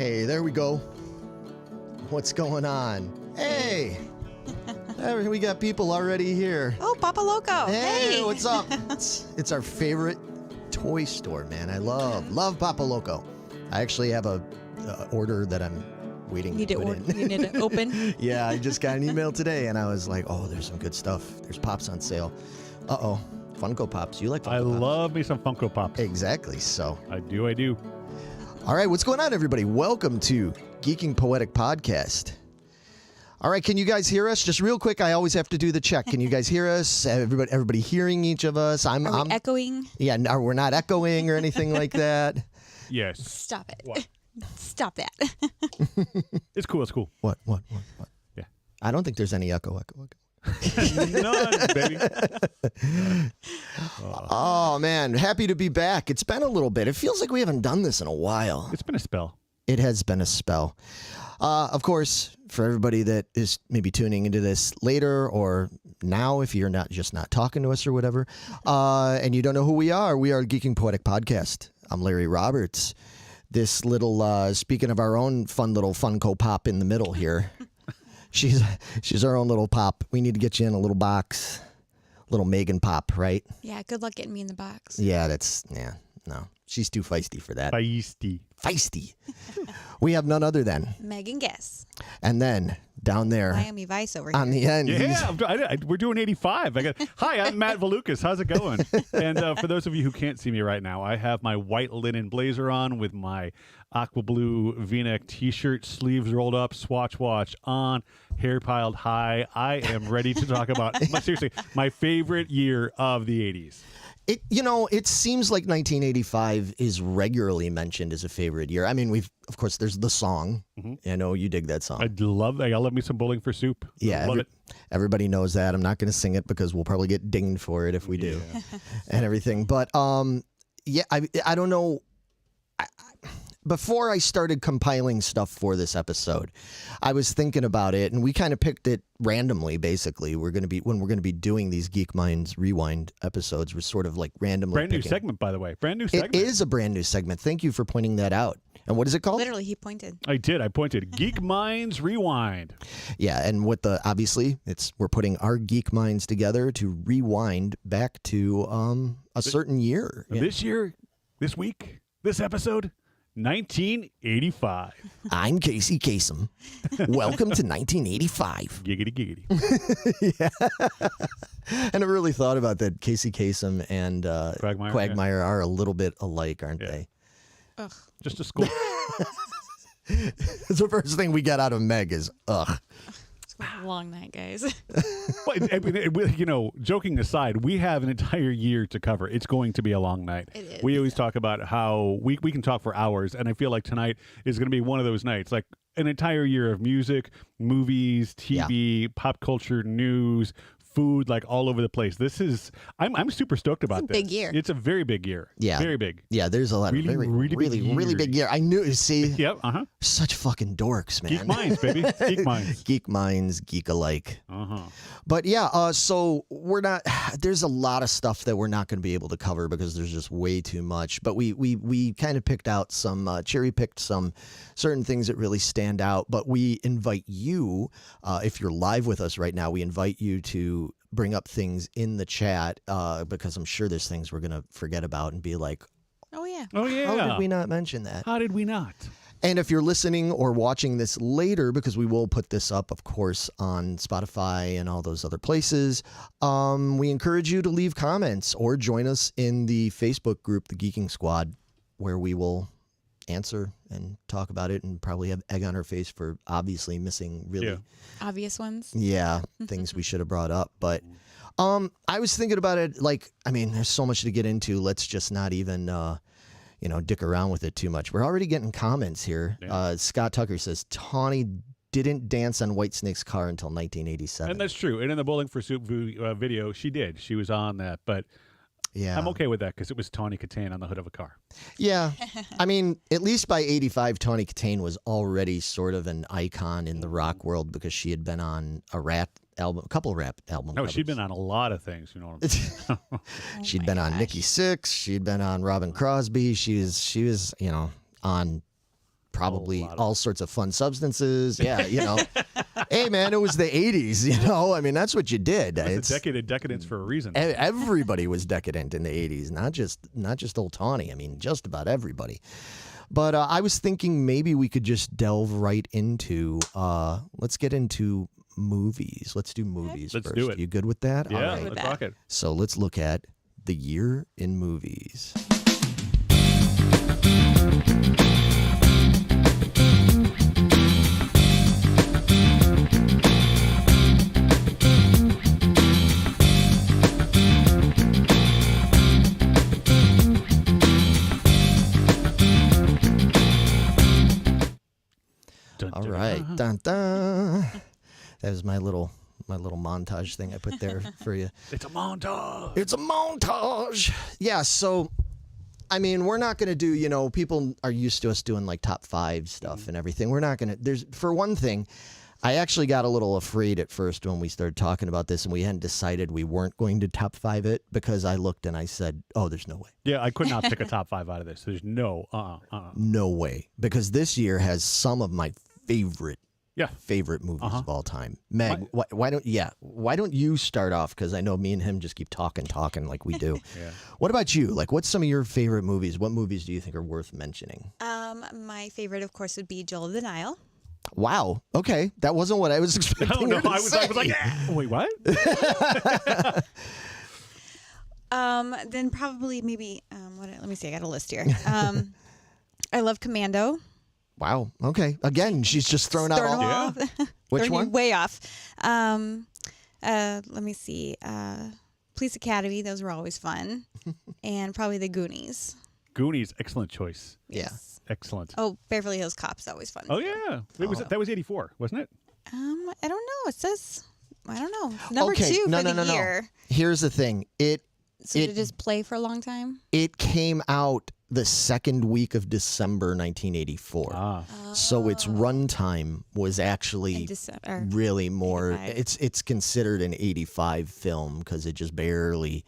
Hey, there we go. What's going on? Hey! We got people already here. Oh, Papa Loco. Hey, what's up? It's our favorite toy store, man. I love Papa Loco. I actually have a order that I'm waiting to put in. You need to open? Yeah, I just got an email today, and I was like, oh, there's some good stuff. There's Pops on sale. Uh-oh. Funko Pops. You like Funko Pops? I love me some Funko Pops. Exactly, so. I do. All right, what's going on, everybody? Welcome to Geeking Poetic Podcast. All right, can you guys hear us? Just real quick, I always have to do the check. Can you guys hear us? Everybody hearing each of us? Are we echoing? Yeah, no, we're not echoing or anything like that. Yes. Stop it. What? Stop that. It's cool. What? Yeah. I don't think there's any echo. None, baby. Oh, man. Happy to be back. It's been a little bit. It feels like we haven't done this in a while. It's been a spell. It has been a spell. Of course, for everybody that is maybe tuning into this later or now, if you're not talking to us or whatever, and you don't know who we are Geeking Poetic Podcast. I'm Larry Roberts. This little, speaking of our own fun little Funko Pop in the middle here, she's our own little pop. We need to get you in a little box, little Megan Pop, right? Yeah, good luck getting me in the box. Yeah, no. She's too feisty for that. Feisty. We have none other than Megan Guess. And then down there, Miami Vice over here. on the end. Yeah, we're doing 85. Hi, I'm Matt Valukas. How's it going? And for those of you who can't see me right now, I have my white linen blazer on with my aqua blue V-neck T-shirt, sleeves rolled up, Swatch watch on, hair piled high. I am ready to talk about, seriously, my favorite year of the 80s. It seems like 1985 is regularly mentioned as a favorite year. I mean, of course, there's the song. Mm-hmm. I know you dig that song. I love that. I love me some Bowling for Soup. Yeah, love it. Everybody knows that. I'm not going to sing it because we'll probably get dinged for it if we do and everything. But, I don't know. Before I started compiling stuff for this episode, I was thinking about it, and we kind of picked it randomly. Basically, when we're going to be doing these Geek Minds Rewind episodes, we're sort of like randomly. Brand new segment, by the way. Brand new segment. It is a brand new segment. Thank you for pointing that out. And what is it called? Literally, he pointed. I did. I pointed. Geek Minds Rewind. Yeah, and obviously we're putting our geek minds together to rewind back to a certain year. This year, this week, this episode. 1985. I'm Casey Kasem. Welcome to 1985. Giggity. Yeah. And I really thought about that. Casey Kasem and Quagmire are a little bit alike, aren't they? Ugh. Just a school. It's the first thing we got out of Meg is ugh. It's been a long night, guys. Well, joking aside, we have an entire year to cover. It's going to be a long night. It is. We always talk about how we can talk for hours, and I feel like tonight is going to be one of those nights. Like an entire year of music, movies, TV, pop culture, news, food, like all over the place. I'm super stoked about this. It's a big year. It's a very big year. Yeah. Very big. Yeah, there's a lot of really big year. I knew, see? Yep, Such fucking dorks, man. Geek minds, baby. Geek minds. Geek minds, geek alike. Uh-huh. But yeah, so there's a lot of stuff that we're not going to be able to cover because there's just way too much. But we kind of picked out cherry-picked some certain things that really stand out. But we invite you, if you're live with us right now, we invite you to bring up things in the chat because I'm sure there's things we're going to forget about and be like, Oh, yeah. Oh, yeah. how did we not mention that? How did we not? And if you're listening or watching this later, because we will put this up, of course, on Spotify and all those other places, we encourage you to leave comments or join us in the Facebook group, the Geeking Squad, where we will answer and talk about it and probably have egg on our face for obviously missing really obvious ones. Yeah, things we should have brought up. But I was thinking about it there's so much to get into. Let's just not even dick around with it too much. We're already getting comments here. Yeah. Scott Tucker says Tawny didn't dance on Whitesnake's car until 1987. And that's true. And in the Bowling for Soup video, she did. She was on that. But yeah, I'm okay with that because it was Tawny Katane on the hood of a car. Yeah. I mean, at least by 85, Tawny Katane was already sort of an icon in the rock world because she had been on a couple rap albums. No, she'd been on a lot of things, you know what I'm saying? She'd been on Nikki Sixx. She'd been on Robin Crosby. She was, on probably lot of- all sorts of fun substances. Yeah, Hey, man, it was the 80s, I mean, that's what you did. It's a decade of decadence for a reason. Everybody was decadent in the 80s, not just old Tawny. I mean, just about everybody. But I was thinking maybe we could just delve right into, let's get into movies. Let's do movies Let's first. do it. You good with that? Yeah, All right. with let's that. rock it. So let's look at the year in movies. All right. Dun, dun. That was my little montage thing I put there for you. It's a montage. It's a montage. Yeah, so I mean, we're not going to do, people are used to us doing like top 5 stuff and everything. We're not going to, for one thing, I actually got a little afraid at first when we started talking about this and we hadn't decided we weren't going to top 5 it because I looked and I said, oh, there's no way. Yeah, I could not pick a top 5 out of this. There's no, No way. Because this year has some of my favorite movies Uh-huh. of all time. Meg, why don't you start off? Because I know me and him just keep talking like we do. Yeah. What about you? Like, what's some of your favorite movies? What movies do you think are worth mentioning? My favorite, of course, would be Jewel of the Nile. Wow. Okay, that wasn't what I was expecting. No, her to I was say. like, wait, what? Then probably maybe let me see. I got a list here. I love Commando. Wow. Okay. Again, she's just thrown out Thrown all. off. Which Throwing you one? way off. Let me see. Police Academy. Those were always fun. And probably the Goonies. Goonies, excellent choice. Yeah. Excellent. Oh, Beverly Hills Cop's always fun. Oh yeah, that was 84, wasn't it? I don't know. It says I don't know. Number Okay, 2 no, for no, the no, no. year. Here's the thing. So did it just play for a long time? It came out the second week of December 1984. Ah, So its runtime was actually In December. really more. 85. It's considered an 85 film because it just barely,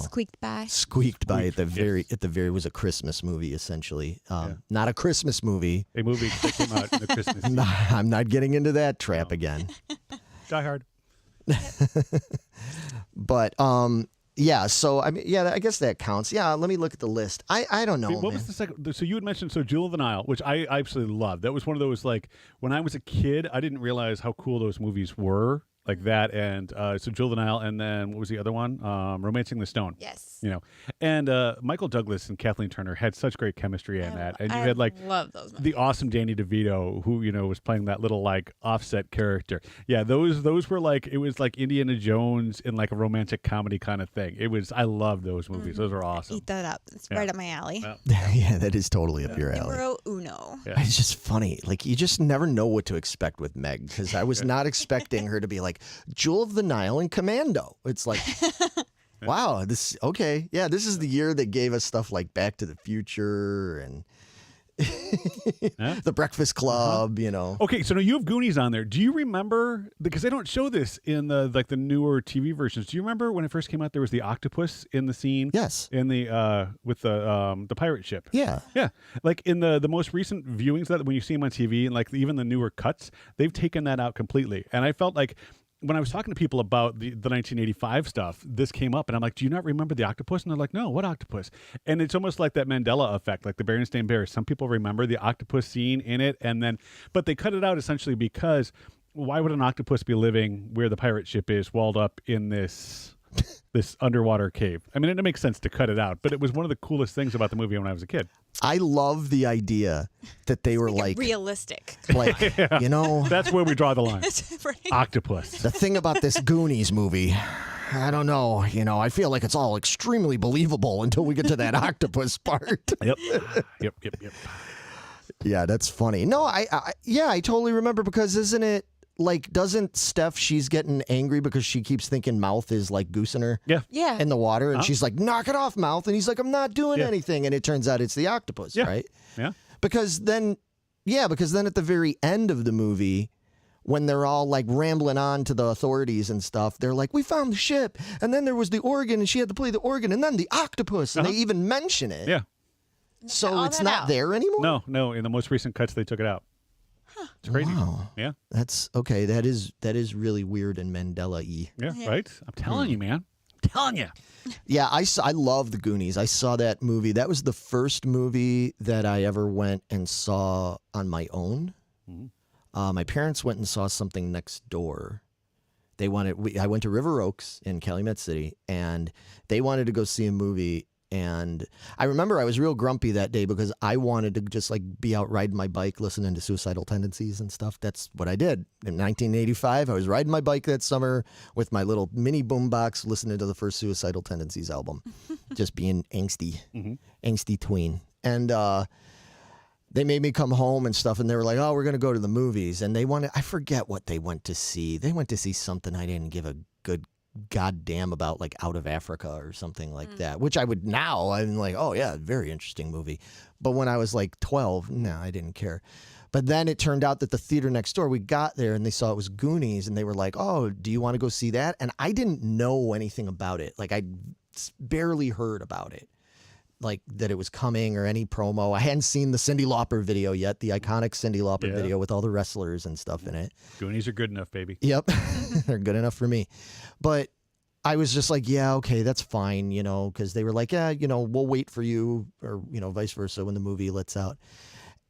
Squeaked by. squeaked by at the very yes. at the very. It was a Christmas movie essentially. Not a Christmas movie. a movie that came out in the Christmas season. I'm not getting into that trap again. Die Hard. But yeah. So I mean, yeah, I guess that counts. Yeah. Let me look at the list. I don't know. Wait, what man. was the second? So you had mentioned Jewel of the Nile, which I absolutely loved. That was one of those, like, when I was a kid, I didn't realize how cool those movies were. Like that, and so Jewel of the Nile, and then what was the other one? Romancing the Stone. Yes. And Michael Douglas and Kathleen Turner had such great chemistry in that, and you I had like love those movies. the awesome Danny DeVito, who was playing that little like offset character. Yeah, those were like, it was like Indiana Jones in like a romantic comedy kind of thing. I love those movies. Those are awesome. Eat that up. It's Yeah. right up my alley. Yeah. Yeah, that is totally up your alley. Numero uno. Yeah. It's just funny. Like, you just never know what to expect with Meg because I was not expecting her to be like Jewel of the Nile and Commando. It's like, wow, okay. Yeah, this is the year that gave us stuff like Back to the Future and The Breakfast Club, Okay, so now you have Goonies on there. Do you remember, because they don't show this in the newer TV versions? Do you remember when it first came out? There was the octopus in the scene. Yes. In the with the pirate ship. Yeah. Yeah, like in the most recent viewings, that when you see them on TV and like even the newer cuts, they've taken that out completely. And I felt like when I was talking to people about the 1985 stuff, this came up, and I'm like, "Do you not remember the octopus?" And they're like, "No, what octopus?" And it's almost like that Mandela effect, like the Berenstain Bears. Some people remember the octopus scene in it, but they cut it out essentially because why would an octopus be living where the pirate ship is, walled up in this underwater cave? I mean, it makes sense to cut it out, but it was one of the coolest things about the movie when I was a kid. I love the idea that they were like, realistic. That's where we draw the line. Right. Octopus. the thing about this Goonies movie, I don't know, I feel like it's all extremely believable until we get to that octopus part. Yep. Yeah, that's funny. No, I totally remember because isn't it like, doesn't Steph, she's getting angry because she keeps thinking Mouth is like goosing her Yeah. in the water and she's like, knock it off, Mouth. And he's like, I'm not doing anything. And it turns out it's the octopus, right? Yeah. Because then at the very end of the movie, when they're all like rambling on to the authorities and stuff, they're like, we found the ship. And then there was the organ and she had to play the organ and then the octopus. And they even mention it. Yeah. So all it's that not out. there anymore? No. In the most recent cuts, they took it out. It's crazy. Wow. Yeah. That's okay. That is really weird and Mandela-y. Yeah. Yeah. Right. I'm telling you, man. I'm telling you. Yeah, I love the Goonies. I saw that movie. That was the first movie that I ever went and saw on my own. My parents went and saw something next door. I went to River Oaks in Calumet City, and they wanted to go see a movie. And I remember I was real grumpy that day because I wanted to just like be out riding my bike, listening to Suicidal Tendencies and stuff. That's what I did. In 1985, I was riding my bike that summer with my little mini boombox, listening to the first Suicidal Tendencies album, just being angsty, angsty tween. And they made me come home and stuff, and they were like, "Oh, we're gonna go to the movies." And I forget what they went to see. They went to see something I didn't give a good goddamn about, like Out of Africa or something like that, which I would now. I'm like, oh yeah, very interesting movie. But when I was like 12, no, I didn't care. But then it turned out that the theater next door, we got there and they saw it was Goonies, and they were like, "Oh, do you want to go see that?" And I didn't know anything about it. Like I barely heard about it, like that it was coming or any promo. I hadn't seen the Cyndi Lauper video yet, the iconic Cyndi Lauper video with all the wrestlers and stuff in it. Goonies are good enough, baby. Yep. They're good enough for me. But I was just like, yeah, okay, that's fine, because they were like, yeah, we'll wait for you, or, vice versa when the movie lets out.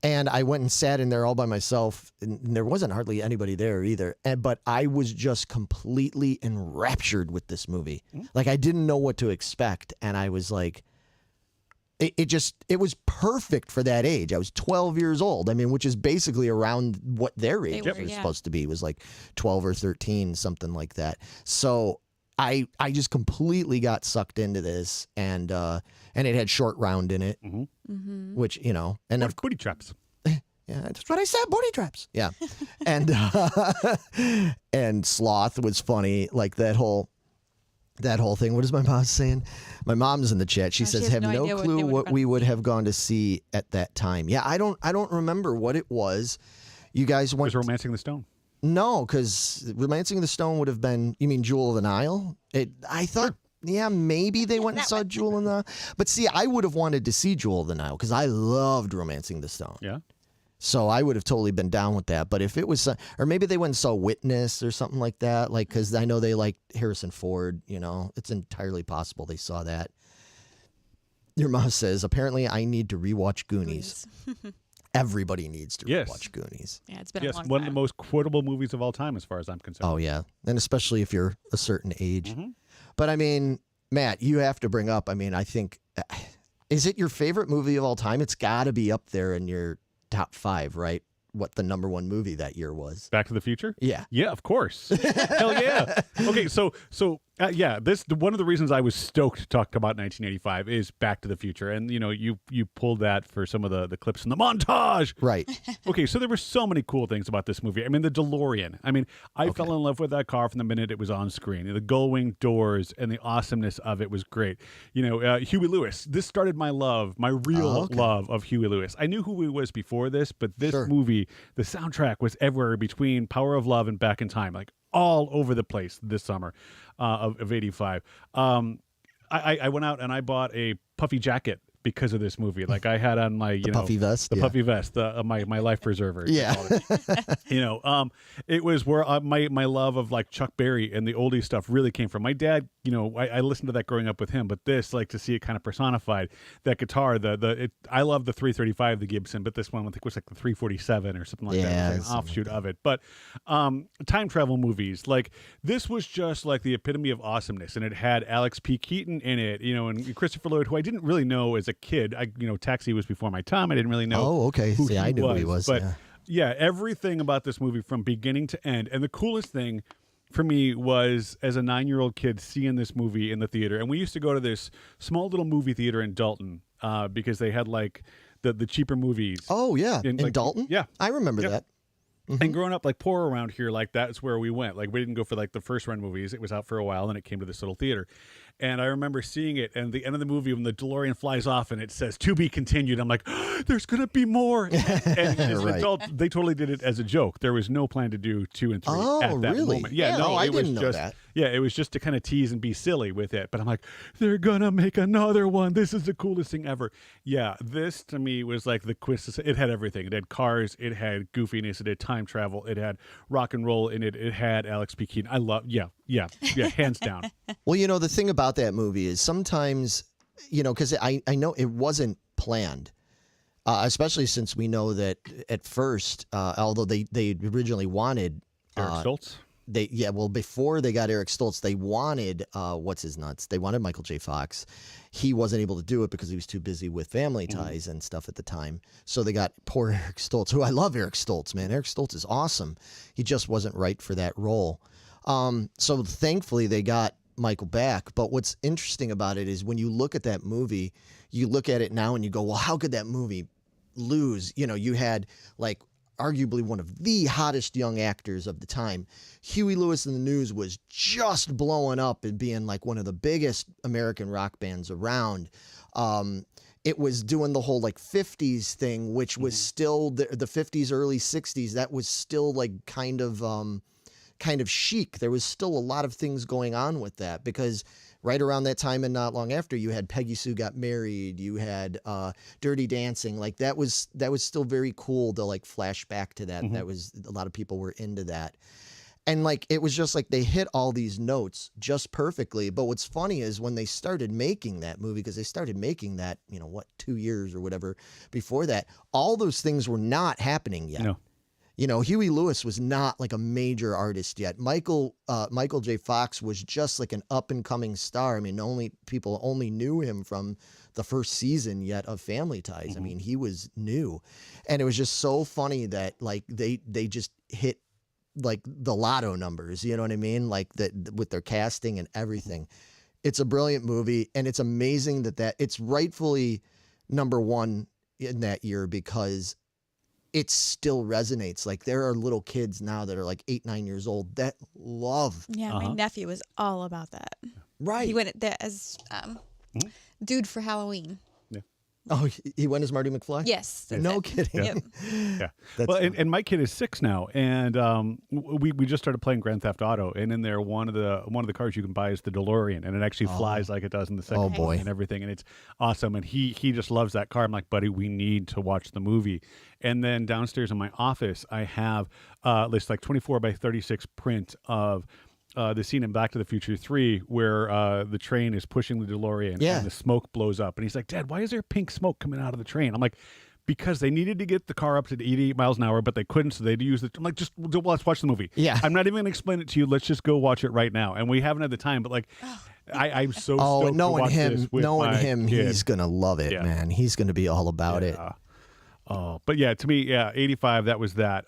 And I went and sat in there all by myself, and there wasn't hardly anybody there either. But I was just completely enraptured with this movie. Like, I didn't know what to expect. And I was like, it was perfect for that age. I was 12 years old. I mean, which is basically around what their age was supposed to be. It was like 12 or 13, something like that. So I just completely got sucked into this, and it had Short Round in it, which, and of booty traps. Yeah, that's what I said, booty traps. Yeah. And and Sloth was funny, like that whole thing. What is my mom saying? My mom's in the chat. She says, has have no no idea clue what we would see. have gone to see at that time. Yeah, I don't remember what it was. You guys went. It was Romancing the Stone. No, because Romancing the Stone would have been, you mean Jewel of the Nile? I thought, yeah, maybe they went and saw Jewel of the Nile. But see, I would have wanted to see Jewel of the Nile because I loved Romancing the Stone. Yeah. So I would have totally been down with that. But if it was, or maybe they went and saw Witness or something like that, like, because I know they like Harrison Ford, it's entirely possible they saw that. Your mom says, apparently I need to rewatch Goonies. Everybody needs to rewatch Goonies. Yeah, it's been a long time. One of the most quotable movies of all time, as far as I'm concerned. Oh, yeah. And especially if you're a certain age. But I mean, Matt, you have to bring up, I think, is it your favorite movie of all time? It's got to be up there in your top 5, right? What the number 1 movie that year was. Back to the Future? Yeah. Yeah, of course. Hell yeah. Okay, so this one of the reasons I was stoked to talk about 1985 is Back to the Future, and you pulled that for some of the clips in the montage. Right. Okay, so there were so many cool things about this movie. I mean, the DeLorean. I mean, I fell in love with that car from the minute it was on screen. The gull-wing doors and the awesomeness of it was great. Huey Lewis. This started my real love of Huey Lewis. I knew who he was before this, but this movie, the soundtrack was everywhere between Power of Love and Back in Time, like all over the place this summer of 85. I went out and I bought a puffy jacket because of this movie. Like I had on my puffy vest, puffy vest, my life preserver. Yeah. It was where my love of like Chuck Berry and the oldie stuff really came from. My dad, I listened to that growing up with him, but this, like, to see it kind of personified, that guitar, I love the 335, the Gibson, but this one I think was like the 347 or something like that. It was like an offshoot of it. But time travel movies, like this was just like the epitome of awesomeness, and it had Alex P. Keaton in it, and Christopher Lloyd, who I didn't really know as a kid. Taxi was before my time. I didn't really know. Oh, okay. Who I knew who he was. But yeah, everything about this movie from beginning to end. And the coolest thing for me was, as a 9-year-old kid, seeing this movie in the theater. And we used to go to this small little movie theater in Dalton because they had like the cheaper movies. Oh yeah, in Dalton. Yeah, I remember that. And growing up, like poor around here, like that's where we went. Like we didn't go for like the first run movies. It was out for a while, and it came to this little theater. And I remember seeing it, and the end of the movie when the DeLorean flies off and it says "to be continued," I'm like, "There's gonna be more." And as an adult, they totally did it as a joke. There was no plan to do 2 and 3 at that really? moment. Yeah, no, it I was didn't know just that. yeah, it was just to kind of tease and be silly with it. But I'm like, they're gonna make another one. This is the coolest thing ever. Yeah, this to me was like the quiz. It had everything. It had cars. It had goofiness. It had time travel. It had rock and roll in it. It had Alex P. Keaton. I love. Yeah, hands down. Well, the thing about that movie is sometimes, because I know it wasn't planned, especially since we know that at first, although they originally wanted Eric Stoltz. Before they got Eric Stoltz, they wanted what's his nuts? They wanted Michael J. Fox. He wasn't able to do it because he was too busy with Family Ties and stuff at the time. So they got poor Eric Stoltz, who I love. Eric Stoltz, man. Eric Stoltz is awesome. He just wasn't right for that role. So thankfully they got Michael back. But what's interesting about it is when you look at that movie, you look at it now and you go, well, how could that movie lose? You had like arguably one of the hottest young actors of the time. Huey Lewis and the News was just blowing up and being like one of the biggest American rock bands around. It was doing the whole like 50s thing, which was still the 50s, early 60s. That was still like kind of chic. There was still a lot of things going on with that because right around that time and not long after, you had Peggy Sue Got Married, you had Dirty Dancing. Like that was still very cool to like flash back to that. That was, a lot of people were into that. And like it was just like they hit all these notes just perfectly. But what's funny is when they started making that movie, because they started making that, 2 years or whatever before that, all those things were not happening yet. No. Huey Lewis was not like a major artist yet. Michael J. Fox was just like an up and coming star. I mean, people only knew him from the first season yet of Family Ties. I mean, he was new, and it was just so funny that like they just hit like the lotto numbers. You know what I mean? Like that with their casting and everything. It's a brilliant movie, and it's amazing that it's rightfully number one in that year because it still resonates. Like there are little kids now that are like 8, 9 years old that love. Yeah, my nephew was all about that. Right. He went there as dude for Halloween. Oh, he went as Marty McFly? Yes. No kidding. Yep. Yeah. That's Well, and my kid is 6 now, and we just started playing Grand Theft Auto, and in there one of the cars you can buy is the DeLorean, and it actually flies like it does in the second boy. one and everything, and it's awesome. And he just loves that car. I'm like, buddy, we need to watch the movie. And then downstairs in my office, I have this like 24 by 36 print of the scene in Back to the Future 3 where the train is pushing the DeLorean and the smoke blows up. And he's like, Dad, why is there pink smoke coming out of the train? I'm like, because they needed to get the car up to 88 miles an hour, but they couldn't, so they'd use I'm like, just let's watch the movie. Yeah. I'm not even going to explain it to you. Let's just go watch it right now. And we haven't had the time, but like, I'm so stoked to watch this with my kid. He's going to love it, man. He's going to be all about it. Oh, but yeah, to me, 85, that was that.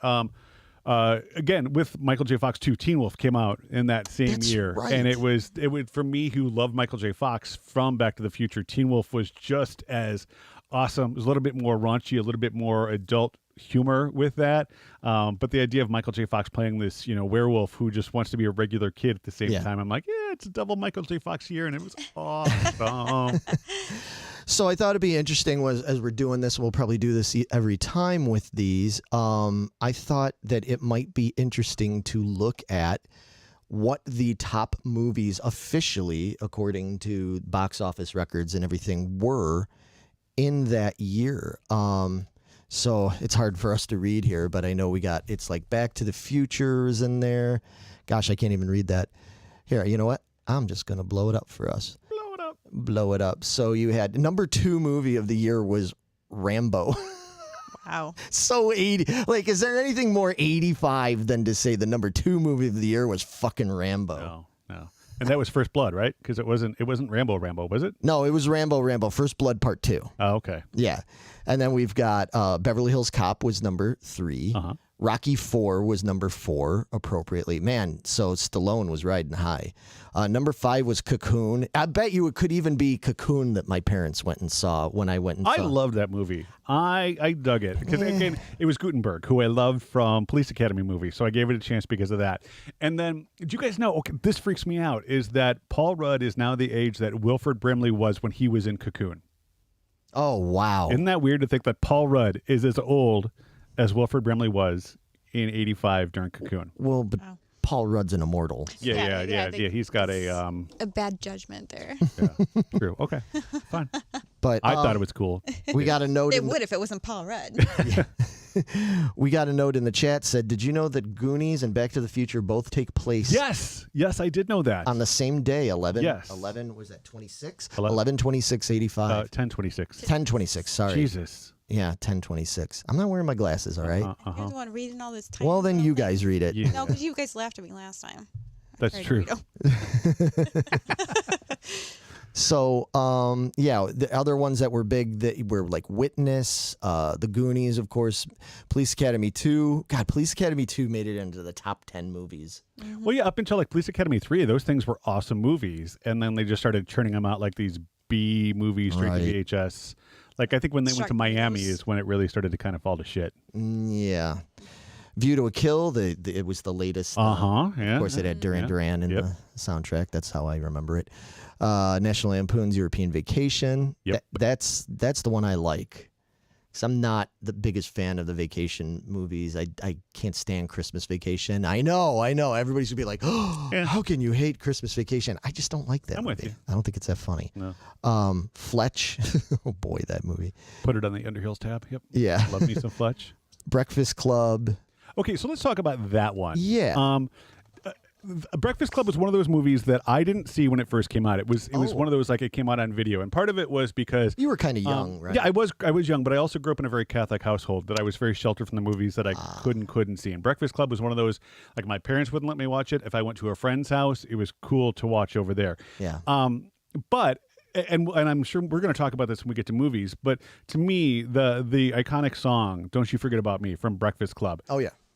Again, with Michael J. Fox 2, Teen Wolf came out in that same year. Right. And it was for me who loved Michael J. Fox from Back to the Future, Teen Wolf was just as awesome. It was a little bit more raunchy, a little bit more adult humor with that. But the idea of Michael J. Fox playing this, werewolf who just wants to be a regular kid at the same time, I'm like, yeah, it's a double Michael J. Fox year, and it was awesome. So I thought it'd be interesting as we're doing this, we'll probably do this every time with these. I thought that it might be interesting to look at what the top movies officially, according to box office records and everything, were in that year. So it's hard for us to read here, but I know it's like Back to the Future is in there. Gosh, I can't even read that. Here, you know what? I'm just going to blow it up for us. Blow it up. So you had number 2 movie of the year was Rambo. Wow. So 80. Like, is there anything more 85 than to say the number 2 movie of the year was fucking Rambo? No. And that was First Blood, right? Because it wasn't Rambo, was it? No, it was Rambo, First Blood Part 2. Oh, okay. Yeah. And then we've got Beverly Hills Cop was number 3. Rocky 4 was number 4, appropriately. Man, so Stallone was riding high. Number 5 was Cocoon. I bet you it could even be Cocoon that my parents went and saw when I went and saw. I loved that movie. I dug it. Because, again, it was Gutenberg, who I loved from Police Academy movies, so I gave it a chance because of that. And then, did you guys know, okay, this freaks me out, is that Paul Rudd is now the age that Wilford Brimley was when he was in Cocoon. Oh, wow. Isn't that weird to think that Paul Rudd is as old as Wilford Brimley was in 85 during Cocoon? Well, but Paul Rudd's an immortal. Yeah. He's got a bad judgment there. Yeah, true. Okay, fine. But I thought it was cool. We got a note. It would if it wasn't Paul Rudd. We got a note in the chat said, "Did you know that Goonies and Back to the Future both take place?" Yes, I did know that. On the same day, 11. Yes. 11 was that 26? 11. 11/26/85. 10/26. 10/26. Sorry. Jesus. Yeah, 10/26. I'm not wearing my glasses. All right. You're the one reading all this time. Well, then you guys read it. Yeah. No, because you guys laughed at me last time. That's true. So, the other ones that were big that were like Witness, the Goonies, of course, Police Academy 2. God, Police Academy 2 made it into the top 10 movies. Mm-hmm. Well, yeah, up until like Police Academy 3, those things were awesome movies. And then they just started churning them out like these B movies straight to VHS. Like, I think when they went to Miami is when it really started to kind of fall to shit. Yeah. View to a Kill, it was the latest. Yeah. Of course, it had Duran Duran in the soundtrack. That's how I remember it. National Lampoon's European Vacation. Yep. That's the one I like. Because I'm not the biggest fan of the vacation movies. I can't stand Christmas Vacation. I know. Everybody's going to be like, oh, how can you hate Christmas Vacation? I just don't like that I'm movie. with you. I don't think it's that funny. No. Fletch. Oh, boy, that movie. Put it on the Underhills tab. Yep. Yeah. Love me some Fletch. Breakfast Club. Okay, so let's talk about that one. Yeah. Breakfast Club was one of those movies that I didn't see when it first came out. It was one of those, like, it came out on video, and part of it was because You were kind of young, right? Yeah, I was young, but I also grew up in a very Catholic household that I was very sheltered from the movies that I couldn't see. And Breakfast Club was one of those, like, my parents wouldn't let me watch it. If I went to a friend's house, it was cool to watch over there. Yeah. But and I'm sure we're going to talk about this when we get to movies, but to me, the iconic song "Don't You Forget About Me" from Breakfast Club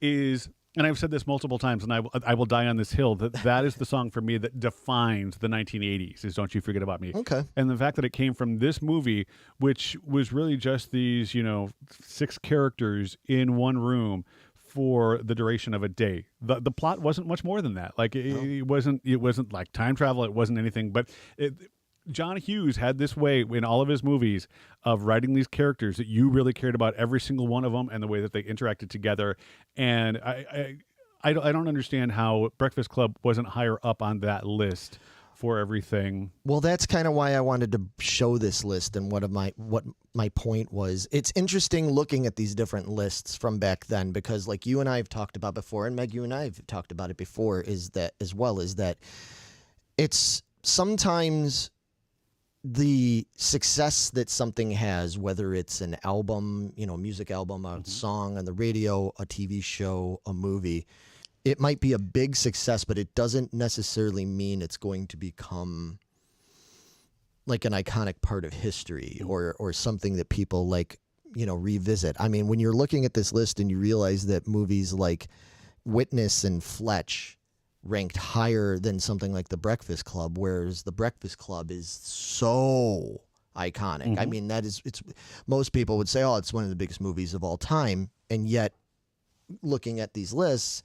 is, and I've said this multiple times, and I will die on this hill, that is the song for me that defines the 1980s, is "Don't You Forget About Me." Okay. And the fact that it came from this movie, which was really just these 6 characters in one room for the duration of a day. The plot wasn't much more than that. Like it wasn't like time travel. It wasn't anything, but John Hughes had this way in all of his movies of writing these characters that you really cared about every single one of them and the way that they interacted together. And I don't understand how Breakfast Club wasn't higher up on that list for everything. Well, that's kind of why I wanted to show this list, and what my point was. It's interesting looking at these different lists from back then, because like you and I have talked about before, and Meg, you and I have talked about it before, is that it's sometimes the success that something has, whether it's an album, music album, a song on the radio, a TV show, a movie, it might be a big success, but it doesn't necessarily mean it's going to become like an iconic part of history or something that people revisit. I mean, when you're looking at this list and you realize that movies like Witness and Fletch ranked higher than something like The Breakfast Club, whereas The Breakfast Club is so iconic. I mean, it's most people would say, oh, it's one of the biggest movies of all time. And yet, looking at these lists,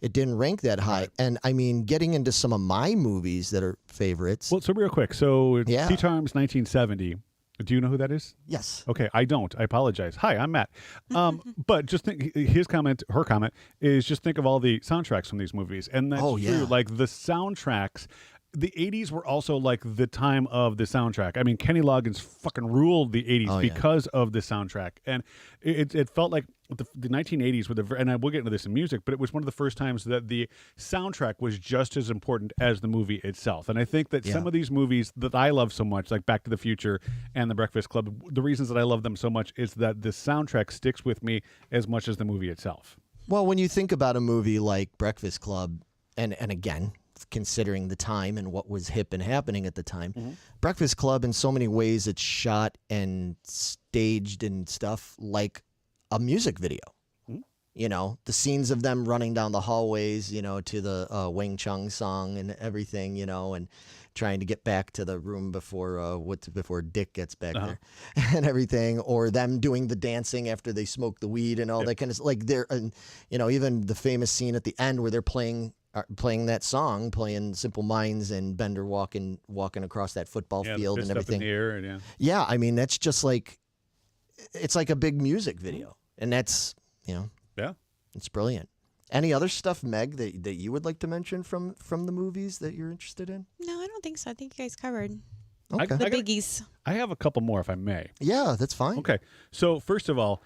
it didn't rank that high. Right. And I mean, getting into some of my movies that are favorites. Well, so real quick. So T-Times 1970. Do you know who that is? Yes. Okay, I don't. I apologize. Hi, I'm Matt. But just think, her comment is just think of all the soundtracks from these movies. And that's true. Like the soundtracks, the 80s were also like the time of the soundtrack. I mean, Kenny Loggins fucking ruled the 80s because of the soundtrack. And it felt like the 1980s were and I will get into this in music, but it was one of the first times that the soundtrack was just as important as the movie itself. And I think that some of these movies that I love so much, like Back to the Future and The Breakfast Club, the reasons that I love them so much is that the soundtrack sticks with me as much as the movie itself. Well, when you think about a movie like Breakfast Club, and again, considering the time and what was hip and happening at the time, Breakfast Club, in so many ways, it's shot and staged and stuff like a music video. You know, the scenes of them running down the hallways, you know, to the Wang Chung song and everything, you know, and trying to get back to the room before Dick gets back there and everything, or them doing the dancing after they smoke the weed and all that kind of like you know, even the famous scene at the end where they're playing that song, playing Simple Minds and Bender walking across that football field and everything. Up in the air and yeah, I mean, that's just like, it's like a big music video, and that's, you know, it's brilliant. Any other stuff, Meg, that you would like to mention from the movies that you're interested in? No, I don't think so. I think you guys covered Okay. the biggies. I have a couple more, if I may. Yeah, that's fine. Okay. So first of all,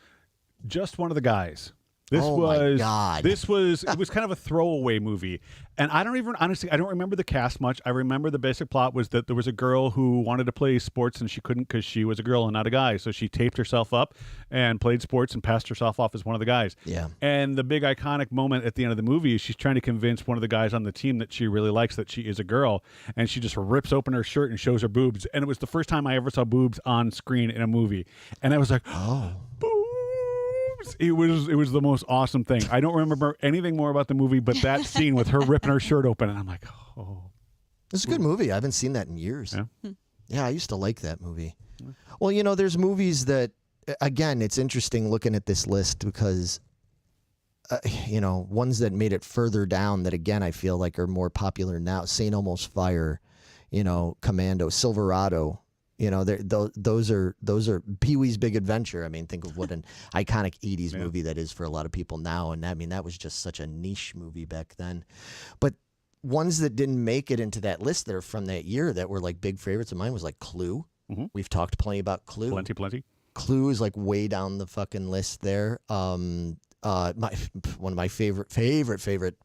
just one of the guys. My God. It was kind of a throwaway movie. And I don't remember the cast much. I remember the basic plot was that there was a girl who wanted to play sports and she couldn't because she was a girl and not a guy. So she taped herself up and played sports and passed herself off as one of the guys. Yeah. And the big iconic moment at the end of the movie is she's trying to convince one of the guys on the team that she really likes that she is a girl. And she just rips open her shirt and shows her boobs. And it was the first time I ever saw boobs on screen in a movie. And I was like, oh. It was the most awesome thing. I don't remember anything more about the movie, but that scene with her ripping her shirt open, and I'm like, oh. It's a good movie. I haven't seen that in years. Yeah, I used to like that movie. Well, you know, there's movies that, again, it's interesting looking at this list because, you know, ones that made it further down that, again, I feel like are more popular now. St. Elmo's Fire, you know, Commando, Silverado. You know, those are Pee-wee's Big Adventure. I mean, think of what an iconic 80s movie that is for a lot of people now. And I mean, that was just such a niche movie back then. But ones that didn't make it into that list that are from that year that were like big favorites of mine was like Clue. Mm-hmm. We've talked plenty about Clue. Plenty. Clue is like way down the fucking list there. One of my favorite.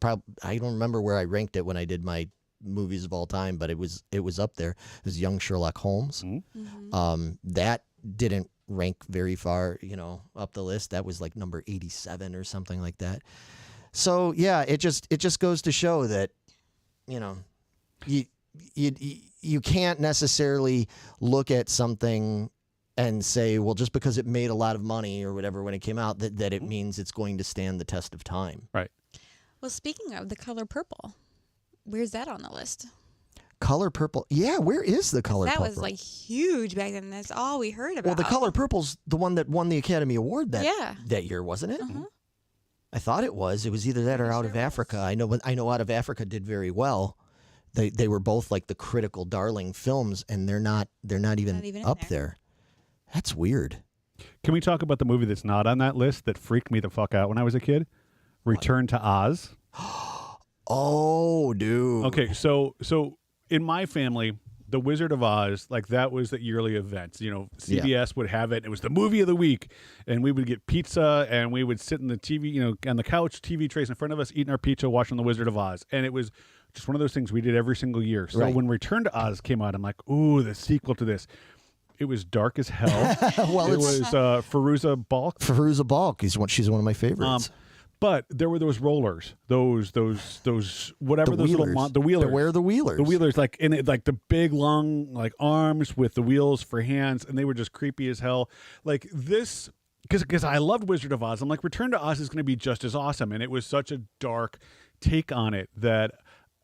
Probably, I don't remember where I ranked it when I did my movies of all time, but it was up there. It was Young Sherlock Holmes. Mm-hmm. That didn't rank very far, you know, up the list. That was like number 87 or something like that. So yeah, it just goes to show that, you know, you can't necessarily look at something and say, well, just because it made a lot of money or whatever when it came out, that it means it's going to stand the test of time. Right. Well, speaking of The Color Purple, where's that on the list? Color Purple. Yeah, where is The Color Purple? That was like huge back then. That's all we heard about. Well, The Color Purple's the one that won the Academy Award that year, wasn't it? Uh-huh. I thought it was. It was either that or Out of Africa. I know Out of Africa did very well. They were both like the critical darling films, and they're not even up there. That's weird. Can we talk about the movie that's not on that list that freaked me the fuck out when I was a kid? Return to Oz. Oh, dude. Okay, so in my family, The Wizard of Oz, like that was the yearly event. You know, CBS would have it. It was the movie of the week, and we would get pizza, and we would sit in the TV, you know, on the couch, TV trays in front of us, eating our pizza, watching The Wizard of Oz, and it was just one of those things we did every single year. So when Return to Oz came out, I'm like, ooh, the sequel to this. It was dark as hell. Well, it was Fairuza Balk. Fairuza Balk. She's one of my favorites. But there were those rollers, those whatever those little the wheelers. Where are the wheelers? The wheelers, like in it, like the big long like arms with the wheels for hands, and they were just creepy as hell. Like this, because I loved Wizard of Oz. I'm like, Return to Oz is going to be just as awesome, and it was such a dark take on it that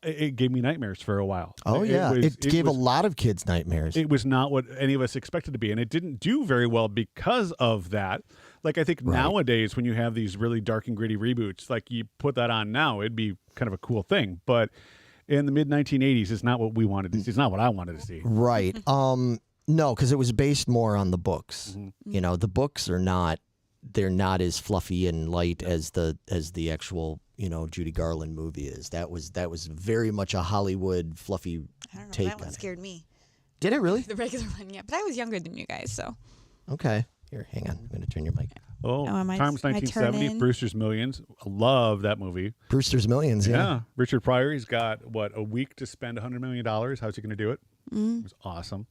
it gave me nightmares for a while. Oh yeah, it gave a lot of kids nightmares. It was not what any of us expected to be, and it didn't do very well because of that. Like I think nowadays when you have these really dark and gritty reboots, like you put that on now, it'd be kind of a cool thing. But in the mid 1980s, it's not what we wanted to see. It's not what I wanted to see. Right. No, because it was based more on the books. Mm-hmm. You know, the books are not. They're not as fluffy and light as the actual, you know, Judy Garland movie is. That was very much a Hollywood fluffy take. That one scared me. Did it really? The regular one, yeah. But I was younger than you guys, so. Okay. Here, hang on. I'm going to turn your mic. Times 1970, Brewster's Millions. I love that movie. Brewster's Millions, yeah. Richard Pryor, he's got, a week to spend $100 million. How's he going to do it? It was awesome.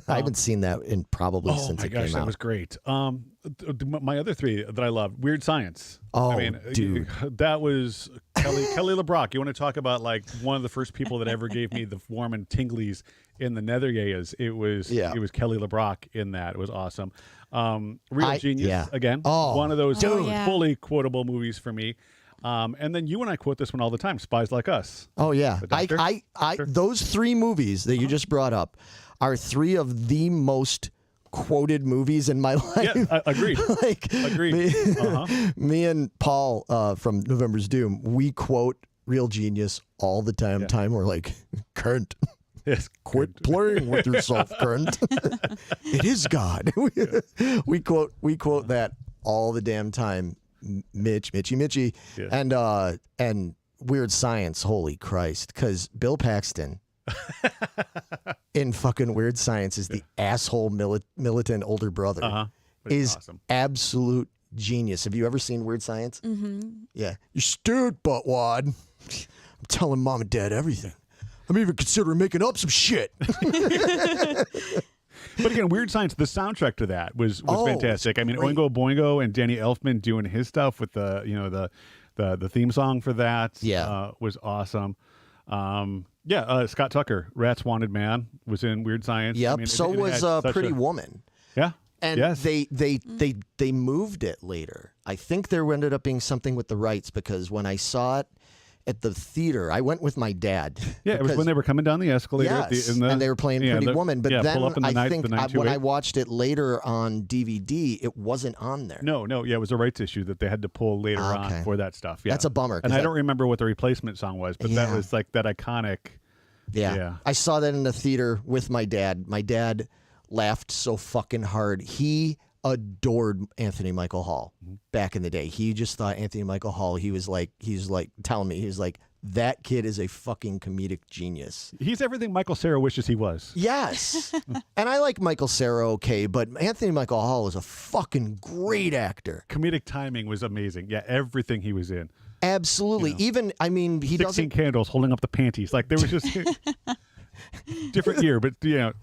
I haven't seen that in probably since it came out. That was great. My other three that I loved, Weird Science. Oh, I mean, dude. That was Kelly LeBrock. You want to talk about like one of the first people that ever gave me the warm and tinglies in the nether years. It was Kelly LeBrock in that. It was awesome. Real Genius again. Oh, one of those dude. fully quotable movies for me. And then you and I quote this one all the time, Spies Like Us. Oh yeah. The Doctor? Those three movies that you just brought up are three of the most quoted movies in my life. Yeah, agreed. Agreed. Me and Paul from November's Doom, we quote Real Genius all the time. Yeah. We're like, Kurt, Yes, quit playing with yourself, Kurt. It is God. We quote that all the damn time. Mitchy, yes. and Weird Science. Holy Christ! Because Bill Paxton in fucking Weird Science is the asshole militant older brother. Is awesome. Absolute genius. Have you ever seen Weird Science? Mm-hmm. Yeah, you're stupid, buttwad. I'm telling mom and dad everything. I'm even considering making up some shit. But again, Weird Science, the soundtrack to that was fantastic. I mean, Oingo Boingo and Danny Elfman doing his stuff with the theme song for that was awesome. Scott Tucker, Rats Wanted Man, was in Weird Science. Yep. I mean, so was Pretty Woman. Yeah. And they moved it later. I think there ended up being something with the rights because when I saw it at the theater, I went with my dad. Yeah, it was when they were coming down the escalator. Yes, and they were playing Pretty Woman. But then I think when I watched it later on DVD, it wasn't on there. No, it was a rights issue that they had to pull later on for that stuff. Yeah. That's a bummer. And I don't remember what the replacement song was, but that was like that iconic. Yeah. I saw that in the theater with my dad. My dad laughed so fucking hard. He adored Anthony Michael Hall back in the day. He just thought Anthony Michael Hall, he's like telling me, he's like, that kid is a fucking comedic genius. He's everything Michael Cera wishes he was. Yes. And I like Michael Cera okay, but Anthony Michael Hall is a fucking great actor. Comedic timing was amazing. Yeah, everything he was in. Absolutely. Even, I mean, he 16 doesn't... candles holding up the panties. Like, there was just... different year, but dude,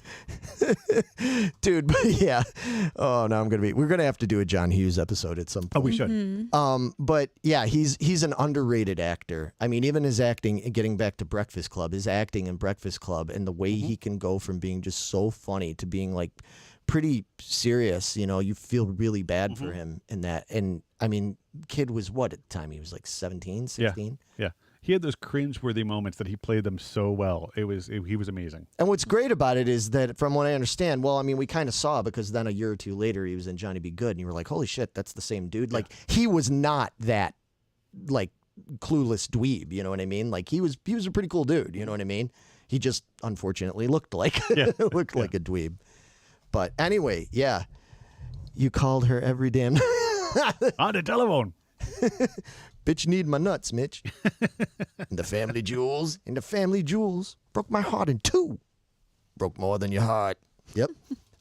but yeah. Oh, no, we're gonna have to do a John Hughes episode at some point. Oh, we should. But yeah, he's an underrated actor. I mean, even his acting, getting back to Breakfast Club, his acting in Breakfast Club, and the way he can go from being just so funny to being like pretty serious. You know, you feel really bad for him in that. And I mean, kid was what at the time? He was like 17, 16. Yeah. He had those cringe-worthy moments that he played them so well. He was amazing. And what's great about it is that, from what I understand, well, I mean, we kind of saw because then a year or two later he was in Johnny Be Good, and you were like, holy shit, that's the same dude. Yeah. Like, he was not that, like, clueless dweeb, you know what I mean? Like, he was a pretty cool dude, you know what I mean? He just, unfortunately, looked like like a dweeb. But anyway, yeah, you called her every damn... On the telephone. Bitch need my nuts, Mitch. And the family jewels broke my heart in two. Broke more than your heart. Yep.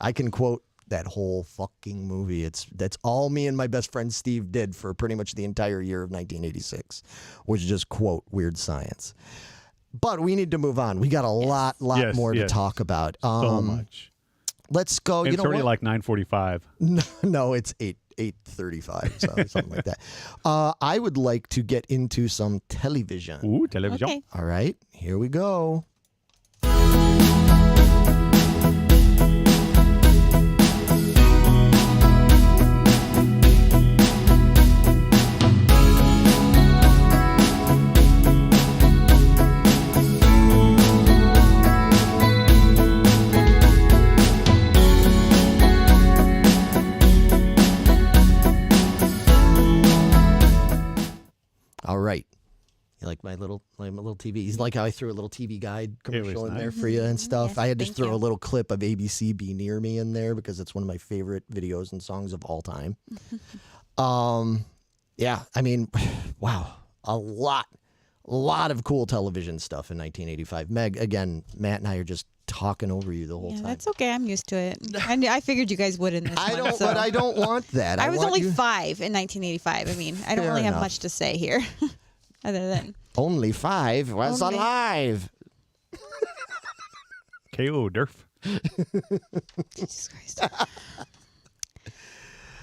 I can quote that whole fucking movie. That's all me and my best friend Steve did for pretty much the entire year of 1986, was just quote Weird Science. But we need to move on. We got a lot more to talk about. So much. Let's go. It's already like 9:45. No, it's 8:35, so something like that. I would like to get into some television. Ooh, television. Okay. All right, here we go. All right. You like my little TV? He's like how I threw a little TV guide commercial in there for you and stuff. Yes, I had to thank throw you. a little clip of ABC Be Near Me in there because it's one of my favorite videos and songs of all time. Yeah, I mean, wow, a lot of cool television stuff in 1985. Meg, again, Matt and I are just talking over you the whole time. That's okay. I'm used to it. I figured you guys would in this one. But I don't want that. I was want only you... 5 in 1985. I mean, I don't Fair really have enough. much to say here, other than Only 5 was alive. KO Durf. Jesus Christ.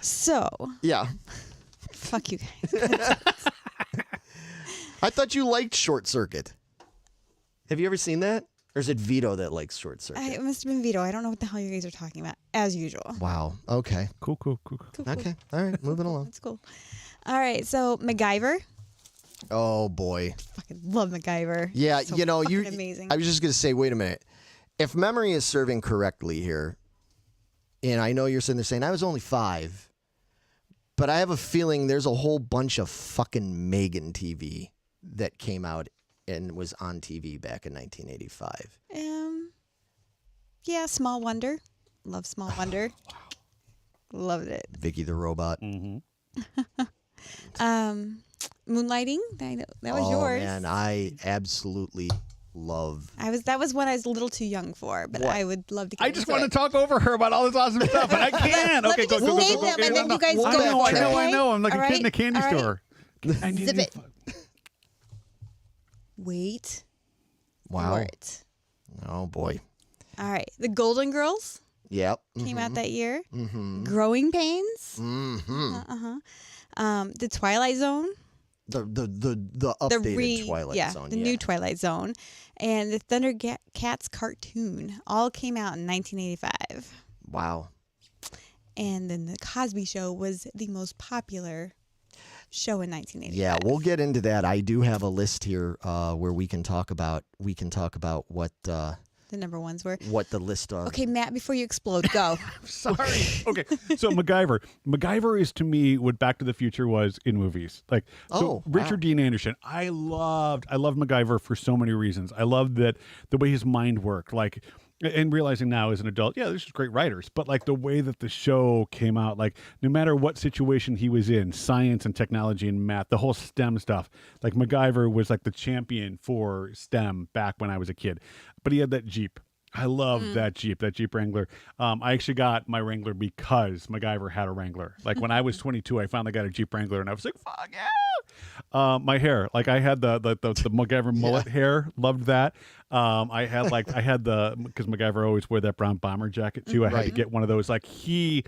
So, Yeah. fuck you guys. I thought you liked Short Circuit. Have you ever seen that? Or is it Vito that likes Short Circuit? It must have been Vito. I don't know what the hell you guys are talking about, as usual. Wow. Okay. Cool. Cool. Okay. All right. Moving along. That's cool. All right, so Macgyver. Oh, boy. Fucking love Macgyver. Yeah, So you know, fucking amazing. I was just going to say, wait a minute. If memory is serving correctly here, and I know you're sitting there saying, I was only 5, but I have a feeling there's a whole bunch of fucking Maiden TV that came out and was on TV back in 1985. Yeah, Small Wonder. Love Small Wonder. Wow. Loved it. Vicky the Robot. Mm-hmm. Moonlighting. That was Oh, yours. man, I absolutely love. That was one I was a little too young for, but What? I would love to. Get I just into want it. to talk over her about all this awesome stuff, but I can't. Let Okay, me go, just go, go, name go, go. them, and then you guys We'll go get for back it. to it. I know. I'm like All a kid in a right? candy All right. store. I need Zip to- it. Wait Wow. for it. Oh, boy. All right, The Golden Girls Yep. came out that year. Mm-hmm. Growing Pains. Mm-hmm. The Twilight Zone. The updated Twilight Zone. The new Twilight Zone, and the Thundercats cartoon all came out in 1985. Wow. And then the Cosby Show was the most popular show in 1985. Yeah, we'll get into that. I do have a list here where we can talk about what the number ones were. what the list of. Okay, Matt, before you explode, go. Sorry. Okay. So MacGyver. MacGyver is to me what Back to the Future was in movies. Like Oh, Richard wow. Dean Anderson. I loved MacGyver for so many reasons. I loved that the way his mind worked. Like, and realizing now as an adult, yeah, there's just great writers, but like the way that the show came out, like no matter what situation he was in, science and technology and math, the whole STEM stuff, like MacGyver was like the champion for STEM back when I was a kid. But he had that Jeep. I loved that Jeep Wrangler. I actually got my Wrangler because MacGyver had a Wrangler. Like when I was 22, I finally got a Jeep Wrangler, and I was like, "Fuck yeah!" My hair, like I had the MacGyver mullet hair. Loved that. I had because MacGyver always wore that brown bomber jacket too. I had to Right. get one of those. Like he.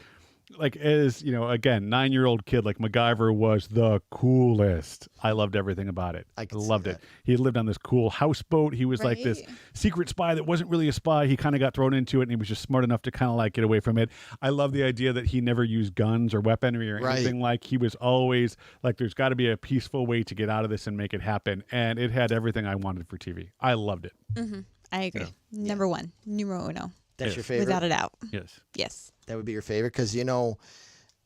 Like as you know, again, 9-year-old kid, like MacGyver was the coolest. I loved everything about it. I could see loved that. it. He lived on this cool houseboat. He was like this Right. secret spy that wasn't really a spy. He kind of got thrown into it, and he was just smart enough to kind of like get away from it. I love the idea that he never used guns or weaponry or Right. anything. Like he was always like, there's got to be a peaceful way to get out of this and make it happen. And it had everything I wanted for TV. I loved it. I agree. Number one, numero uno, That's Yes. your favorite. without a doubt. Yes. Yes. That would be your favorite because I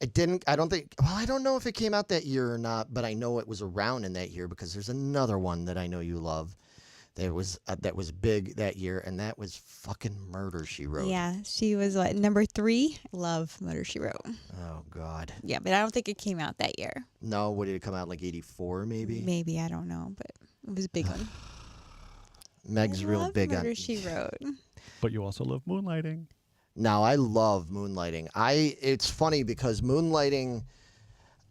don't know if it came out that year or not, but I know it was around in that year because there's another one that I know you love that was big that year, and that was fucking Murder, She Wrote. Yeah, she was what, number 3. Love Murder, She Wrote. Oh God. Yeah, but I don't think it came out that year. No, what did it come out like 84 maybe? Maybe, I don't know, but it was a big one. Meg's I real love big Murder, on. She Wrote. But you also love moonlighting. Now I love Moonlighting. It's funny because Moonlighting,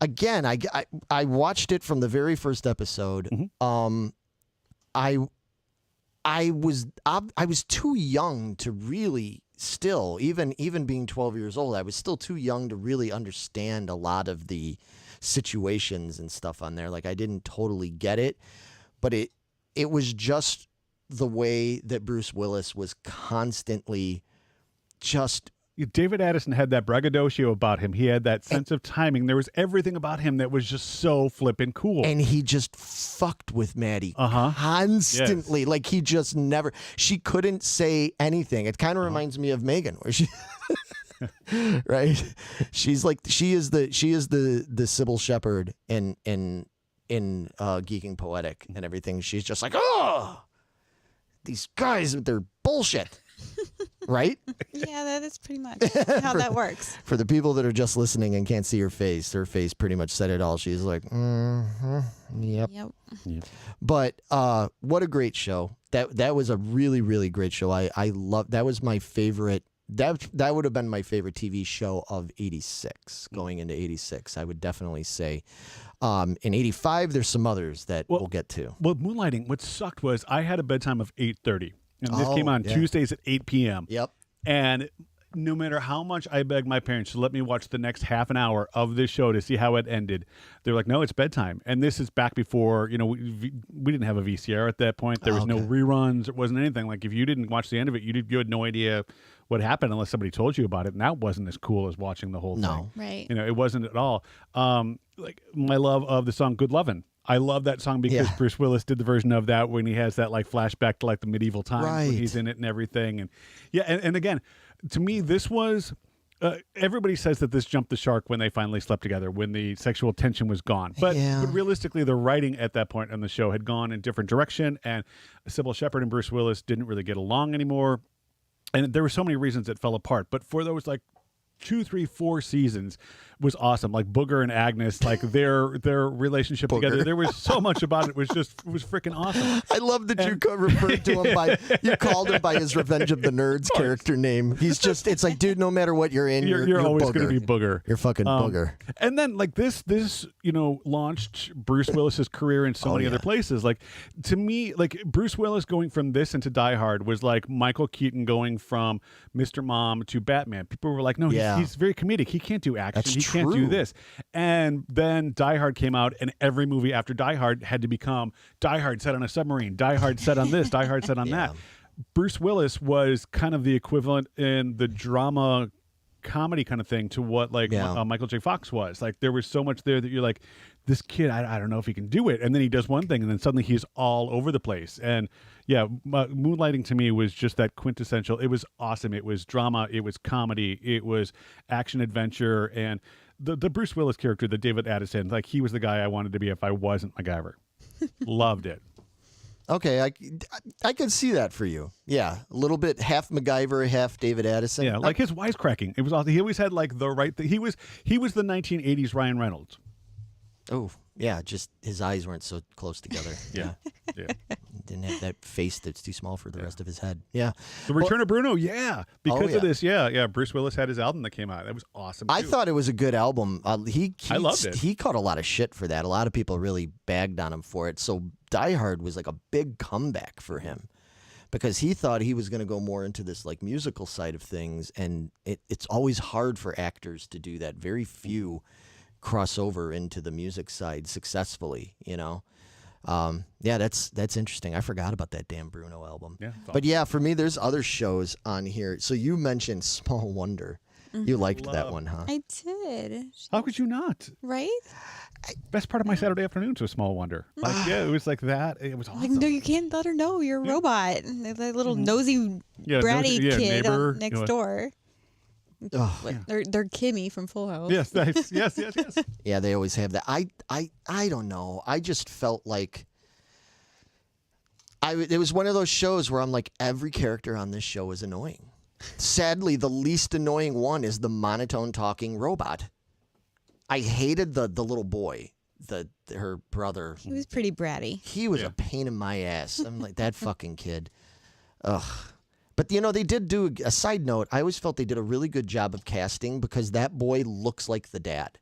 again, I watched it from the very first episode. Mhm. I was too young to really still even being 12 years old. I was still too young to really understand a lot of the situations and stuff on there. Like I didn't totally get it, but it was just the way that Bruce Willis was constantly just David Addison had that braggadocio about him. He had that sense of timing. There was everything about him that was just so flippin' cool. and he just fucked with Maddie Uh-huh. constantly. Like he just never. She couldn't say anything. It kind of reminds me of Megan, where she, right? She's like she is the Sybil Shepherd in Geeking Poetic and everything. She's just like, oh, these guys with their bullshit. Right? Yeah, that is pretty much how that works. For the people that are just listening and can't see her face pretty much said it all. She's like, yep. Yep. But what a great show. That was a really, really great show. I love that was my favorite. That would have been my favorite TV show of 86, going into 86. I would definitely say. In 85, there's some others that we'll get to. Well, Moonlighting, what sucked was I had a bedtime of 8:30. And this came on Tuesdays at 8 p.m. Yep. And no matter how much I begged my parents to let me watch the next half an hour of this show to see how it ended, they're like, no, it's bedtime. And this is back before, we didn't have a VCR at that point. There was no reruns. It wasn't anything. Like, if you didn't watch the end of it, you had no idea what happened unless somebody told you about it. And that wasn't as cool as watching the whole thing. Right. It wasn't at all. Like, my love of the song Good Lovin'. I love that song because Bruce Willis did the version of that when he has that like flashback to like the medieval times when he's in it and everything. And and again, to me, this was everybody says that this jumped the shark when they finally slept together, when the sexual tension was gone. But realistically, the writing at that point on the show had gone in a different direction, and Sybil Shepherd and Bruce Willis didn't really get along anymore. And there were so many reasons it fell apart. But for those like 2, 3, 4 seasons was awesome. Like Booger and Agnes, like their relationship together. There was so much about it. It was freaking awesome. I love that you referred to him by, you called him by his Revenge of the Nerds character name. He's just, it's like, dude, no matter what you're in, you're always going to be Booger. You're fucking Booger. And then like this, launched Bruce Willis's career in so many other places. Like, to me, like Bruce Willis going from this into Die Hard was like Michael Keaton going from Mr. Mom to Batman. People were like, no, he's very comedic. He can't do action. He can't do this. And then Die Hard came out, and every movie after Die Hard had to become Die Hard set on a submarine, Die Hard set on this, Die Hard set on that. Bruce Willis was kind of the equivalent in the drama comedy kind of thing to what like Michael J. Fox was. Like, there was so much there that you're like, this kid, I don't know if he can do it. And then he does one thing, and then suddenly he's all over the place. And Moonlighting to me was just that quintessential. It was awesome. It was drama. It was comedy. It was action adventure. And the Bruce Willis character, the David Addison, like, he was the guy I wanted to be if I wasn't Macgyver. Loved it. Okay, I could see that for you. Yeah, a little bit half Macgyver, half David Addison. Yeah, like his wisecracking. It was awesome. He always had like the right thing. He was the 1980s Ryan Reynolds. Oh, yeah, just his eyes weren't so close together. Yeah. Didn't have that face that's too small for the rest of his head. Yeah. The Return of Bruno, because of this, Bruce Willis had his album that came out. That was awesome, too. I thought it was a good album. I loved it. He caught a lot of shit for that. A lot of people really bagged on him for it. So Die Hard was like a big comeback for him because he thought he was going to go more into this like musical side of things, and it's always hard for actors to do that. Very few cross over into the music side successfully, that's interesting. I forgot about that damn Bruno album. But for me, there's other shows on here. So you mentioned Small Wonder. You liked that one, huh? I did. How could you not? Right? Best part of my Saturday afternoons was Small Wonder. Like, it was like that. It was awesome. Like, no, you can't let her know you're a robot. That little nosy, bratty kid neighbor, next door. Oh, They're Kimmy from Full House. Yes, nice. yes. Yeah, they always have that. I don't know. I just felt like it was one of those shows where I'm like, every character on this show is annoying. Sadly, the least annoying one is the monotone talking robot. I hated the little boy, her brother. He was pretty bratty. He was a pain in my ass. I'm like, that fucking kid. Ugh. But, they did do a side note. I always felt they did a really good job of casting because that boy looks like the dad.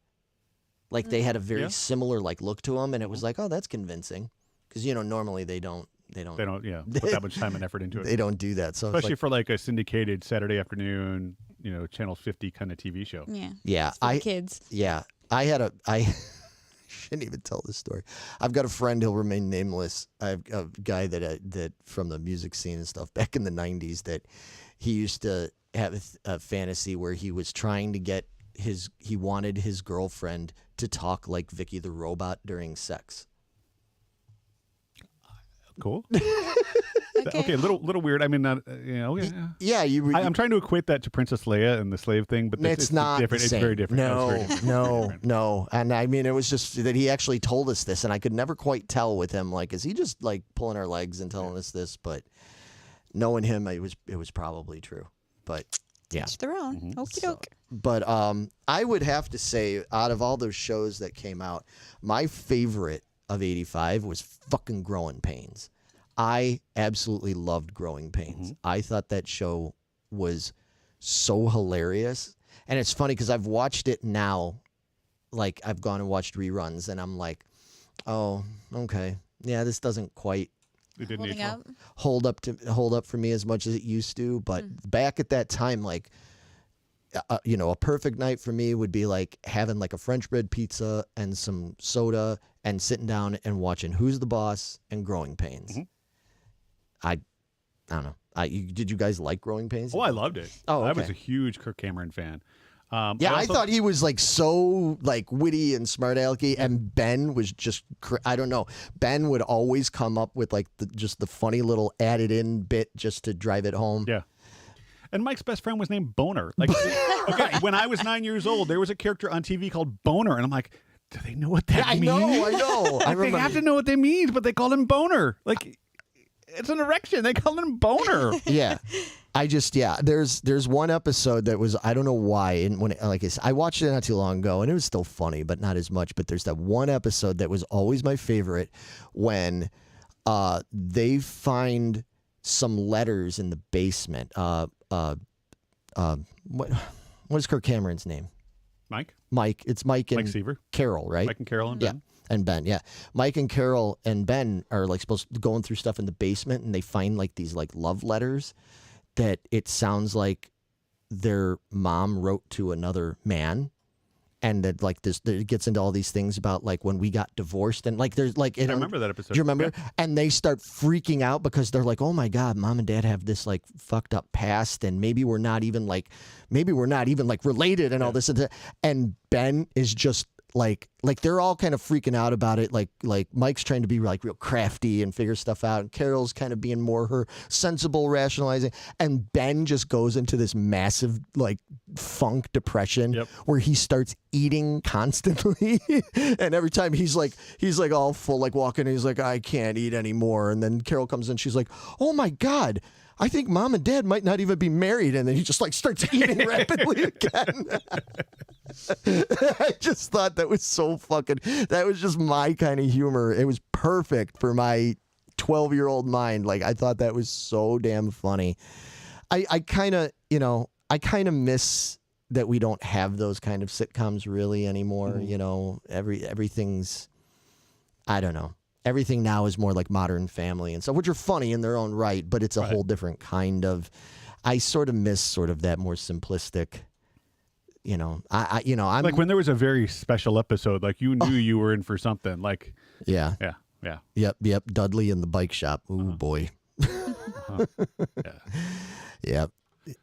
Like, they had a very similar, like, look to him, and it was like, oh, that's convincing. Because, normally they don't put that much time and effort into it. They don't do that. So especially for, like, a syndicated Saturday afternoon, Channel 50 kind of TV show. Yeah. For the kids. Yeah. I shouldn't even tell this story. I've got a friend, he'll remain nameless. I have a guy that from the music scene and stuff back in the 90s that he used to have a fantasy where he was trying to get he wanted his girlfriend to talk like Vicky the Robot during sex. Cool. Okay, a little weird. I mean, not Yeah, I'm trying to equate that to Princess Leia and the slave thing, but it's not different. The same. It's very different. No. And I mean, it was just that he actually told us this, and I could never quite tell with him. Like, is he just like pulling our legs and telling us this? But knowing him, it was probably true. But yeah, each their own. Okie doke. But I would have to say, out of all those shows that came out, my favorite of '85 was fucking Growing Pains. I absolutely loved Growing Pains. I thought that show was so hilarious. And it's funny because I've watched it now. Like, I've gone and watched reruns, and I'm like, oh, okay. Yeah, this doesn't quite It didn't Holding age well. up. hold up for me as much as it used to. But back at that time, like, a perfect night for me would be like having like a French bread pizza and some soda and sitting down and watching Who's the Boss and Growing Pains. Mm-hmm. I don't know. Did you guys like Growing Pains? Oh, I loved it. Oh, okay. I was a huge Kirk Cameron fan. I thought he was like so like witty and smart alecky, and Ben was just I don't know. Ben would always come up with like just the funny little added in bit just to drive it home. Yeah. And Mike's best friend was named Boner. Like, okay, when I was 9 years old, there was a character on TV called Boner, and I'm like, do they know what that means? I know. Like, they have to know what they mean, but they call him Boner. Like, it's an erection. They call him Boner. Yeah. There's one episode that was, I don't know why, and when like I watched it not too long ago, and it was still funny, but not as much. But there's that one episode that was always my favorite when they find some letters in the basement. What is Kirk Cameron's name? Mike. It's Mike and Seaver. Carol, right? Mike and Carol and Ben. Yeah. And Ben, yeah. Mike and Carol and Ben are like supposed to be going through stuff in the basement, and they find like these like love letters that it sounds like their mom wrote to another man. And that like it gets into all these things about like when we got divorced, and like there's like I remember that episode. Do you remember? Yeah. And they start freaking out because they're like, oh my God, mom and dad have this like fucked up past, and maybe we're not even like related and all this. And Ben is just like they're all kind of freaking out about it. Like Mike's trying to be like real crafty and figure stuff out, and Carol's kind of being more her sensible rationalizing, and Ben just goes into this massive like funk depression where he starts eating constantly. And every time he's like all full, like walking, and he's like, I can't eat anymore. And then Carol comes in, she's like, oh my God, I think mom and dad might not even be married. And then he just like starts eating rapidly again. I just thought that was so that was just my kind of humor. It was perfect for my 12-year-old mind. Like, I thought that was so damn funny. I kind of miss that we don't have those kind of sitcoms really anymore. Mm-hmm. Everything's, I don't know. Everything now is more like Modern Family and stuff, which are funny in their own right, but it's a whole different kind of. I sort of miss sort of that more simplistic. I'm like when there was a very special episode, like you knew you were in for something. Like yeah. Yep. Dudley in the bike shop. Ooh boy. Yeah.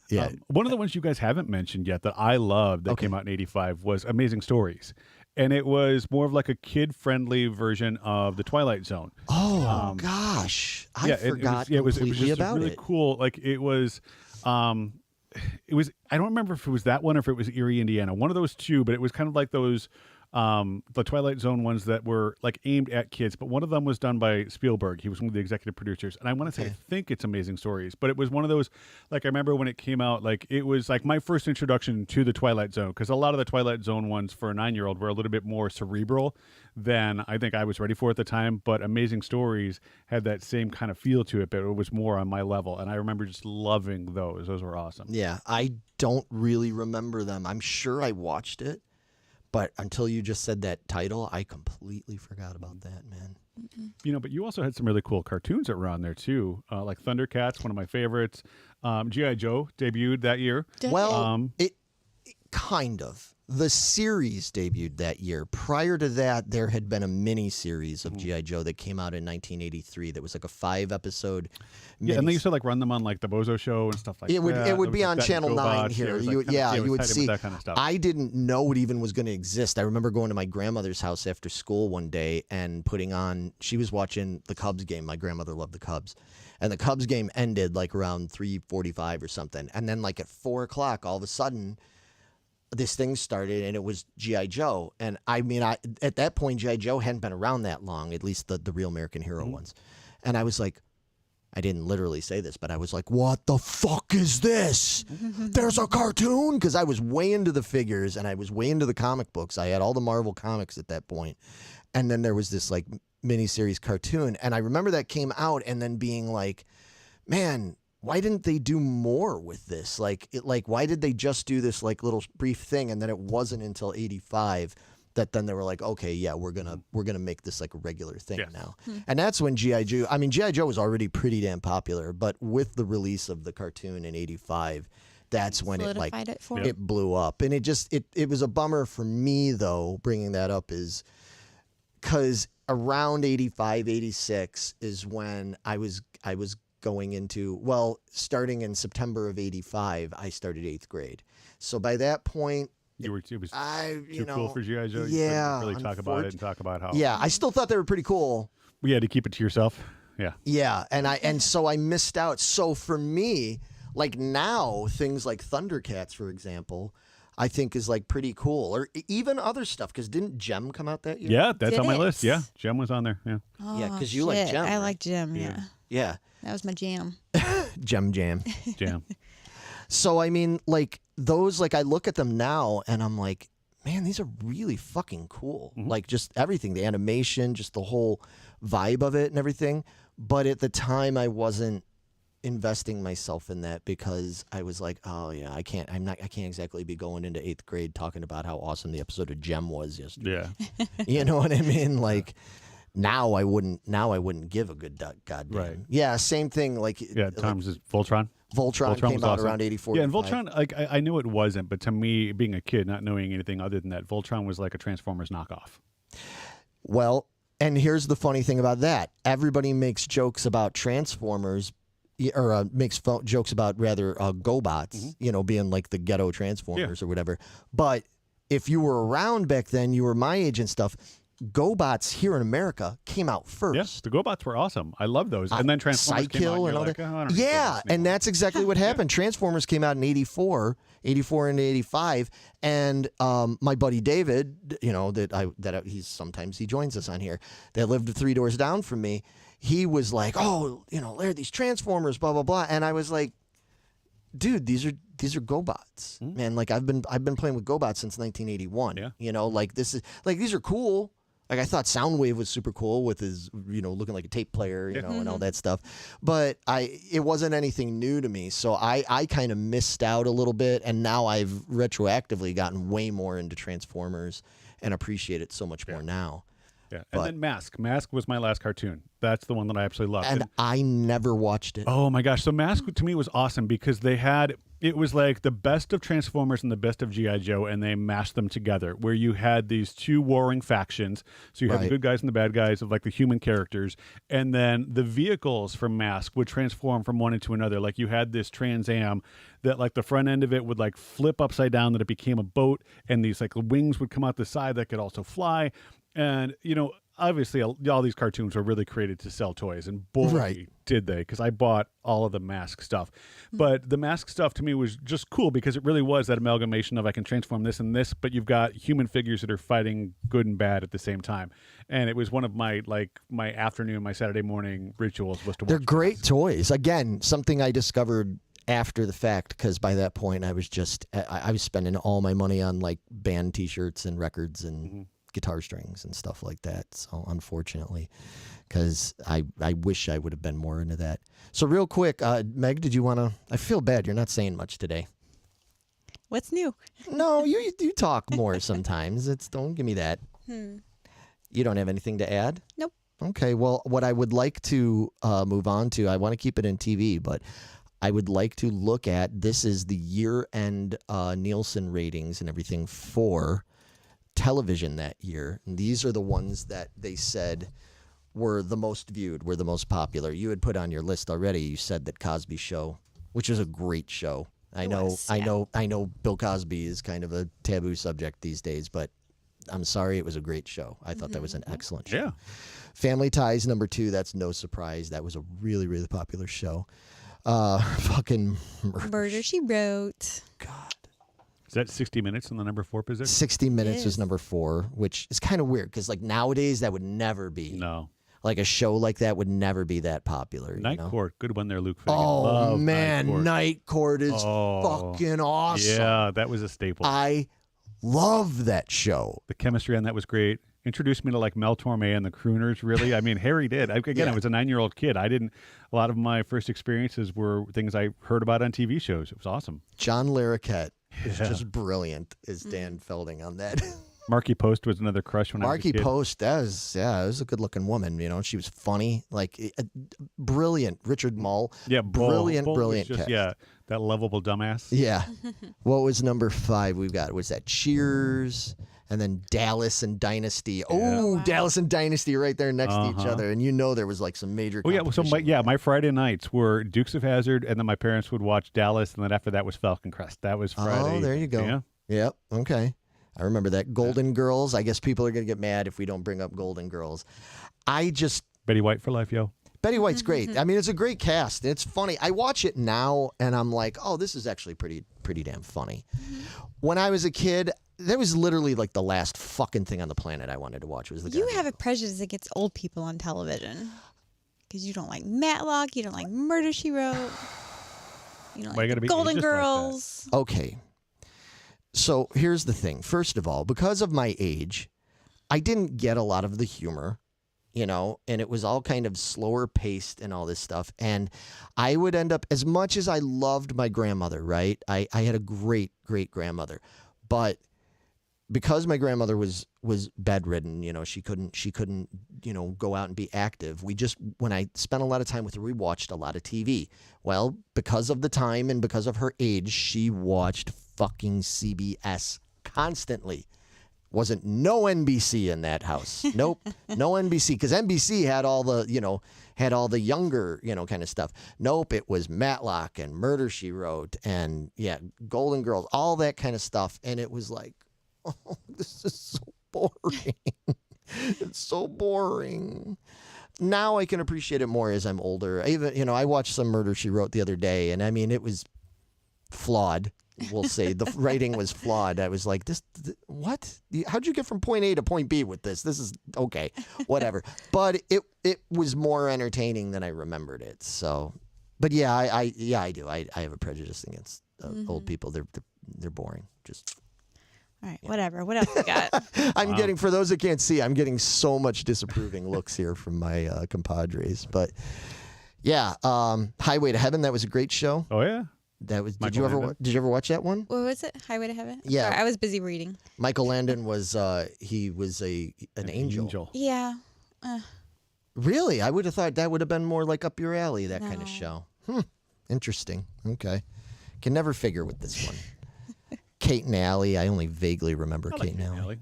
Yeah. One of the ones you guys haven't mentioned yet that I loved that came out in '85 was Amazing Stories. And it was more of like a kid-friendly version of the Twilight Zone. Oh gosh, I forgot completely it was just about really it. Cool. Like it was. I don't remember if it was that one or if it was Erie, Indiana. One of those two, but it was kind of like those the Twilight Zone ones that were like aimed at kids. But one of them was done by Spielberg. He was one of the executive producers, and I want to say I think it's Amazing Stories. But it was one of those. Like I remember when it came out, like it was like my first introduction to the Twilight Zone, because a lot of the Twilight Zone ones for a 9-year-old were a little bit more cerebral than I think I was ready for at the time. But Amazing Stories had that same kind of feel to it, but it was more on my level. And I remember just loving those. Those were awesome. Yeah, I don't really remember them. I'm sure I watched it, but until you just said that title, I completely forgot about that, man. But you also had some really cool cartoons that were on there too, like Thundercats, one of my favorites. G.I. Joe debuted that year. Well, it kind of. The series debuted that year. Prior to that, there had been a mini-series of G.I. Joe that came out in 1983 that was like a 5-episode Yeah, and they used to like run them on like the Bozo Show and stuff like that. It would be on Channel 9 here. You would see. That kind of stuff. I didn't know it even was going to exist. I remember going to my grandmother's house after school one day and putting on, she was watching the Cubs game. My grandmother loved the Cubs. And the Cubs game ended like around 3:45 or something. And then like at 4 o'clock, all of a sudden, this thing started, and it was G.I. Joe. And I mean, at that point, G.I. Joe hadn't been around that long, at least the real American hero ones. And I was like, I didn't literally say this, but I was like, what the fuck is this? There's a cartoon? Because I was way into the figures, and I was way into the comic books. I had all the Marvel comics at that point. And then there was this like miniseries cartoon. And I remember that came out and then being like, man, why didn't they do more with this? Like why did they just do this like little brief thing? And then it wasn't until 85 that then they were like, okay, yeah, we're gonna make this like a regular thing Yes. now. And that's when G.I. Joe. I mean, G.I. Joe was already pretty damn popular, but with the release of the cartoon in '85, that's when Solidified it for it blew up. And it was a bummer for me though. Bringing that up is because around 85, 86 is when I was going into, well, starting in September of '85, I started 8th grade. So by that point, It was too you know, cool for G.I. Joe. You yeah, couldn't really talk about it and talk about how. Yeah, I still thought they were pretty cool. You had to keep it to yourself. Yeah. Yeah, and so I missed out. So for me, like now, things like Thundercats, for example, I think is like pretty cool, or even other stuff. Because didn't Gem come out that year? Yeah, that's Did on my it? list. Yeah, Gem was on there. Yeah. Oh, Yeah, 'cause you like shit. Gem, I right? like Gem, yeah. Yeah, That was my jam. Jam. Jam. So I mean, like those, like I look at them now, and I'm like, man, these are really fucking cool. Like just everything, the animation, just the whole vibe of it and everything. But at the time, I wasn't investing myself in that because I was like, oh yeah, I can't exactly be going into 8th grade talking about how awesome the episode of Gem was yesterday. Yeah. You know what I mean? Like now I wouldn't give a good goddamn. Right. Yeah, same thing. Like Yeah. Times is Voltron. Voltron came was out awesome. around 84. Yeah, and Voltron, like I knew it wasn't, but to me, being a kid, not knowing anything other than that, Voltron was like a Transformers knockoff. Well, and here's the funny thing about that. Everybody makes jokes about Transformers, or jokes about rather GoBots, you know, being like the ghetto Transformers or whatever. But if you were around back then, you were my age and stuff, GoBots here in America came out first. Yes, the GoBots were awesome. I love those. And then Transformers came out, Psykill and and all like, that. oh, I don't Yeah, and that's exactly what happened. Transformers came out in 84 into 85, and my buddy David, you know, sometimes he joins us on here, that lived 3 doors down from me. He was like, "Oh, you know, there are these Transformers, blah blah blah," and I was like, "Dude, these are GoBots, man. Like I've been playing with GoBots since 1981. Yeah. You know, like these are cool." Like I thought Soundwave was super cool with his, you know, looking like a tape player, you know, and all that stuff. But it wasn't anything new to me. So I kind of missed out a little bit. And now I've retroactively gotten way more into Transformers and appreciate it so much more now. Yeah. And then Mask. Mask was my last cartoon. That's the one that I absolutely loved. And I never watched it. Oh my gosh. So Mask to me was awesome because it was like the best of Transformers and the best of G.I. Joe, and they mashed them together where you had these two warring factions. So you had the good guys and the bad guys of like the human characters. And then the vehicles from Mask would transform from one into another. Like you had this Trans Am that like the front end of it would like flip upside down that it became a boat, and these like wings would come out the side that could also fly. And, you know, obviously all these cartoons were really created to sell toys, and boy, did they, because I bought all of the Mask stuff. But the Mask stuff to me was just cool because it really was that amalgamation of I can transform this and this, but you've got human figures that are fighting good and bad at the same time. And it was one of my afternoon, my Saturday morning rituals was to watch. They're great toys. Again, something I discovered after the fact, because by that point I was spending all my money on like band T-shirts and records and guitar strings and stuff like that. So unfortunately, because I wish I would have been more into that. So real quick, Meg, did you want to? I feel bad. You're not saying much today. What's new? No, you talk more sometimes. Don't give me that. You don't have anything to add? Nope. Okay. Well, what I would like to move on to, I want to keep it in TV, but I would like to look at, this is the year-end Nielsen ratings and everything for television that year. And these are the ones that they said were the most viewed, were the most popular. You had put on your list already. You said that Cosby Show, which is a great show. I know Bill Cosby is kind of a taboo subject these days, but I'm sorry, it was a great show. I thought that was an excellent show. Yeah. Family Ties, number 2, that's no surprise. That was a really, really popular show. Fucking Murder, She Wrote. God. Is that 60 Minutes in the number 4 position? 60 Minutes is number 4, which is kind of weird because like nowadays that would never be. No. Like a show like that would never be that popular. Night Court, good one there, Luke. Finnegan. Oh Love man, Night Court is fucking awesome. Yeah, that was a staple. I love that show. The chemistry on that was great. Introduced me to like Mel Torme and the Crooners, really. I mean, Harry did. I was a 9-year-old kid. A lot of my first experiences were things I heard about on TV shows. It was awesome. John Larroquette is just brilliant as Dan Felding on that. Marky Post was another crush when I was a Marky kid. Post, that was a good-looking woman. You know, she was funny, like brilliant. Richard Mull, Yeah, brilliant Bull was cast. yeah, that lovable dumbass. Yeah. What was number 5 we've got? Was that Cheers? And then Dallas and Dynasty. Oh, wow. Dallas and Dynasty right there next to each other. And you know there was like some major Oh yeah, so competition. my Friday nights were Dukes of Hazzard, and then my parents would watch Dallas, and then after that was Falcon Crest. That was Friday. Oh, there you go. Yeah. Yep. Okay. I remember that. Golden Girls. I guess people are going to get mad if we don't bring up Golden Girls. Betty White for life, yo. Betty White's great. I mean, it's a great cast. It's funny. I watch it now, and I'm like, oh, this is actually pretty damn funny. When I was a kid, that was literally like the last fucking thing on the planet I wanted to watch. Was the You goddamn- have a prejudice against old people on television because you don't like Matlock, you don't like Murder She Wrote, you don't Why you like gotta the be Golden ageist like that? Girls. Okay. So here's the thing. First of all, because of my age, I didn't get a lot of the humor, you know, and it was all kind of slower paced and all this stuff. And I would end up, as much as I loved my grandmother, right? I had a great, great grandmother. But because my grandmother was bedridden, you know, she couldn't, you know, go out and be active. When I spent a lot of time with her, we watched a lot of TV. Well, because of the time and because of her age, she watched fucking CBS constantly. Wasn't no NBC in that house. Nope. No NBC. Because NBC had all the younger, you know, kind of stuff. Nope. It was Matlock and Murder, She Wrote and Golden Girls, all that kind of stuff. And it was like, oh, this is so boring. It's so boring. Now I can appreciate it more as I'm older. I watched some Murder, She Wrote the other day, and I mean, it was flawed. We'll say the writing was flawed. I was like, what? How'd you get from point A to point B with this? This is okay, whatever. But it was more entertaining than I remembered it. So, but yeah, I do. I have a prejudice against old people. They're boring. Just. All right, whatever. What else you got? I'm getting, for those that can't see, I'm getting so much disapproving looks here from my compadres. But yeah, Highway to Heaven. That was a great show. Oh yeah. That was. Did Michael you ever? Landon? Did you ever watch that one? What was it? Highway to Heaven? Yeah. Sorry, I was busy reading. Michael Landon was. He was an angel. Yeah. Really, I would have thought that would have been more like up your alley. That kind of No. show. Interesting. Okay. Can never figure with this one. Kate and Allie. I only vaguely remember Kate and Allie.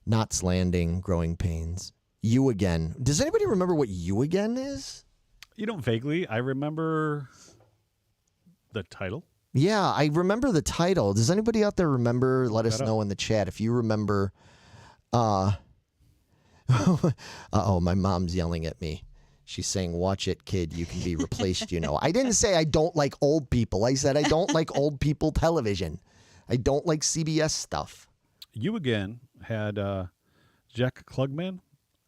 Knots Landing. Growing Pains. You Again. Does anybody remember what You Again is? You don't vaguely. I remember the title. Yeah, I remember the title. Does anybody out there remember? Let us know in the chat if you remember. Uh-oh, my mom's yelling at me. She's saying, watch it, kid. You can be replaced, you know. I didn't say I don't like old people. I said I don't like old people television. I don't like CBS stuff. You Again had Jack Klugman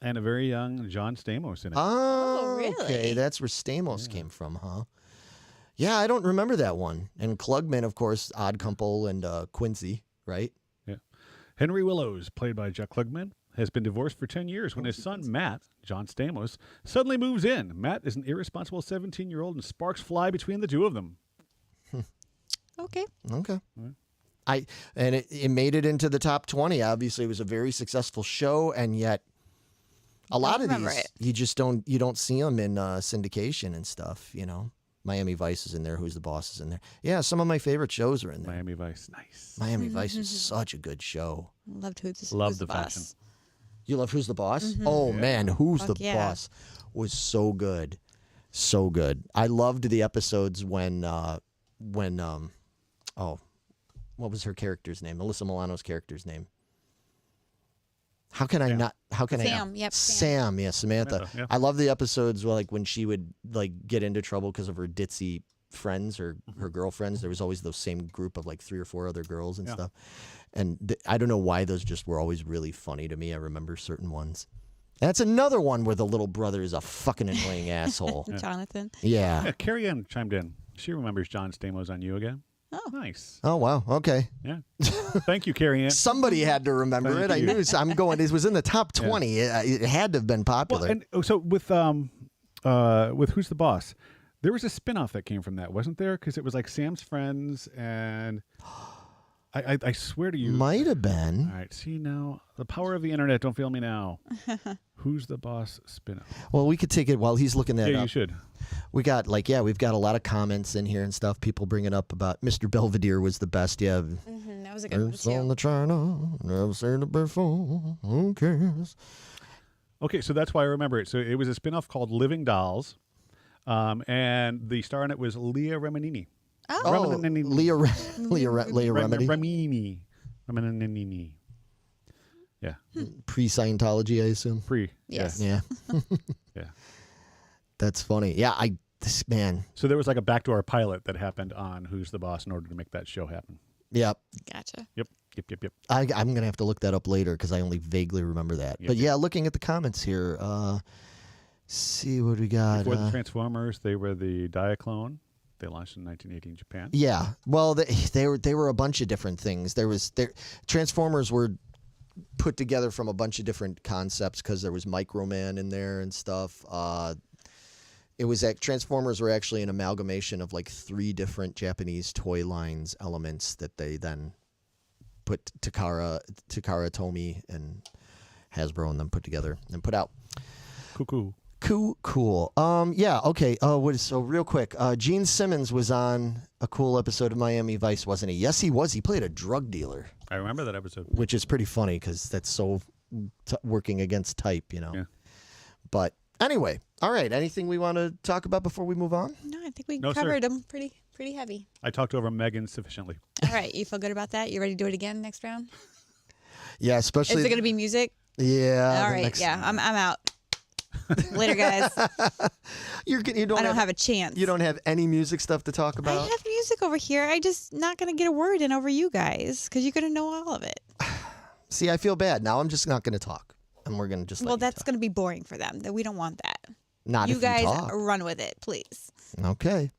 and a very young John Stamos in it. Oh, really? Okay. That's where Stamos came from, huh? Yeah, I don't remember that one. And Klugman, of course, Odd Couple and Quincy, right? Yeah. Henry Willows, played by Jack Klugman, has been divorced for 10 years when his son, Matt, John Stamos, suddenly moves in. Matt is an irresponsible 17-year-old and sparks fly between the two of them. Okay. Okay. And it made it into the top 20. Obviously, it was a very successful show, and yet a lot of remember these it. you don't see them in syndication and stuff. You know, Miami Vice is in there. Who's the Boss is in there. Yeah, some of my favorite shows are in there. Miami Vice, nice. Miami Vice is such a good show. Loved Who's Love the the Boss. fashion. You love Who's the Boss? Oh man, Who's Fuck the yeah. Boss was so good, so good. I loved the episodes when what was her character's name? Alyssa Milano's character's name. How can I not? How can I? Sam. Yep. Sam, yeah, Samantha. Samantha, yeah. I love the episodes where, like, when she would get into trouble because of her ditzy friends or her girlfriends. There was always those same group of like 3 or 4 other girls and stuff. And I don't know why those just were always really funny to me. I remember certain ones. That's another one where the little brother is a fucking annoying asshole. Jonathan. Yeah. Yeah, Carrie Ann chimed in. She remembers John Stamos on You Again. Oh. Nice. Oh wow. Okay. Yeah. Thank you, Carrie Ann. Somebody had to remember Thank it. I you. knew. I'm going. It was in the top 20. It had to have been popular. Well, and so with Who's the Boss, there was a spinoff that came from that, wasn't there? Because it was like Sam's friends and I swear to you. Might have been. All right. See now, the power of the internet. Don't fail me now. Who's the Boss spin-off? Well, we could take it while he's looking that Yeah, up. you should. We got we've got a lot of comments in here and stuff. People bringing up about Mr. Belvedere was the best. Yeah. That was a good one It's on too. the China, never seen it before. Who cares? Okay, so that's why I remember it. So it was a spin-off called Living Dolls, and the star in it was Leah Remini. Oh, Leah Remedy. Remini. Yeah. Pre-Scientology, I assume. Yes. Yeah. Yeah. That's funny. Yeah, this man. So there was like a backdoor pilot that happened on Who's the Boss in order to make that show happen. Yep. Gotcha. Yep. I'm going to have to look that up later because I only vaguely remember that. Yep. But yeah, looking at the comments here, see what we got. Before the Transformers, they were the Diaclone. They launched in 1980 in Japan. Yeah. Well, they were a bunch of different things. Transformers were put together from a bunch of different concepts because there was Microman in there and stuff. Transformers were actually an amalgamation of like 3 different Japanese toy lines elements that they then put Takara Tomy and Hasbro and them put together and put out. Cool. Yeah. Okay. So real quick, Gene Simmons was on a cool episode of Miami Vice, wasn't he? Yes, he was. He played a drug dealer, I remember that episode. which is pretty funny because that's so working against type, Yeah. But anyway, all right. Anything we want to talk about before we move on? No, I think we No, sir. covered them pretty heavy. I talked over Megan sufficiently. All right, you feel good about that? You ready to do it again next round? Yeah, especially. Is it going to be music? Yeah. All the right, next- yeah, I'm out. Later, guys. You don't I don't have a chance. You don't have any music stuff to talk I about. have music over here. I just not going to get a word in over you guys because you're going to know all of it. See, I feel bad now. I'm just not going to talk, and we're going to just. Well, that's going to be boring for them. That we don't want that. not You if guys you talk. run with it, please, Okay.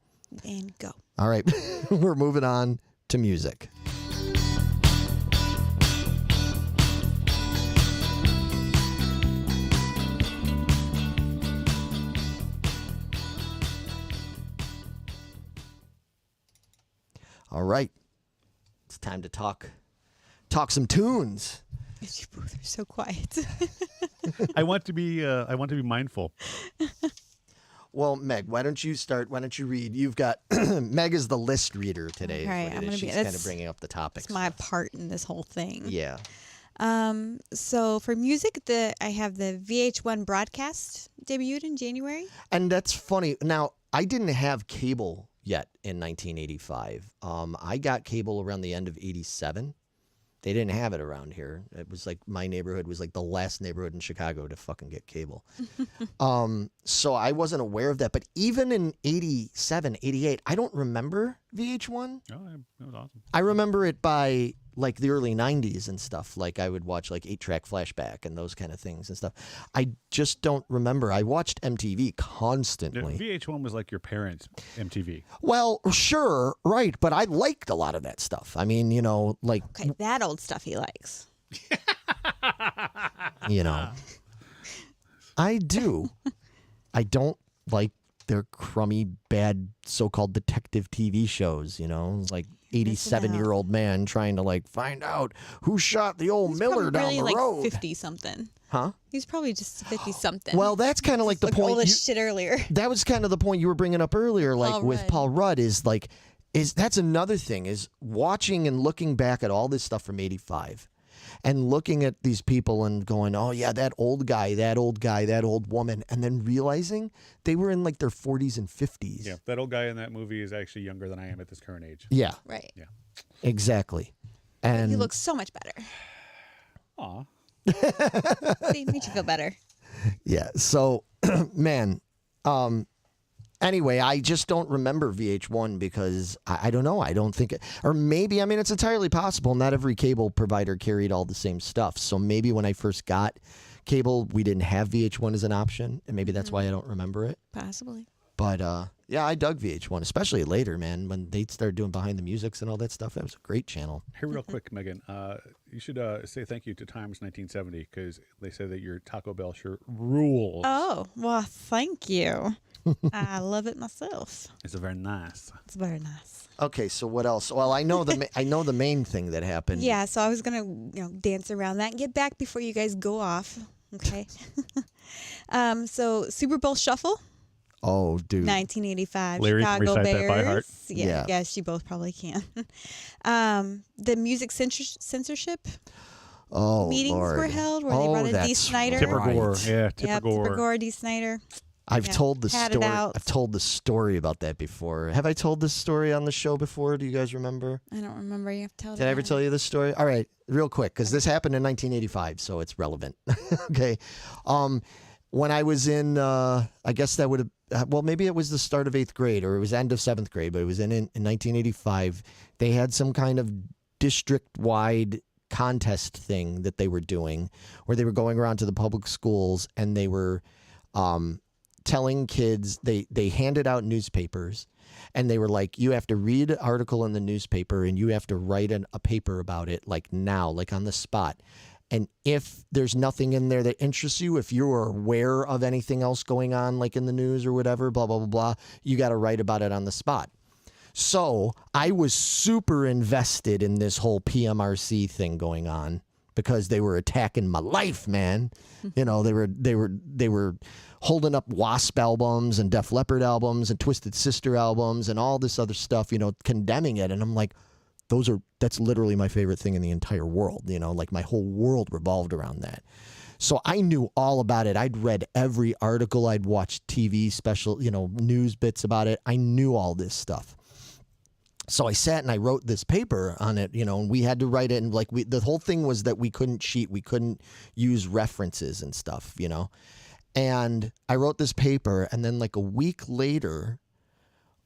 and go. All right. We're moving on to music. All right. It's time to talk some tunes. You both are so quiet. I want to be mindful. Well, Meg, why don't you start? Why don't you read? You've got Meg is the list reader today. is Okay, what it I'm is. gonna be- She's kind of that's- bringing up the topics. It's my part in this whole thing. Yeah. So for music, I have the VH1 broadcast debuted in January. And that's funny. Now, I didn't have cable yet in 1985. I got cable around the end of 87. They didn't have it around here. It was like my neighborhood was like the last neighborhood in Chicago to fucking get cable. So I wasn't aware of that. But even in 87, 88, I don't remember VH1. Oh, that was awesome. I remember it by like the early 90s and stuff. Like I would watch like 8-track flashback and those kind of things and stuff. I just don't remember. I watched MTV Yeah, constantly. VH1 was like your parents' MTV. Well, sure, right. But I liked a lot of that stuff. I mean, like, Okay, that old stuff he likes. I do. I don't like their crummy, bad so-called detective TV shows, like 87-year-old man trying to like find out who shot the old He's Miller down probably the like road. 50-something. Huh? He's probably just 50-something. Well, that's kind of like the Looked point. old as shit earlier. That was kind of the point you were bringing up earlier, like Paul with Rudd. Paul Rudd, is that's another thing, is watching and looking back at all this stuff from 85 and looking at these people and going, oh yeah, that old guy, that old woman, and then realizing they were in like their 40s and 50s. Yeah, that old guy in that movie is actually younger than I am at this current age. Yeah, Right. Yeah. exactly. And He looks so much better. Aw. See, made you feel better. yeah, so man, anyway, I just don't remember VH1 because I don't know. I don't think it, or maybe, I mean, it's entirely possible. Not every cable provider carried all the same stuff. So maybe when I first got cable, we didn't have VH1 as an option. And maybe that's why I don't remember it. Possibly. But yeah, I dug VH1, especially later, man, when they started doing behind the musics and all that stuff. That was a great channel. Hey, real quick, Megan, you should say thank you to Times 1970 because they say that your Taco Bell shirt rules. Oh, well, thank you. I love it myself. It's very nice. It's very nice. Okay, so what else? Well, I know the main thing that happened. Yeah, so I was gonna dance around that and get back before you guys go off. Okay. So Super Bowl Shuffle. Oh, dude. 1985. Larry can Chicago recite Bears. that by heart. Yeah, yes, you both probably can. The music censorship meetings Lord. were held where they brought in Dee Snider. Tipper Gore. Right. Yeah, Tipper Yep, Gore. Tipper Gore, Dee Snider. I've told the had it story. out. I've told the story about that before. Have I told this story on the show before? Do you guys remember? I don't remember. You have to tell it Did I ever again. tell you this story? All right, real quick, because this happened in 1985, so it's relevant. Okay. When I was in, I guess that would have, well, maybe it was the start of 8th grade or it was end of 7th grade, but it was in 1985. They had some kind of district-wide contest thing that they were doing where they were going around to the public schools and they were telling kids, they handed out newspapers and they were like, you have to read an article in the newspaper and you have to write a paper about it like now, like on the spot. And if there's nothing in there that interests you, if you're aware of anything else going on, like in the news or whatever, blah, blah, blah, blah, you got to write about it on the spot. So I was super invested in this whole PMRC thing going on because they were attacking my life, man. You know, they were holding up Wasp albums and Def Leppard albums and Twisted Sister albums and all this other stuff, you know, condemning it. And I'm like, that's literally my favorite thing in the entire world. You know, like my whole world revolved around that. So I knew all about it. I'd read every article. I'd watched TV special, you know, news bits about it. I knew all this stuff. So I sat and I wrote this paper on it, you know, and we had to write it. And like the whole thing was that we couldn't cheat. We couldn't use references and stuff, you know. And I wrote this paper. And then like a week later,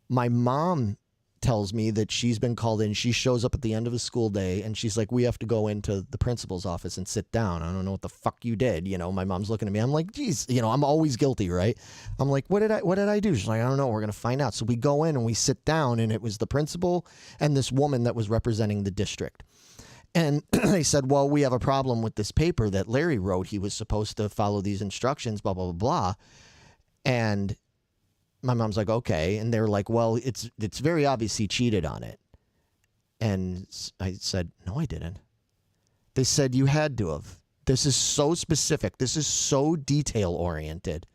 my mom tells me that she's been called in. She shows up at the end of a school day and she's like, we have to go into the principal's office and sit down. I don't know what the fuck you did. You know, my mom's looking at me. I'm like, geez, you know, I'm always guilty, right? I'm like, what did I do? She's like, I don't know. We're going to find out. So we go in and we sit down and it was the principal and this woman that was representing the district. And they said, well, we have a problem with this paper that Larry wrote. He was supposed to follow these instructions, blah, blah, blah, blah. And my mom's like, okay. And they were like, well, it's very obvious he cheated on it. And I said, no, I didn't. They said, you had to have. This is so specific. This is so detail oriented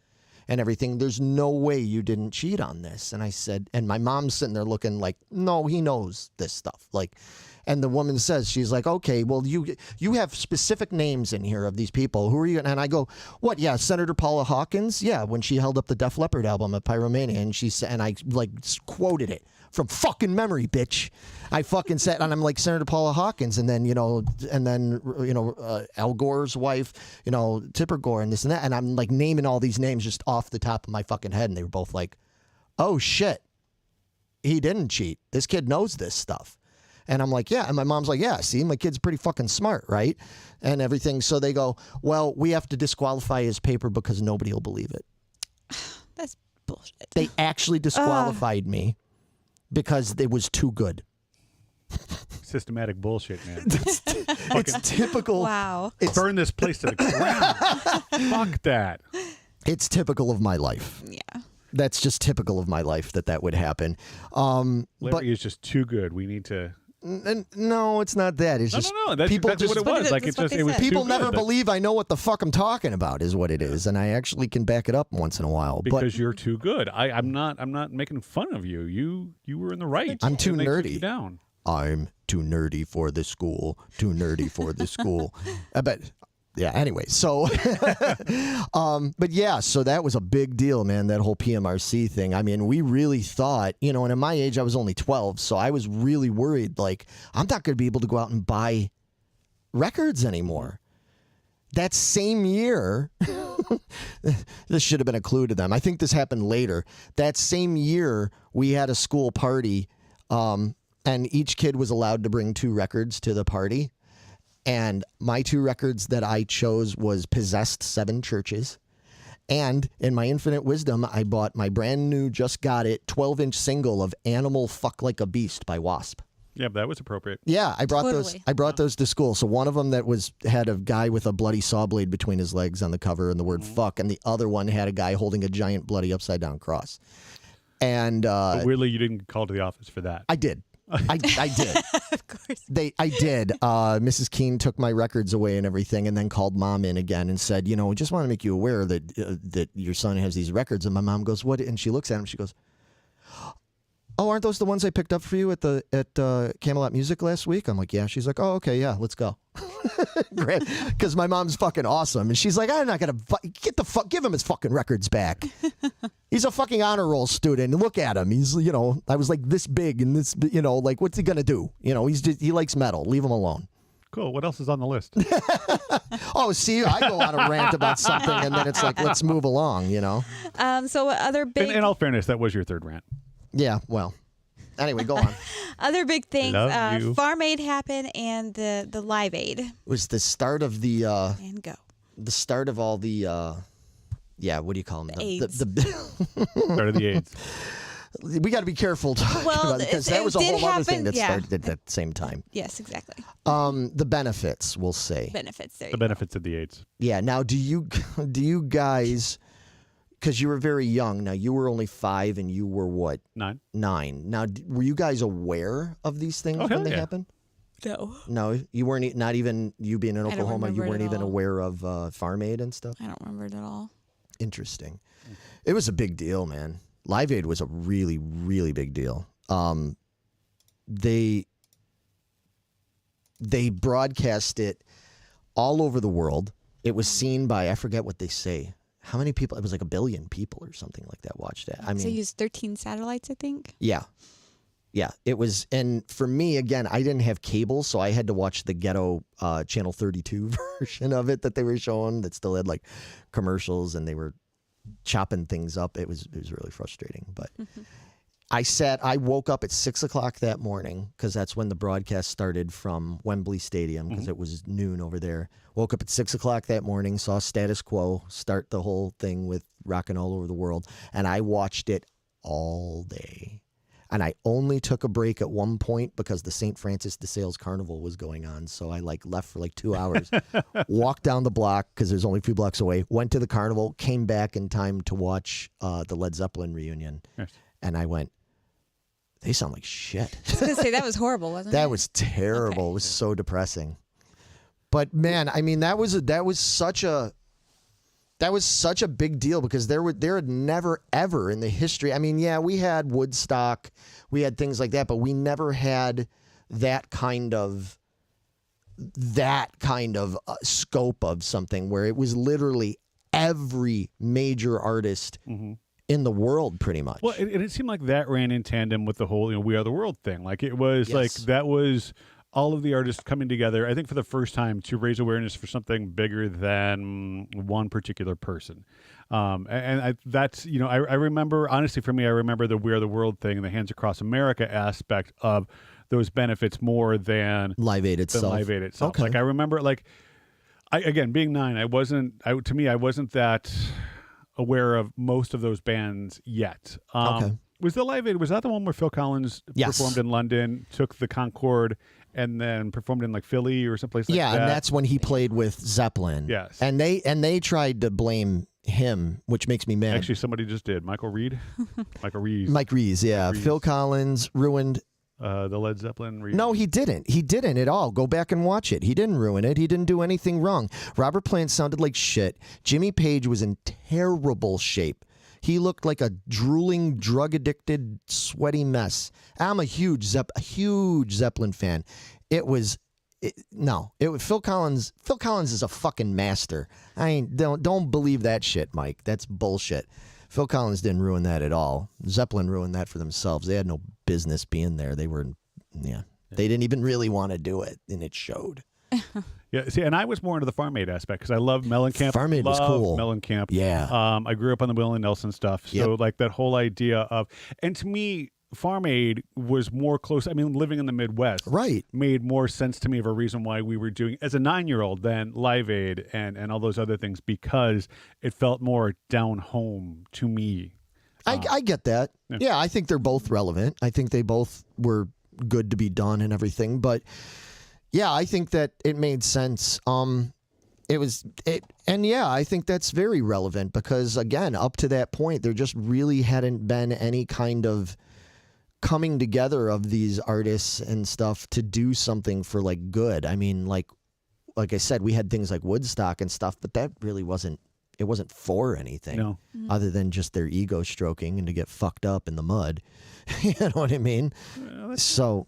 and everything. There's no way you didn't cheat on this. And I said, and my mom's sitting there looking like, no, he knows this stuff. Like, and the woman says, she's like, okay, well, you have specific names in here of these people. Who are you? And I go, what? Yeah, Senator Paula Hawkins. Yeah, when she held up the Def Leppard album at Pyromania, and she said, and I like quoted it from fucking memory, bitch. I fucking said, and I'm like, Senator Paula Hawkins, and then Al Gore's wife, you know, Tipper Gore, and this and that, and I'm like naming all these names just off the top of my fucking head, and they were both like, oh shit, he didn't cheat. This kid knows this stuff. And I'm like, yeah. And my mom's like, yeah, see, my kid's pretty fucking smart, right? And everything. So they go, well, we have to disqualify his paper because nobody will believe it. That's bullshit. They actually disqualified me because it was too good. Systematic bullshit, man. It's typical. Wow. Burn this place to the ground. Fuck that. It's typical of my life. Yeah. That's just typical of my life that would happen. Larry is just too good. We need to. No, it's not that. It's just no. That's people exactly just, what it was. Like that's it what just they it was said. too people good. never That's believe I know what the fuck I'm talking about is what it is, and I actually can back it up once in a while. because you're too good. I'm not making fun of you. You were in the right. I'm too And they took nerdy. you down. I'm too nerdy for this school. Too nerdy for this school. But yeah, anyway, so but yeah, so that was a big deal, man, that whole PMRC thing. I mean, we really thought, you know, and at my age I was only 12, so I was really worried, like, I'm not going to be able to go out and buy records anymore. That same year, this should have been a clue to them. I think this happened later. That same year, we had a school party, and each kid was allowed to bring 2 records to the party. And my 2 records that I chose was Possessed 7 Churches And in my infinite wisdom, I bought my brand new, just got it, 12-inch single of Animal Fuck Like a Beast by Wasp. Yeah, that was appropriate. Yeah, I brought those. Totally. I brought those to school. So one of them that had a guy with a bloody saw blade between his legs on the cover and the word "fuck," and the other one had a guy holding a giant bloody upside down cross. And But weirdly, you didn't call to the office for that. I did. I did. Of course. I did. Mrs. Keene took my records away and everything, and then called Mom in again and said, "We just want to make you aware that that your son has these records." And my mom goes, "What?" And she looks at him. She goes, "Oh, aren't those the ones I picked up for you at Camelot Music last week?" I'm like, "Yeah." She's like, "Oh, okay, yeah, let's go." Great, because my mom's fucking awesome, and she's like, "I'm not gonna give him his fucking records back. He's a fucking honor roll student. Look at him. He's I was like this big and this, like what's he gonna do? He likes metal. Leave him alone." Cool. What else is on the list? Oh, see, I go on a rant about something, and then it's like, let's move along. So what other big In all fairness, that was your third rant. Yeah. Well. Anyway, go on. other big things? Love you. Farm Aid happened and the Live Aid. It was the start of the And go. the start of all the what do you call them? AIDS. Start of the AIDS. We got to be careful talking Well, about it, because that it was a did whole other thing happen, that yeah. started at that same time. Yes, exactly. The benefits, we'll say. Benefits. There The you go. benefits of the AIDS. Yeah. Now, do you guys? Because you were very young. Now you were only 5, and you were what? 9. 9. Now, were you guys aware of these things Oh, hell when they yeah. happened? No, No, you weren't. Not even you being in I don't Oklahoma. You remember it weren't at even all. aware of Farm Aid and stuff. I don't remember it at all. Interesting. It was a big deal, man. Live Aid was a really, really big deal. They broadcast it all over the world. It was seen by, I forget what they say. How many people? It was like 1 billion people or something like that watched it. I So mean, you used 13 satellites, I think. yeah. Yeah, it was. And for me, again, I didn't have cable, so I had to watch the ghetto Channel 32 version of it that they were showing that still had like commercials, and they were chopping things up. It was really frustrating. But I woke up at 6 o'clock that morning, because that's when the broadcast started from Wembley Stadium, because it was noon over there. Woke up at 6 o'clock that morning, saw Status Quo start the whole thing with Rockin' All Over the World, and I watched it all day. And I only took a break at one point because the St. Francis de Sales Carnival was going on. So I left for 2 hours, walked down the block because there's only a few blocks away, went to the carnival, came back in time to watch the Led Zeppelin reunion. Yes. And I went, they sound like shit. I was gonna say that was horrible, wasn't it? That was terrible. Okay. It was so depressing. But man, I mean, that was such a big deal, because there had never ever in the history. I mean, yeah, we had Woodstock, we had things like that, but we never had that kind of scope of something where it was literally every major artist in the world, pretty much. Well, and it seemed like that ran in tandem with the whole, We Are the World thing. Like it was Yes. that was all of the artists coming together, I think, for the first time to raise awareness for something bigger than one particular person. That's, I remember, honestly, for me, I remember the We Are the World thing and the Hands Across America aspect of those benefits more than Live Aid itself. Live Aid itself. Okay. Like I remember, again, being 9, I wasn't that aware of most of those bands yet. Okay. Was the Live Aid, was that the one where Phil Collins Yes. performed in London, took the Concorde, and then performed in Philly or someplace like that? Yeah, and that's when he played with Zeppelin. Yes. And they tried to blame him, which makes me mad. Actually, somebody just did. Michael Reed? Michael Rees. Mike Rees, yeah. Rees. Phil Collins ruined. The Led Zeppelin Reunion. No, he didn't. He didn't at all. Go back and watch it. He didn't ruin it. He didn't do anything wrong. Robert Plant sounded like shit. Jimmy Page was in terrible shape. He looked like a drooling, drug-addicted, sweaty mess. I'm a huge Zeppelin fan. Phil Collins. Phil Collins is a fucking master. Don't believe that shit, Mike. That's bullshit. Phil Collins didn't ruin that at all. Zeppelin ruined that for themselves. They had no business being there. They didn't even really want to do it, and it showed. Yeah, see, and I was more into the Farm Aid aspect because I love Mellencamp. Farm Aid was cool. Mellencamp. Yeah. I grew up on the Willie Nelson stuff. So Yep. like that whole idea of, and to me, Farm Aid was more close. I mean, living in the Midwest Right. made more sense to me of a reason why we were doing as a 9-year-old than Live Aid and all those other things, because it felt more down home to me. I get that. Yeah, I think they're both relevant. I think they both were good to be done and everything. But yeah, I think that it made sense. And yeah, I think that's very relevant because, again, up to that point, there just really hadn't been any kind of coming together of these artists and stuff to do something for like good. I mean, like I said, we had things like Woodstock and stuff, but that really wasn't for anything other than just their ego stroking and to get fucked up in the mud. You know what I mean? So,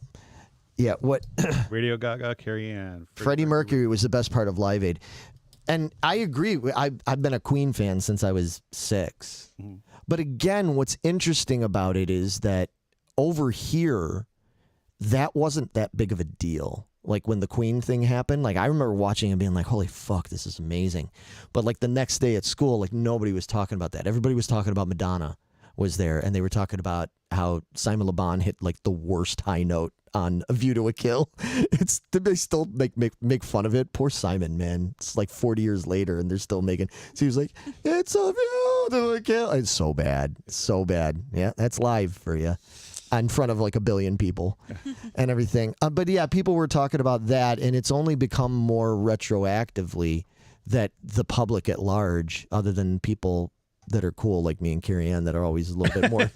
yeah, what Radio Gaga, Carrie Ann, Freddie Mercury was the best part of Live Aid. And I agree. I've been a Queen fan since I was 6. Mm-hmm. But again, what's interesting about it is that over here, that wasn't that big of a deal. Like when the Queen thing happened, like I remember watching and being like, holy fuck, this is amazing. But like the next day at school, like nobody was talking about that. Everybody was talking about Madonna was there, and they were talking about how Simon Le Bon hit like the worst high note on A View to a Kill. They still make fun of it. Poor Simon, man. It's like 40 years later and they're still making. So he was like, it's a view to a kill. It's so bad. So bad. Yeah, that's live for you. In front of like 1 billion people and everything. But yeah, people were talking about that, and it's only become more retroactively that the public at large, other than people that are cool like me and Carrie Ann, that are always a little bit more,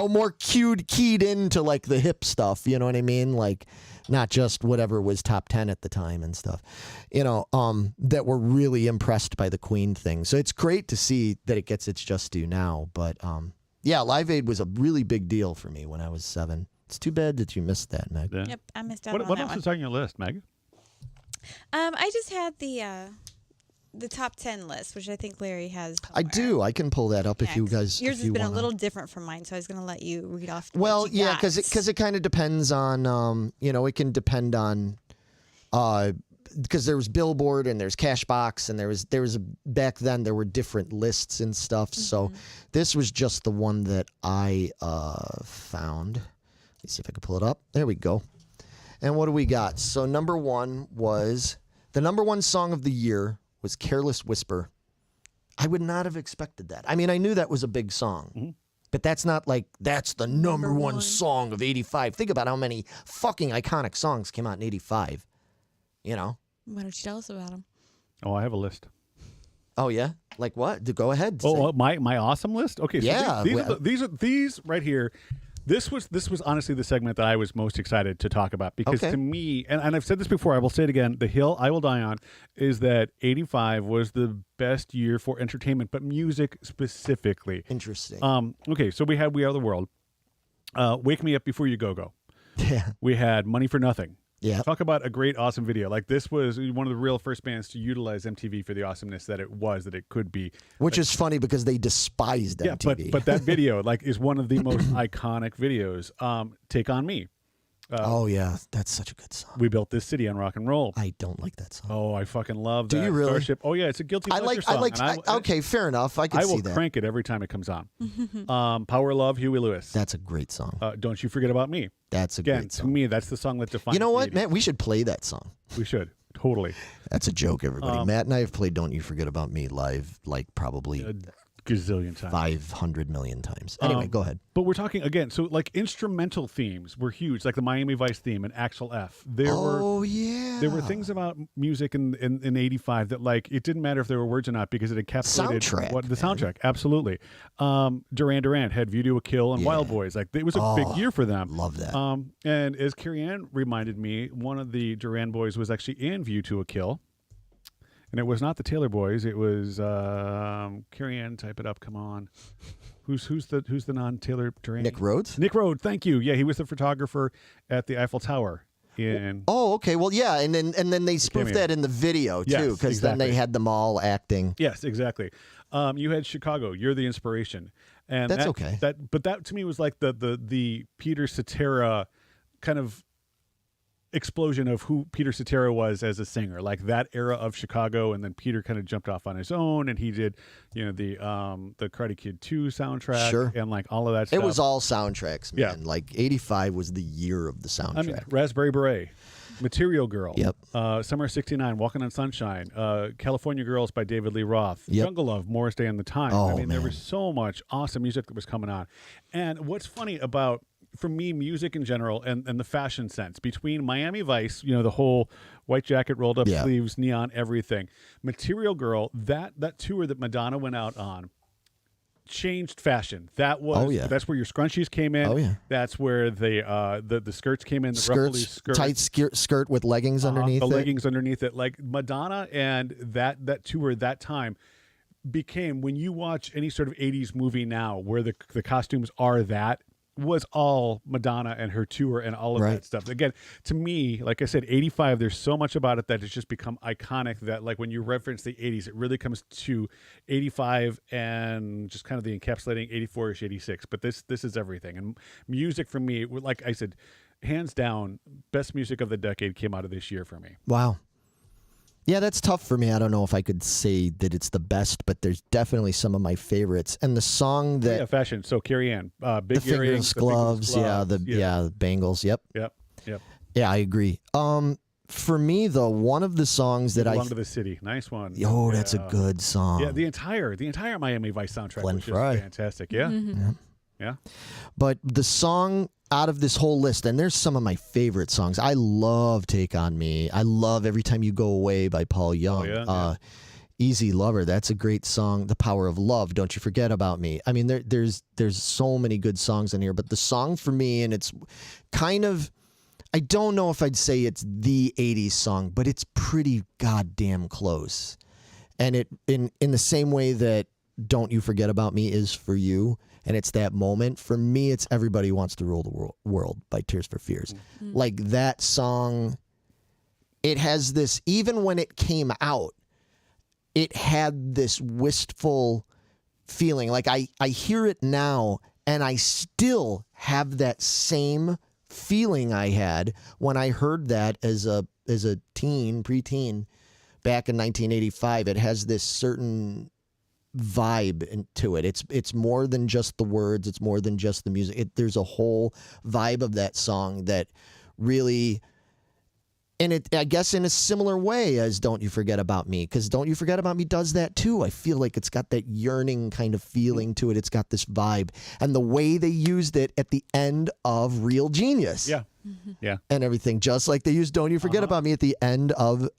more keyed into like the hip stuff. You know what I mean? Like not just whatever was top 10 at the time and stuff, that were really impressed by the Queen thing. So it's great to see that it gets its just due now. But, yeah, Live Aid was a really big deal for me when I was 7. It's too bad that you missed that, Meg. Yeah. Yep, I missed out on What that else one. is on your list, Meg? I just had the top 10 list, which I think Larry has. I do. I can pull that up if you guys. Yours has been a little different from mine, so I was going to let you read off. Well, what you yeah, got. because it kind of depends on, it can depend on, because there was Billboard and there's Cashbox and there was back then there were different lists and stuff. Mm-hmm. So this was just the one that I found. Let's see if I can pull it up. There we go. And what do we got? So the number one song of the year was Careless Whisper. I would not have expected that. I mean, I knew that was a big song. Mm-hmm. But that's not like, that's the number one song of 85. Think about how many fucking iconic songs came out in 85. Why don't you tell us about them? Oh, I have a list. Oh yeah, like what? Go ahead. Oh, my awesome list. Okay, so yeah, these right here. This was honestly the segment that I was most excited to talk about because to me, and I've said this before, I will say it again. The hill I will die on is that 85 was the best year for entertainment, but music specifically. Interesting. Okay, so we had We Are the World, Wake Me Up Before You Go. Yeah. We had Money for Nothing. Yeah. Talk about a great, awesome video. Like this was one of the real first bands to utilize MTV for the awesomeness that it could be. Which is funny because they despised MTV. Yeah, but that video is one of the most iconic videos. Take On Me. Oh yeah, that's such a good song. We Built This City on Rock and Roll. I don't like that song. Oh, I fucking love that. Do you really? Starship. Oh yeah, it's a guilty pleasure song. Okay, fair enough. I can see that. I will crank it every time it comes on. Power Love, Huey Lewis. That's a great song. Don't You Forget About Me. That's a great song. To me, that's the song that defines. You know what, 80s. Matt? We should play that song. We should totally. That's a joke, everybody. Matt and I have played "Don't You Forget About Me" live, like probably gazillion times. 500 million times. Anyway, go ahead. But we're talking again, so like instrumental themes were huge, like the Miami Vice theme and Axel F. There were things about music in 85 that like it didn't matter if there were words or not because it encapsulated the soundtrack. Absolutely. Duran Duran had View to a Kill and Wild Boys. Like it was a big year for them. Love that. And as Carrie Ann reminded me, one of the Duran boys was actually in View to a Kill. And it was not the Taylor Boys. It was Carrie Ann. Type it up. Come on. Who's the non-Taylor Duran? Nick Rhodes. Nick Rhodes. Thank you. Yeah, he was the photographer at the Eiffel Tower. Oh, okay. Well, yeah, and then they spoofed that in the video too, because then they had them all acting. Yes, exactly. You had Chicago. You're the Inspiration, and that's okay. But that to me was like the Peter Cetera kind of explosion of who Peter Cetera was as a singer, like that era of Chicago, and then Peter kind of jumped off on his own, and he did, the Karate Kid 2 soundtrack, Sure. and like all of that stuff. It was all soundtracks, man. Yeah. Like 85 was the year of the soundtrack. I mean, Raspberry Beret, Material Girl, Yep. Summer '69, Walking on Sunshine, California Girls by David Lee Roth, Yep. Jungle Love, Morris Day and the Time. Oh, I mean, there man. was so much awesome music that was coming on. And what's funny about, for me, music in general and the fashion sense, between Miami Vice, the whole white jacket, rolled up Yeah. sleeves, neon, everything, Material Girl, that tour that Madonna went out on, changed fashion. That was that's where your scrunchies came in. Oh, yeah. That's where the skirts came in, the ruffly skirts. Tight skirt with leggings underneath the it. leggings underneath it. Like Madonna and that tour that time became, when you watch any sort of 80s movie now where the costumes are that, was all Madonna and her tour and all of that stuff. Again, to me, like I said, 85, there's so much about it that it's just become iconic that, like, when you reference the 80s, it really comes to 85 and just kind of the encapsulating 84-ish, 86. But this is everything. And music for me, like I said, hands down, best music of the decade came out of this year for me. Wow. Yeah, that's tough for me. I don't know if I could say that it's the best, but there's definitely some of my favorites. And the song that fashion. So Carrie Ann, big the earrings, fingerless gloves, the bangles. Yep. Yeah, I agree. For me though, one of the songs that Belong to the City, nice one. Oh, that's a good song. Yeah, the entire Miami Vice soundtrack was just fantastic. Yeah. Mm-hmm. Yeah. But the song out of this whole list, and there's some of my favorite songs. I love Take On Me. I love Every Time You Go Away by Paul Young. Easy Lover, that's a great song. The Power of Love, Don't You Forget About Me. I mean, there's so many good songs in here, but the song for me, and it's kind of, I don't know if I'd say it's the 80s song, but it's pretty goddamn close. And it in the same way that Don't You Forget About Me is for you, and it's that moment. For me, it's Everybody Wants to Rule the World by Tears for Fears. Mm-hmm. Like that song, it has this, even when it came out, it had this wistful feeling. Like I hear it now, and I still have that same feeling I had when I heard that as a preteen, back in 1985. It has this certain vibe to it. It's more than just the words. It's more than just the music. There's a whole vibe of that song that really, and it, I guess, in a similar way as Don't You Forget About Me, because Don't You Forget About Me does that too. I feel like it's got that yearning kind of feeling to it. It's got this vibe, and the way they used it at the end of Real Genius. Yeah. Yeah. And everything, just like they used Don't You Forget About Me at the end of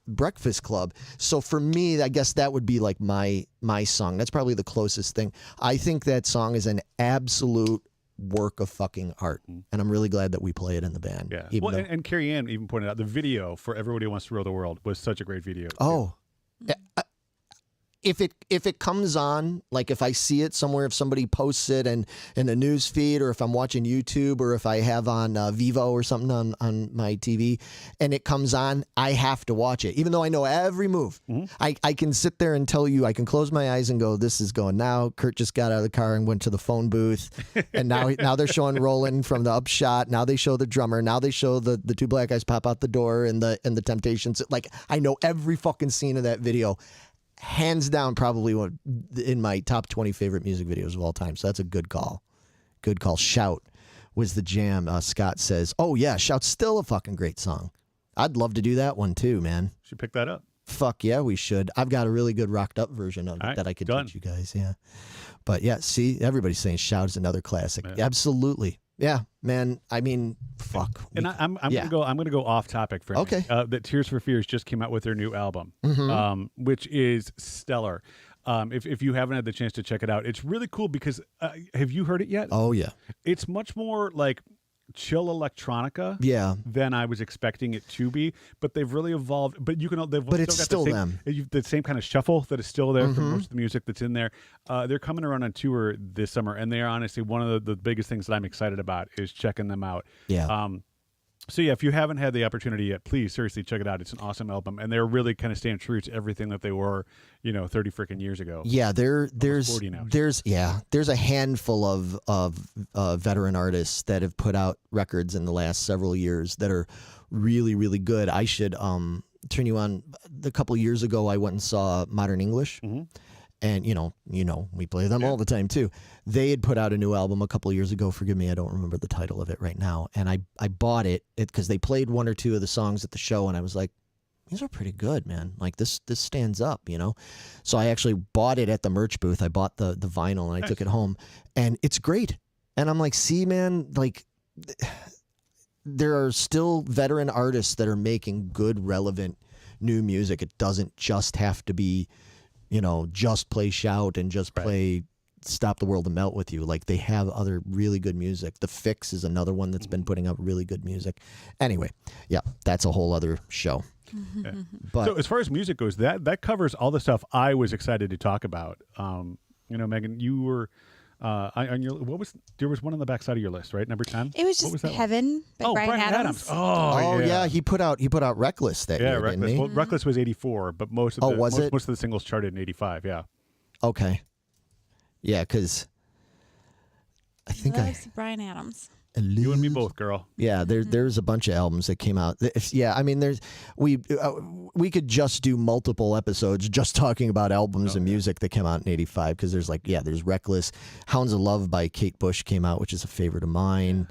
Breakfast Club. So for me, I guess that would be like my song. That's probably the closest thing. I think that song is an absolute work of fucking art, and I'm really glad that we play it in the band. Yeah. Well, and Carrie Ann even pointed out the video for Everybody Wants to Rule the World was such a great video. Oh. If it comes on, like if I see it somewhere, if somebody posts it in the news feed, or if I'm watching YouTube, or if I have on Vivo or something on my TV, and it comes on, I have to watch it, even though I know every move. Mm-hmm. I can sit there and tell you, I can close my eyes and go, this is going now. Kurt just got out of the car and went to the phone booth, and now they're showing Roland from the upshot. Now they show the drummer. Now they show the two black guys pop out the door and the Temptations. Like, I know every fucking scene of that video. Hands down, probably one in my top 20 favorite music videos of all time. So that's a good call. Good call. Shout was the jam. Scott says, oh yeah, Shout's still a fucking great song. I'd love to do that one too, man. Should pick that up. Fuck yeah, we should. I've got a really good rocked up version of it that I could teach you guys. Yeah. But yeah, see, everybody's saying Shout is another classic. Yeah. Absolutely. Yeah, man. I mean, fuck. And I'm gonna go off topic for a minute. That Tears for Fears just came out with their new album, which is stellar. If you haven't had the chance to check it out, it's really cool because have you heard it yet? Oh yeah. It's much more like chill electronica than I was expecting it to be, but they've really evolved. But it's still them. The same kind of shuffle that is still there for most of the music that's in there. They're coming around on tour this summer, and they are honestly one of the biggest things that I'm excited about is checking them out. Yeah. So yeah, if you haven't had the opportunity yet, please seriously check it out. It's an awesome album, and they're really kind of staying true to everything that they were, 30 freaking years ago. Yeah, there's 40 now. there's a handful of veteran artists that have put out records in the last several years that are really, really good. I should turn you on. A couple of years ago, I went and saw Modern English. Mm-hmm. And we play them all the time too. They had put out a new album a couple of years ago. Forgive me, I don't remember the title of it right now. And I bought it because they played one or two of the songs at the show, and I was like, these are pretty good, man. Like this stands up, So I actually bought it at the merch booth. I bought the vinyl and I took it home, and it's great. And I'm like, see, man, like there are still veteran artists that are making good, relevant new music. It doesn't just have to be, just play Shout and just play Stop the World and Melt with You. Like, they have other really good music. The Fix is another one that's been putting out really good music. Anyway, yeah, that's a whole other show. Yeah. But so as far as music goes, that covers all the stuff I was excited to talk about. Megan, you were on your there was one on the back side of your list, right? Number 10. It was just Heaven by Bryan Adams. Oh, yeah, he put out Reckless that year, Reckless. didn't he? Well, Reckless was 84, but most of most of the singles charted in 85. Yeah. Okay. Yeah, because I think Bryan Adams. You and me both, girl. Yeah, there's a bunch of albums that came out. Yeah, I mean, we could just do multiple episodes just talking about albums and music that came out in 85, because there's Reckless. Hounds of Love by Kate Bush came out, which is a favorite of mine.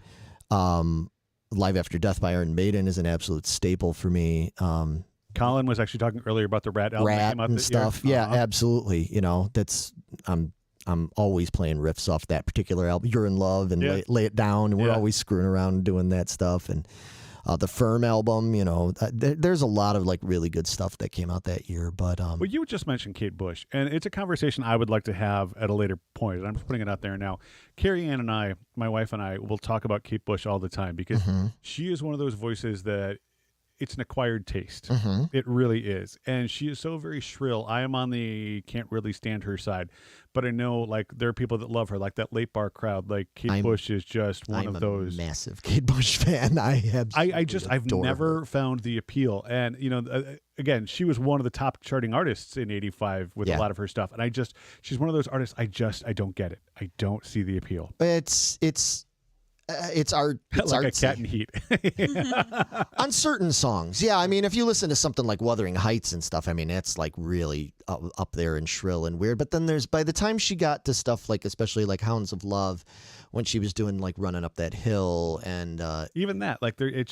Live After Death by Iron Maiden is an absolute staple for me. Colin was actually talking earlier about the Rat album that came out and this stuff. year. Yeah, absolutely. That's I'm always playing riffs off that particular album. You're in Love and Lay It Down, and we're always screwing around doing that stuff. And the Firm album, there's a lot of really good stuff that came out that year. But well, you just mentioned Kate Bush, and it's a conversation I would like to have at a later point. And I'm just putting it out there now. Carrie Ann and I, my wife and I, will talk about Kate Bush all the time, because she is one of those voices that it's an acquired taste. It really is. And she is so very shrill. I am on the can't really stand her side. But I know, there are people that love her, like that late bar crowd. Like, Kate Bush is just one of those. I'm a massive Kate Bush fan. I've never her. found the appeal. And, again, she was one of the top charting artists in 85 with a lot of her stuff. And she's one of those artists, I don't get it. I don't see the appeal. It's art. It's like artsy. A Cat in Heat. On certain songs. Yeah, I mean, if you listen to something like Wuthering Heights and stuff, I mean, it's really up there and shrill and weird. But then by the time she got to stuff especially Hounds of Love, when she was doing Running Up That Hill and even that, it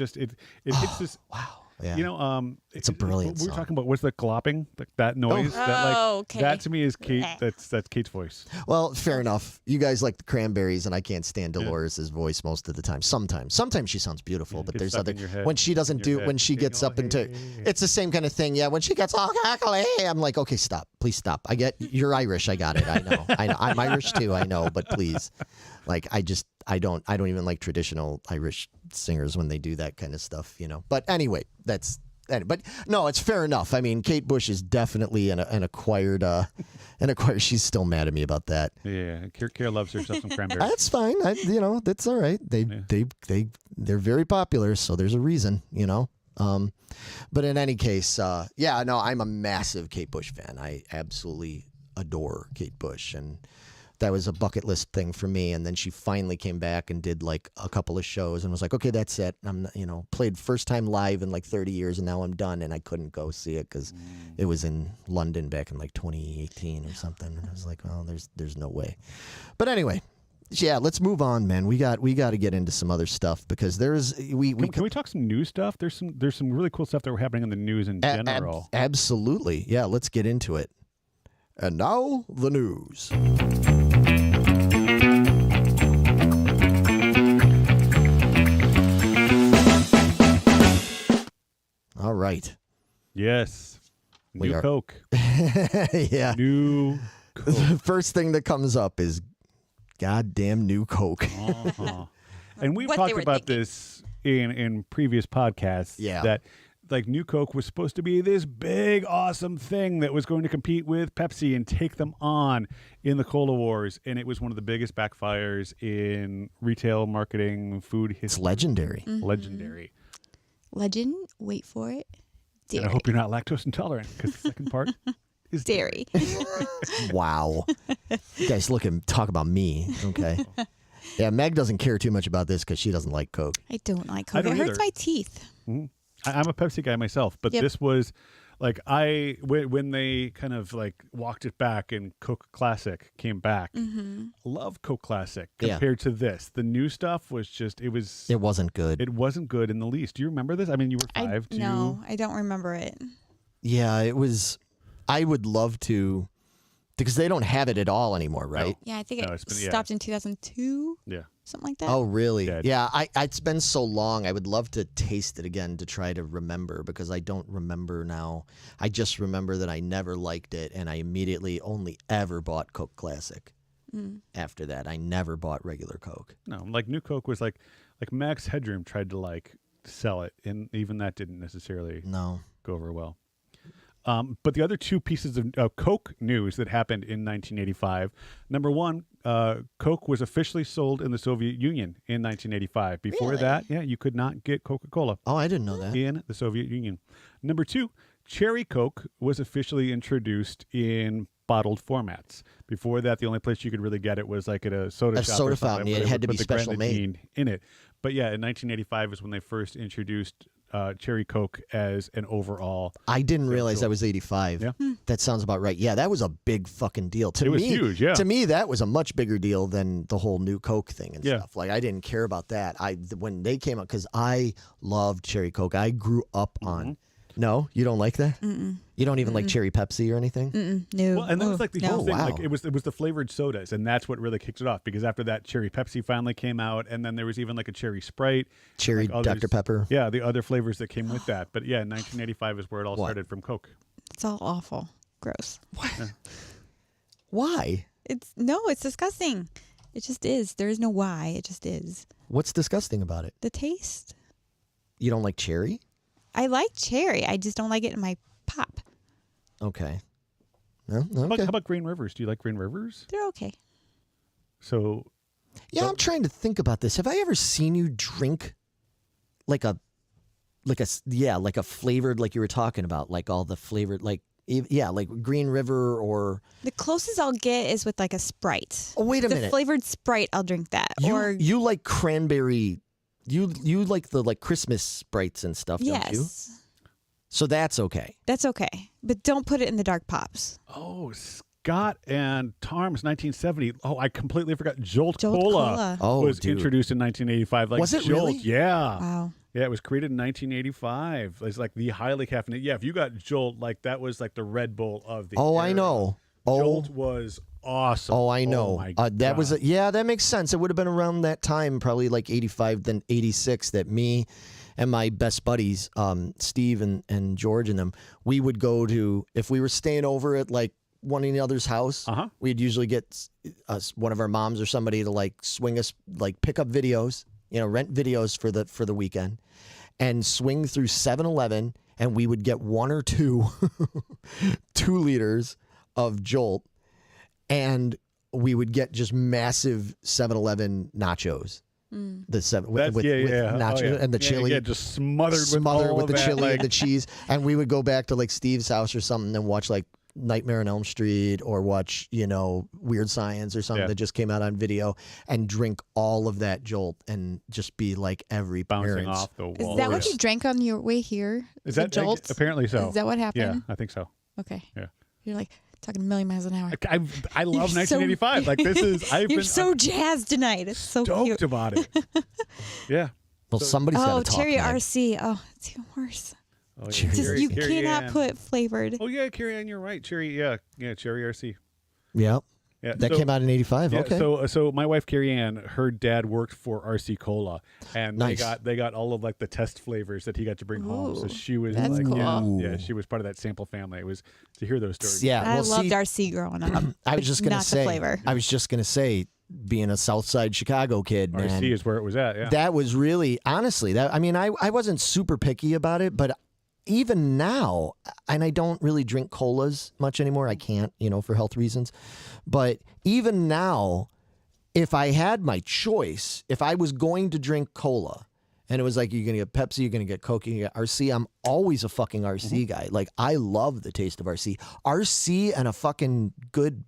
hits this. Wow. Yeah. It's a brilliant We're song. talking about what's the clopping, that noise. Okay. That to me is Kate. That's Kate's voice. Well, fair enough. You guys like the Cranberries, and I can't stand Dolores' voice most of the time. Sometimes she sounds beautiful, but there's other when she doesn't do when she gets up into it's the same kind of thing. Yeah, when she gets all cackly, I'm like, okay, stop, please stop. I get you're Irish. I got it. I know. I'm Irish too. I know, but please, I don't even like traditional Irish singers when they do that kind of stuff, But anyway, but no, it's fair enough. I mean, Kate Bush is definitely an acquired. She's still mad at me about that. Yeah, Kara loves herself some Cranberries. That's fine. That's all right. They're very popular, so there's a reason, But in any case, I'm a massive Kate Bush fan. I absolutely adore Kate Bush, and that was a bucket list thing for me. And then she finally came back and did a couple of shows and was like, okay, that's it. I'm, played first time live in 30 years and now I'm done. And I couldn't go see it because it was in London back in 2018 or something. And I was like, well, there's no way. But anyway, yeah, let's move on, man. We got to get into some other stuff because can we talk some news stuff? There's some really cool stuff that were happening in the news in general. Absolutely. Yeah. Let's get into it. And now the news. All right. Yes. New Coke. Yeah. New Coke. The first thing that comes up is goddamn New Coke. And we've talked about this in previous podcasts. Yeah. That New Coke was supposed to be this big, awesome thing that was going to compete with Pepsi and take them on in the Cola Wars. And it was one of the biggest backfires in retail marketing, food history. It's legendary. Legendary. Legend, wait for it, dairy. And I hope you're not lactose intolerant because the second part is Dairy. Wow. You guys talk about me. Okay. Yeah, Meg doesn't care too much about this because she doesn't like Coke. I don't like I Coke. don't It hurts either. my teeth. I'm a Pepsi guy myself, but Yep. this was like when they kind of like walked it back and Coke Classic came back. Love Coke Classic Yeah. compared to this. The new stuff was just It wasn't good. it wasn't good in the least. Do you remember this? I mean, you were 5. No, I don't remember it. Yeah, it was. I would love to, because they don't have it at all anymore, right? Yeah, I think No, it it's been- yeah. stopped in 2002, Yeah. something like that. Oh, really? Yeah. Yeah. It's been so long. I would love to taste it again to try to remember, because I don't remember now. I just remember that I never liked it, and I immediately only ever bought Coke Classic. After that, I never bought regular Coke. No, like New Coke was like Max Headroom tried to like sell it, and even that didn't necessarily No. go over well. But the other two pieces of Coke news that happened in 1985. Number one, Coke was officially sold in the Soviet Union in 1985. Before Really? that, yeah, you could not get Coca-Cola Oh, I didn't know that. in the Soviet Union. Number two, Cherry Coke was officially introduced in bottled formats. Before that, the only place you could really get it was like at a soda A shop. soda or something, fountain, yeah, where it they had would to put be the special made. grenadine in it. But yeah, in 1985 is when they first introduced Cherry Coke as an overall. I didn't realize cool. that was 85. Yeah. That sounds about right. Yeah, that was a big fucking deal. To It me, was huge, yeah. To me, that was a much bigger deal than the whole new Coke thing and Yeah. stuff. Like, I didn't care about that. When they came out, because I loved Cherry Coke. I grew up on. No, you don't like that? You don't even like Cherry Pepsi or anything? No. Well, and that was like the no. whole thing. wow. Like it was the flavored sodas, and that's what really kicked it off. Because after that, Cherry Pepsi finally came out, and then there was even like a Cherry Sprite, Cherry like others- Dr. Pepper. Yeah, the other flavors that came with that. But yeah, 1985 is where it all What? started from Coke. It's all awful. Gross. Why? It's disgusting. It just is. There is no why. It just is. What's disgusting about it? The taste. You don't like cherry? I like cherry. I just don't like it in my pop. Okay. No, How okay. about Green Rivers? Do you like Green Rivers? They're okay. So Yeah, I'm trying to think about this. Have I ever seen you drink like a flavored, like you were talking about, like all the flavored, like Green River or. The closest I'll get is with like a Sprite. Oh, wait a the minute. flavored Sprite, I'll drink that. You like cranberry. You like the Christmas Sprites and stuff, don't you? yes, So that's okay. that's okay. But don't put it in the dark pops. Scott and Tarm's 1970. Oh, I completely forgot. Jolt Jolt Cola. Oh, was dude. introduced in 1985. Like Was it Jolt, really? yeah. Wow. Yeah, it was created in 1985. It's like the highly caffeinated. Yeah, if you got Jolt, like that was like the Red Bull of the Oh, I era. know. Oh, Jolt was awesome. oh, I know. my That was God. that makes sense. It would have been around that time, probably like 85, then 86, that me and my best buddies, Steve and George and them, we would go to, if we were staying over at like one of the other's house, we'd usually get one of our moms or somebody to like swing us, like pick up videos, rent videos for the weekend, and swing through 7-Eleven, and we would get 1 or 2 2 liters of Jolt, and we would get just massive 7-Eleven nachos. The seven with nachos and the chili, yeah, just smothered with the that, chili like, and the cheese. And we would go back to like Steve's house or something and watch like Nightmare on Elm Street or watch Weird Science or something that just came out on video, and drink all of that Jolt and just be like every bouncing parent's. off the wall. Is that what you drank on your way here? Is The that Jolt? apparently so? Is that what happened? Yeah, I think so. Okay. Yeah. You're like talking a million miles an hour. I love You're so- 1985. Like this is I've You're been so jazzed tonight. It's so stoked cute. about it. Yeah. Well, somebody's got Oh, to talk. cherry Meg. RC. Oh, it's even worse. Oh, yeah. Cherry Just RC. you Carrie cannot Ann. put flavored. Oh yeah, Carrie Ann, you're right. Cherry, yeah, Cherry RC. Yeah, Yeah, that came out in 85. Yeah, Okay. so my wife Carrie Ann, her dad worked for RC Cola, and Nice. they got all of like the test flavors that he got to bring home. So Ooh, she was that's like, cool. yeah, she was part of that sample family. It was to hear those stories. Yeah, I well, loved see, RC growing up. I was just gonna not say. the flavor. I was just gonna say, being a Southside Chicago kid, man. RC is where it was at. Yeah. That was really, honestly, I wasn't super picky about it, but even now, and I don't really drink colas much anymore. I can't, for health reasons. But even now, if I had my choice, if I was going to drink cola And it was like, you're going to get Pepsi, you're going to get Coke, you get RC. I'm always a fucking RC guy. Like, I love the taste of RC. RC and a fucking good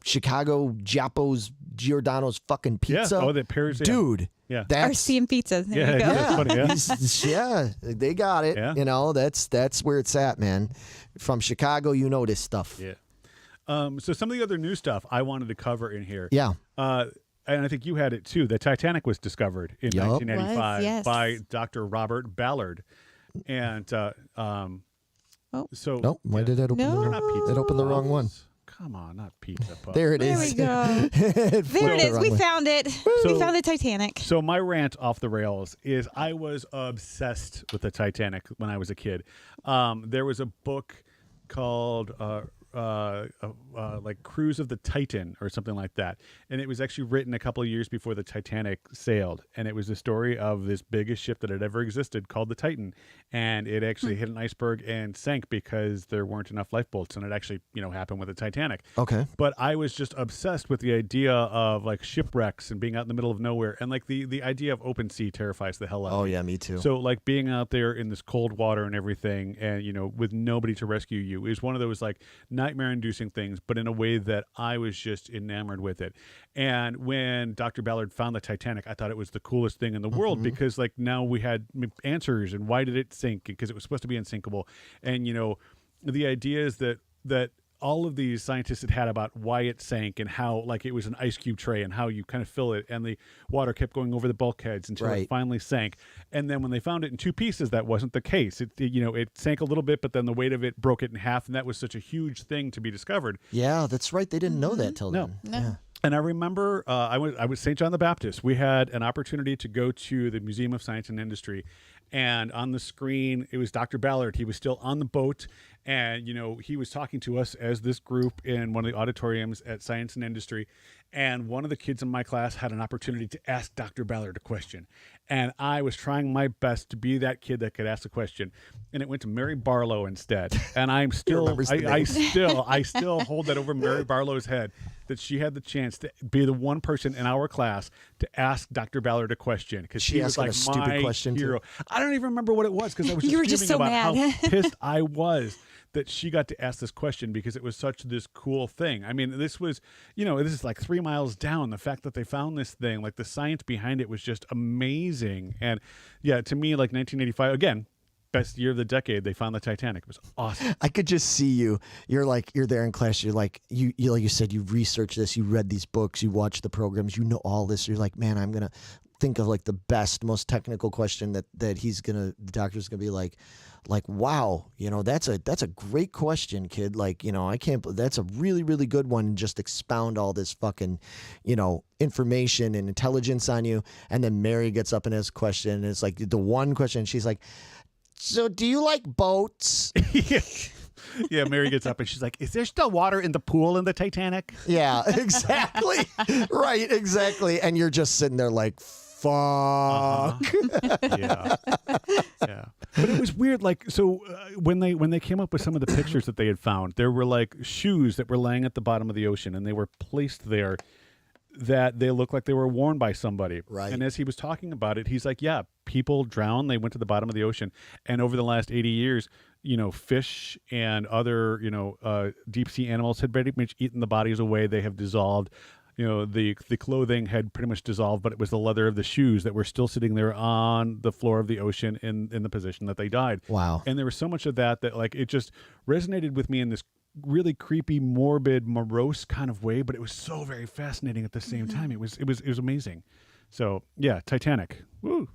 Chicago Giappo's Giordano's fucking pizza. Yeah. Oh, that pairs. Dude. Yeah. That's, RC and pizza. There Yeah, you go. that's funny. Yeah. yeah, they got it. Yeah. You know, that's where it's at, man. From Chicago, you know this stuff. Yeah. So some of the other new stuff I wanted to cover in here. Yeah. And I think you had it too. The Titanic was discovered in Yup. 1985 Was, yes. by Dr. Robert Ballard. And so Nope. Why did it open? No. they're not pizza. It opened the wrong one. Come on, not pizza puffs. There it There is. we go. It There it flipped is. the We wrong way. found it. So- We found the Titanic. So my rant off the rails is I was obsessed with the Titanic when I was a kid. There was a book called like Cruise of the Titan or something like that, and it was actually written a couple of years before the Titanic sailed, and it was the story of this biggest ship that had ever existed called the Titan, and it actually hit an iceberg and sank because there weren't enough lifeboats, and it actually happened with the Titanic. Okay. But I was just obsessed with the idea of like shipwrecks and being out in the middle of nowhere, and like the idea of open sea terrifies the hell out of Oh me. yeah, me too. So like being out there in this cold water and everything, and with nobody to rescue you, is one of those like nightmare-inducing things, but in a way that I was just enamored with it. And when Dr. Ballard found the Titanic, I thought it was the coolest thing in the world because like now we had answers and why did it sink? Because it was supposed to be unsinkable. And the idea is that all of these scientists had about why it sank and how like it was an ice cube tray and how you kind of fill it and the water kept going over the bulkheads until Right. it finally sank. And then when they found it in two pieces, that wasn't the case. It sank a little bit, but then the weight of it broke it in half, and that was such a huge thing to be discovered. Yeah, that's right. They didn't know that till No. then. No. Yeah. And I remember I was St. John the Baptist. We had an opportunity to go to the Museum of Science and Industry, and on the screen it was Dr. Ballard. He was still on the boat, and he was talking to us as this group in one of the auditoriums at Science and Industry. And one of the kids in my class had an opportunity to ask Dr. Ballard a question, and I was trying my best to be that kid that could ask a question, and it went to Mary Barlow instead. And I'm still, remembers the I still hold that over Mary Barlow's head, that she had the chance to be the one person in our class to ask Dr. Ballard a question, because She she was asked him like a stupid my question, too? hero. I don't even remember what it was because I was You were just fuming so about mad. how pissed I was that she got to ask this question because it was such this cool thing. I mean, this was, this is like 3 miles down. The fact that they found this thing, like the science behind it was just amazing. And yeah, to me, like 1985, again, best year of the decade, they found the Titanic. It was awesome. I could just see you. You're there in class. You're like like you said, you researched this, you read these books, you watched the programs, you know all this. You're like, man, I'm gonna think of like the best, most technical question that the doctor's gonna be like, wow, that's a great question, kid. Like, I can't. That's a really, really good one. And just expound all this fucking, information and intelligence on you. And then Mary gets up and asks a question, and it's like the one question. She's like, so do you like boats? Yeah, Mary gets up and she's like, is there still water in the pool in the Titanic? Yeah, exactly. Right, exactly. And you're just sitting there like, fuck. Yeah. Yeah. But it was weird. Like, so when they came up with some of the pictures that they had found, there were like shoes that were laying at the bottom of the ocean, and they were placed there that they looked like they were worn by somebody. Right. And as he was talking about it, he's like, yeah, people drown. They went to the bottom of the ocean. And over the last 80 years, fish and other, deep sea animals had pretty much eaten the bodies away. They have dissolved. The clothing had pretty much dissolved, but it was the leather of the shoes that were still sitting there on the floor of the ocean in the position that they died. Wow. And there was so much of that like it just resonated with me in this really creepy, morbid, morose kind of way, but it was so very fascinating at the same time. It was amazing. So yeah, Titanic. Woo.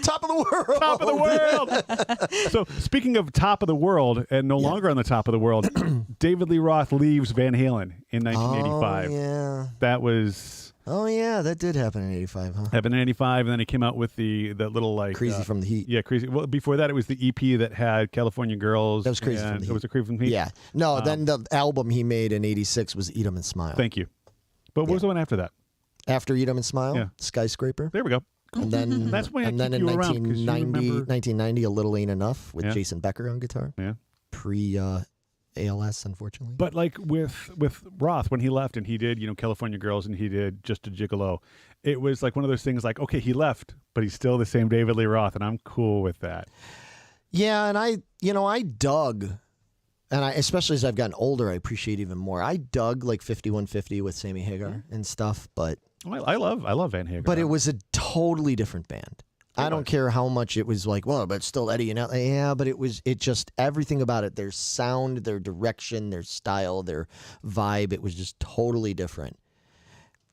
Top of the world. Top of the world. So speaking of top of the world and no longer on the top of the world, David Lee Roth leaves Van Halen in 1985. Oh, yeah. That was Oh, yeah. That did happen in 85, huh? happened in 85, and then he came out with the little like Crazy from the Heat. Yeah, Crazy. Well, before that, it was the EP that had California Girls. That was Crazy and from the Heat. It was a Crazy from the Heat. Yeah. No, then the album he made in 86 was Eat 'em and Smile. Thank you. But what was the one after that? After Eat 'em and Smile, Yeah. Skyscraper. There we go. And then, That's why I and then keep in you around, 'cause you remember- 1990, A Little Ain't Enough with Yeah. Jason Becker on guitar. Yeah. Pre ALS, unfortunately. But like with Roth, when he left and he did, California Girls and he did Just a Gigolo, it was like one of those things like, okay, he left, but he's still the same David Lee Roth, and I'm cool with that. Yeah, and I dug, and especially as I've gotten older, I appreciate even more. I dug like 5150 with Sammy Hagar and stuff, but I love Van Hagar. But it was a totally different band. I don't care how much it was like, well, but it's still Eddie and yeah, but it just everything about it, their sound, their direction, their style, their vibe, it was just totally different.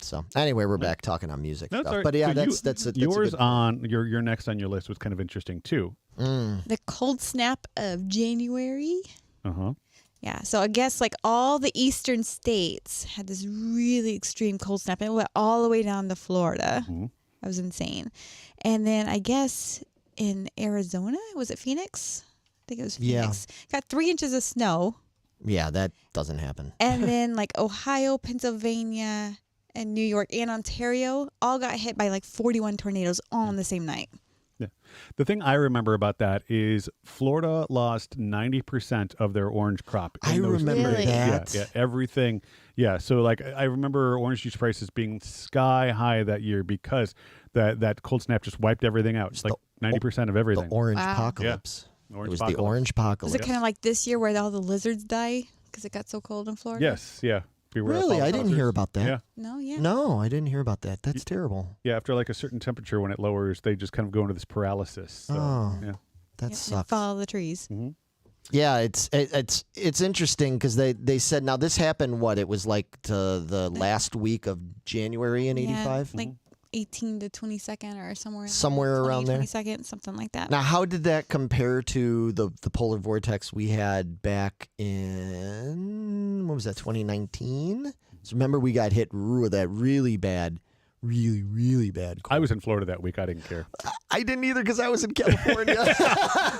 So anyway, we're back talking on music stuff. Right. But yeah, so that's yours on your next on your list was kind of interesting too. The cold snap of January. Uh-huh. Yeah, so I guess like all the eastern states had this really extreme cold snap, and it went all the way down to Florida. Mm-hmm. That was insane. And then I guess in Arizona, was it Phoenix? I think it was Phoenix. Yeah. Got 3 inches of snow. Yeah, that doesn't happen. And then like Ohio, Pennsylvania, and New York and Ontario all got hit by like 41 tornadoes all on the same night. Yeah. The thing I remember about that is Florida lost 90% of their orange crop. I remember that. Yeah, everything. Yeah, so like I remember orange juice prices being sky high that year because that cold snap just wiped everything out. It's like 90% of everything. The orange apocalypse. Yeah. It was the orange apocalypse. Was it kind of like this year where all the lizards die because it got so cold in Florida? Yes, yeah. Really? I didn't hear about that. Yeah. No, I didn't hear about that. That's terrible. Yeah, after like a certain temperature when it lowers, they just kind of go into this paralysis. So, that sucks. Follow the trees. Mm-hmm. Yeah, it's interesting because they said, now this happened, what, it was like to the last week of January in 85? Like 18 to 22nd or somewhere around there. 22nd, something like that. Now, how did that compare to the polar vortex we had back in, what was that, 2019? So remember we got hit with that really bad cold. I was in Florida that week. I didn't care. I didn't either because I was in California.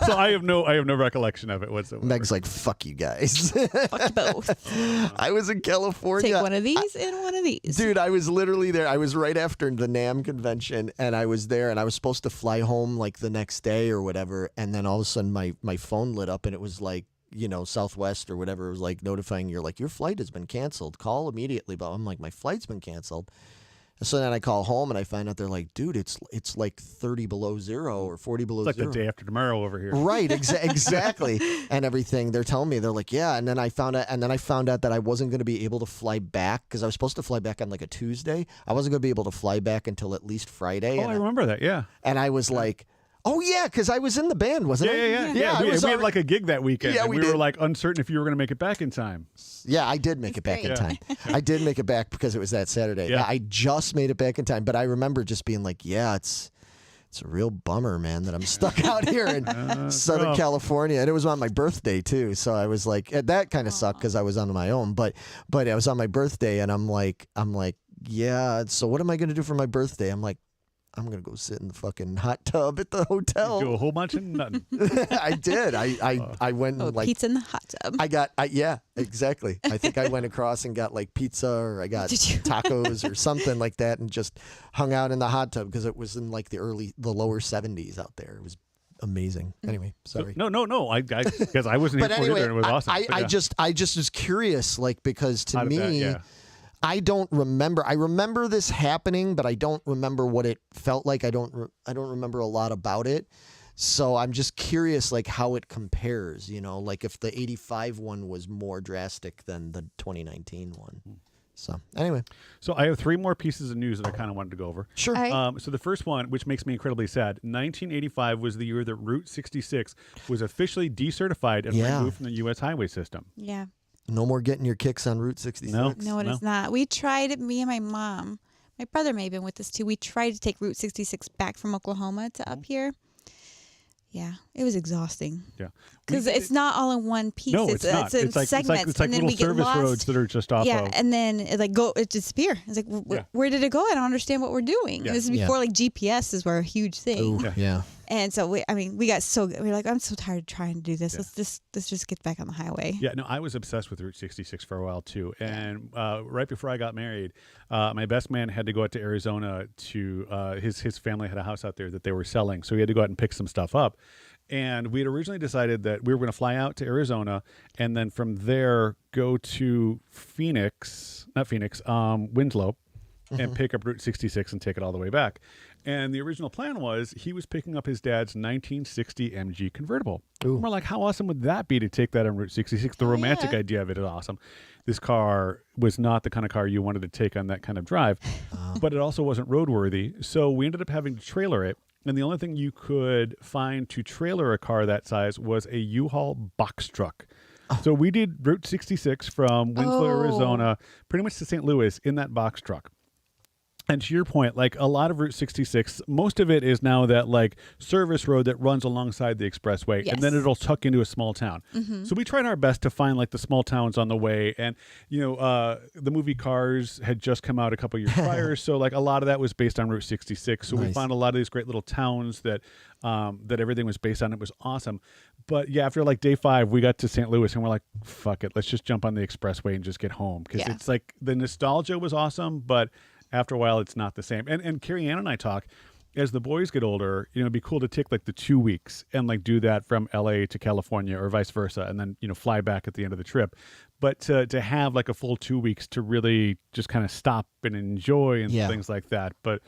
So I have no recollection of it whatsoever. Meg's like, fuck you guys. Fuck you both. I was in California. Take one of these and one of these. Dude, I was literally there. I was right after the NAMM convention, and I was there, and I was supposed to fly home like the next day or whatever, and then all of a sudden my phone lit up, and it was like, Southwest or whatever was like notifying your flight has been canceled. Call immediately. But I'm like, my flight's been canceled. So then I call home and I find out they're like, dude, it's like 30 below zero or 40 below it's like zero. the day after tomorrow over here. Right, exactly. And everything. They're telling me, they're like, yeah. And then I found out that I wasn't going to be able to fly back because I was supposed to fly back on like a Tuesday. I wasn't going to be able to fly back until at least Friday. Oh, I remember that. Yeah. And I was like, oh, yeah, because I was in the band, wasn't I? Yeah. We had like a gig that weekend. Yeah, and we were like uncertain if you were going to make it back in time. Yeah, I did make it back in time. I did make it back because it was that Saturday. Yeah, I just made it back in time. But I remember just being like, yeah, it's a real bummer, man, that I'm stuck out here in Southern California. And it was on my birthday, too. So I was like, that kind of sucked because I was on my own. But I was on my birthday, and I'm like, yeah, so what am I going to do for my birthday? I'm like, I'm going to go sit in the fucking hot tub at the hotel. Do a whole bunch of nothing. I did. I went and pizza in the hot tub. Yeah, exactly. I think I went across and got like pizza or I got tacos or something like that and just hung out in the hot tub because it was in like the lower 70s out there. It was amazing. Anyway, sorry. No. Because I wasn't here for it either and it was awesome. I just was curious, like, because to me, I don't remember. I remember this happening, but I don't remember what it felt like. I don't remember a lot about it. So I'm just curious, like, how it compares, like if the 85 one was more drastic than the 2019 one. So anyway. So I have 3 more pieces of news that I kind of wanted to go over. Sure. So the first one, which makes me incredibly sad, 1985 was the year that Route 66 was officially decertified and removed from the U.S. highway system. Yeah. No more getting your kicks on Route 66. No, it is not. We tried, me and my mom, my brother may have been with us too. We tried to take Route 66 back from Oklahoma to up here. Yeah, it was exhausting. Yeah, because it's not all in one piece. No, it's not. It's like segments, it's like and then little we get service lost. roads that are just off. Yeah, of. and then it disappear. It's like, where did it go? I don't understand what we're doing. Yeah. This is before like GPS were a huge thing. Ooh, yeah. And so we got so good. We're like, I'm so tired of trying to do this. Yeah. Let's just get back on the highway. Yeah, no, I was obsessed with Route 66 for a while too. And right before I got married, my best man had to go out to Arizona to his family had a house out there that they were selling, so he had to go out and pick some stuff up. And we had originally decided that we were going to fly out to Arizona and then from there go to Winslow and pick up Route 66 and take it all the way back. And the original plan was he was picking up his dad's 1960 MG convertible. Ooh. And we're like, how awesome would that be to take that on Route 66? The romantic idea of it is awesome. This car was not the kind of car you wanted to take on that kind of drive, but it also wasn't roadworthy. So we ended up having to trailer it. And the only thing you could find to trailer a car that size was a U-Haul box truck. So we did Route 66 from Winslow, Arizona, pretty much to St. Louis in that box truck. And to your point, like a lot of Route 66, most of it is now that like service road that runs alongside the expressway, and then it'll tuck into a small town. So we tried our best to find like the small towns on the way. And, the movie Cars had just come out a couple years prior. So like a lot of that was based on Route 66. So we found a lot of these great little towns that everything was based on. It was awesome. But yeah, after like day 5, we got to St. Louis and we're like, fuck it. Let's just jump on the expressway and just get home. Because it's like the nostalgia was awesome, but after a while, it's not the same. And Carrie Ann and I talk, as the boys get older, it'd be cool to take like the 2 weeks and like do that from LA to California or vice versa, and then, fly back at the end of the trip. But to have like a full 2 weeks to really just kind of stop and enjoy and things like that. But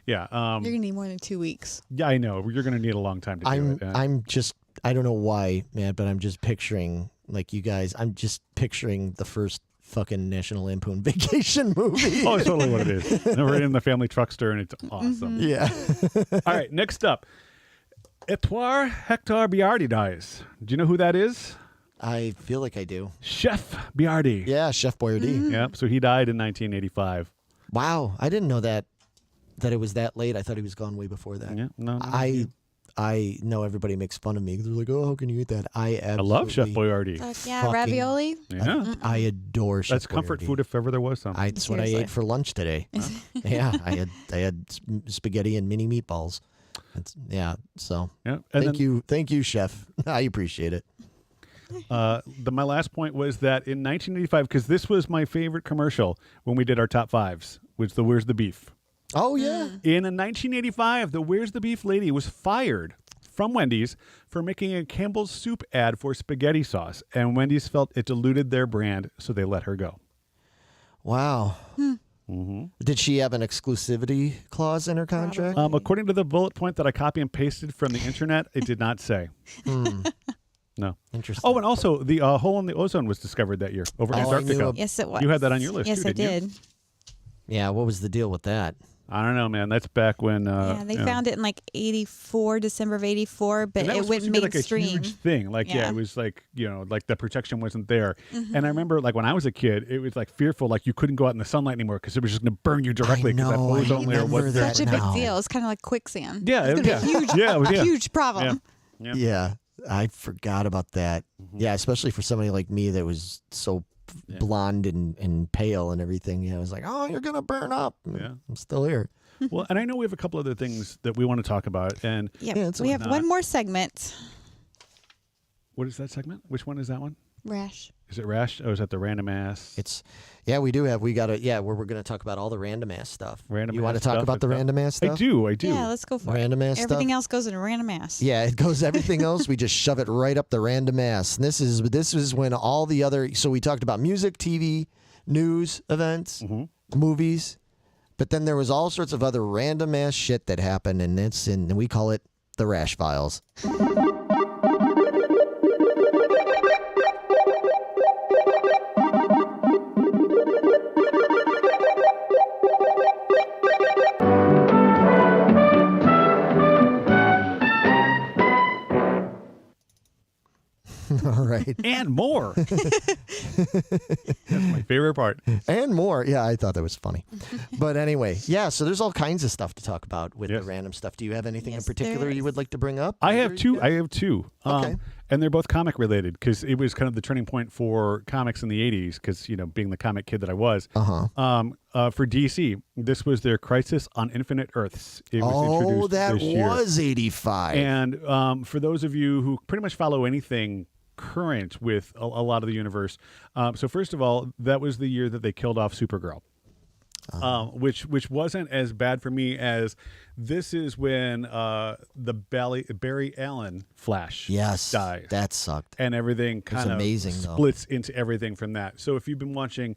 yeah. You're going to need more than 2 weeks. Yeah, I know. You're going to need a long time to do it. I don't know why, man, but I'm just picturing like you guys, I'm just picturing the first fucking National Lampoon Vacation movie. Oh, it's totally what it is. And we're in the family truckster, and it's awesome. Yeah. All right, next up. Edouard Hector Biardi dies. Do you know who that is? I feel like I do. Chef Biardi. Yeah, Chef Boyardee. Yep, so he died in 1985. Wow, I didn't know that it was that late. I thought he was gone way before that. Yeah, no. I know everybody makes fun of me. They're like, "Oh, how can you eat that?" I love Chef Boyardee. Ravioli. Yeah, I adore Chef that's comfort Boyardee. food if ever there was some. That's what I ate for lunch today. Yeah, I had spaghetti and mini meatballs. So thank you, Chef. I appreciate it. My last point was that in 1985, because this was my favorite commercial when we did our top 5s, was the Where's the Beef. Oh, yeah. In 1985, the Where's the Beef lady was fired from Wendy's for making a Campbell's soup ad for spaghetti sauce, and Wendy's felt it diluted their brand, so they let her go. Wow. Did she have an exclusivity clause in her contract? According to the bullet point that I copy and pasted from the internet, it did not say. No. Interesting. Oh, and also the hole in the ozone was discovered that year over Antarctica. Yes, it was. You had that on your list, yes, too, I didn't did. Yeah, what was the deal with that? I don't know, man. That's back when. They found it in like '84, December of '84, but it went mainstream. Like a huge thing. Like, it was like, like the protection wasn't there. And I remember, like, when I was a kid, it was like fearful, like you couldn't go out in the sunlight anymore because it was just going to burn you directly because that ozone layer wasn't there. Such a big deal. It's kind of like quicksand. Yeah, it's going to be a huge problem. Yeah, I forgot about that. Yeah, especially for somebody like me that was so blonde and pale and everything. I was like, oh, you're going to burn up. I'm still here. Well, and I know we have a couple other things that we want to talk about. And we have one more segment. What is that segment? Which one is that one? Rash. Is it Rash? Oh, is that the random ass? We got it. Yeah, where we're going to talk about all the random ass stuff. You want to talk about the random ass stuff? I do. Yeah, let's go for random ass stuff. Everything else goes in random ass. Yeah, it goes everything else. We just shove it right up the random ass. And this is when all the other. So we talked about music, TV, news, events, movies, but then there was all sorts of other random ass shit that happened, and we call it the Rash Files. All right. And more. That's my favorite part. And more. Yeah, I thought that was funny. But anyway, so there's all kinds of stuff to talk about with the random stuff. Do you have anything in particular you would like to bring up? I have two. Okay. And they're both comic related because it was kind of the turning point for comics in the 80s because, being the comic kid that I was. For DC, this was their Crisis on Infinite Earths. It was introduced that this year. was 85. And for those of you who pretty much follow anything current with a lot of the universe. So first of all, that was the year that they killed off Supergirl. which wasn't as bad for me as this is when the Barry Allen Flash dies. That sucked. And everything kind of amazing, splits into everything from that. So if you've been watching,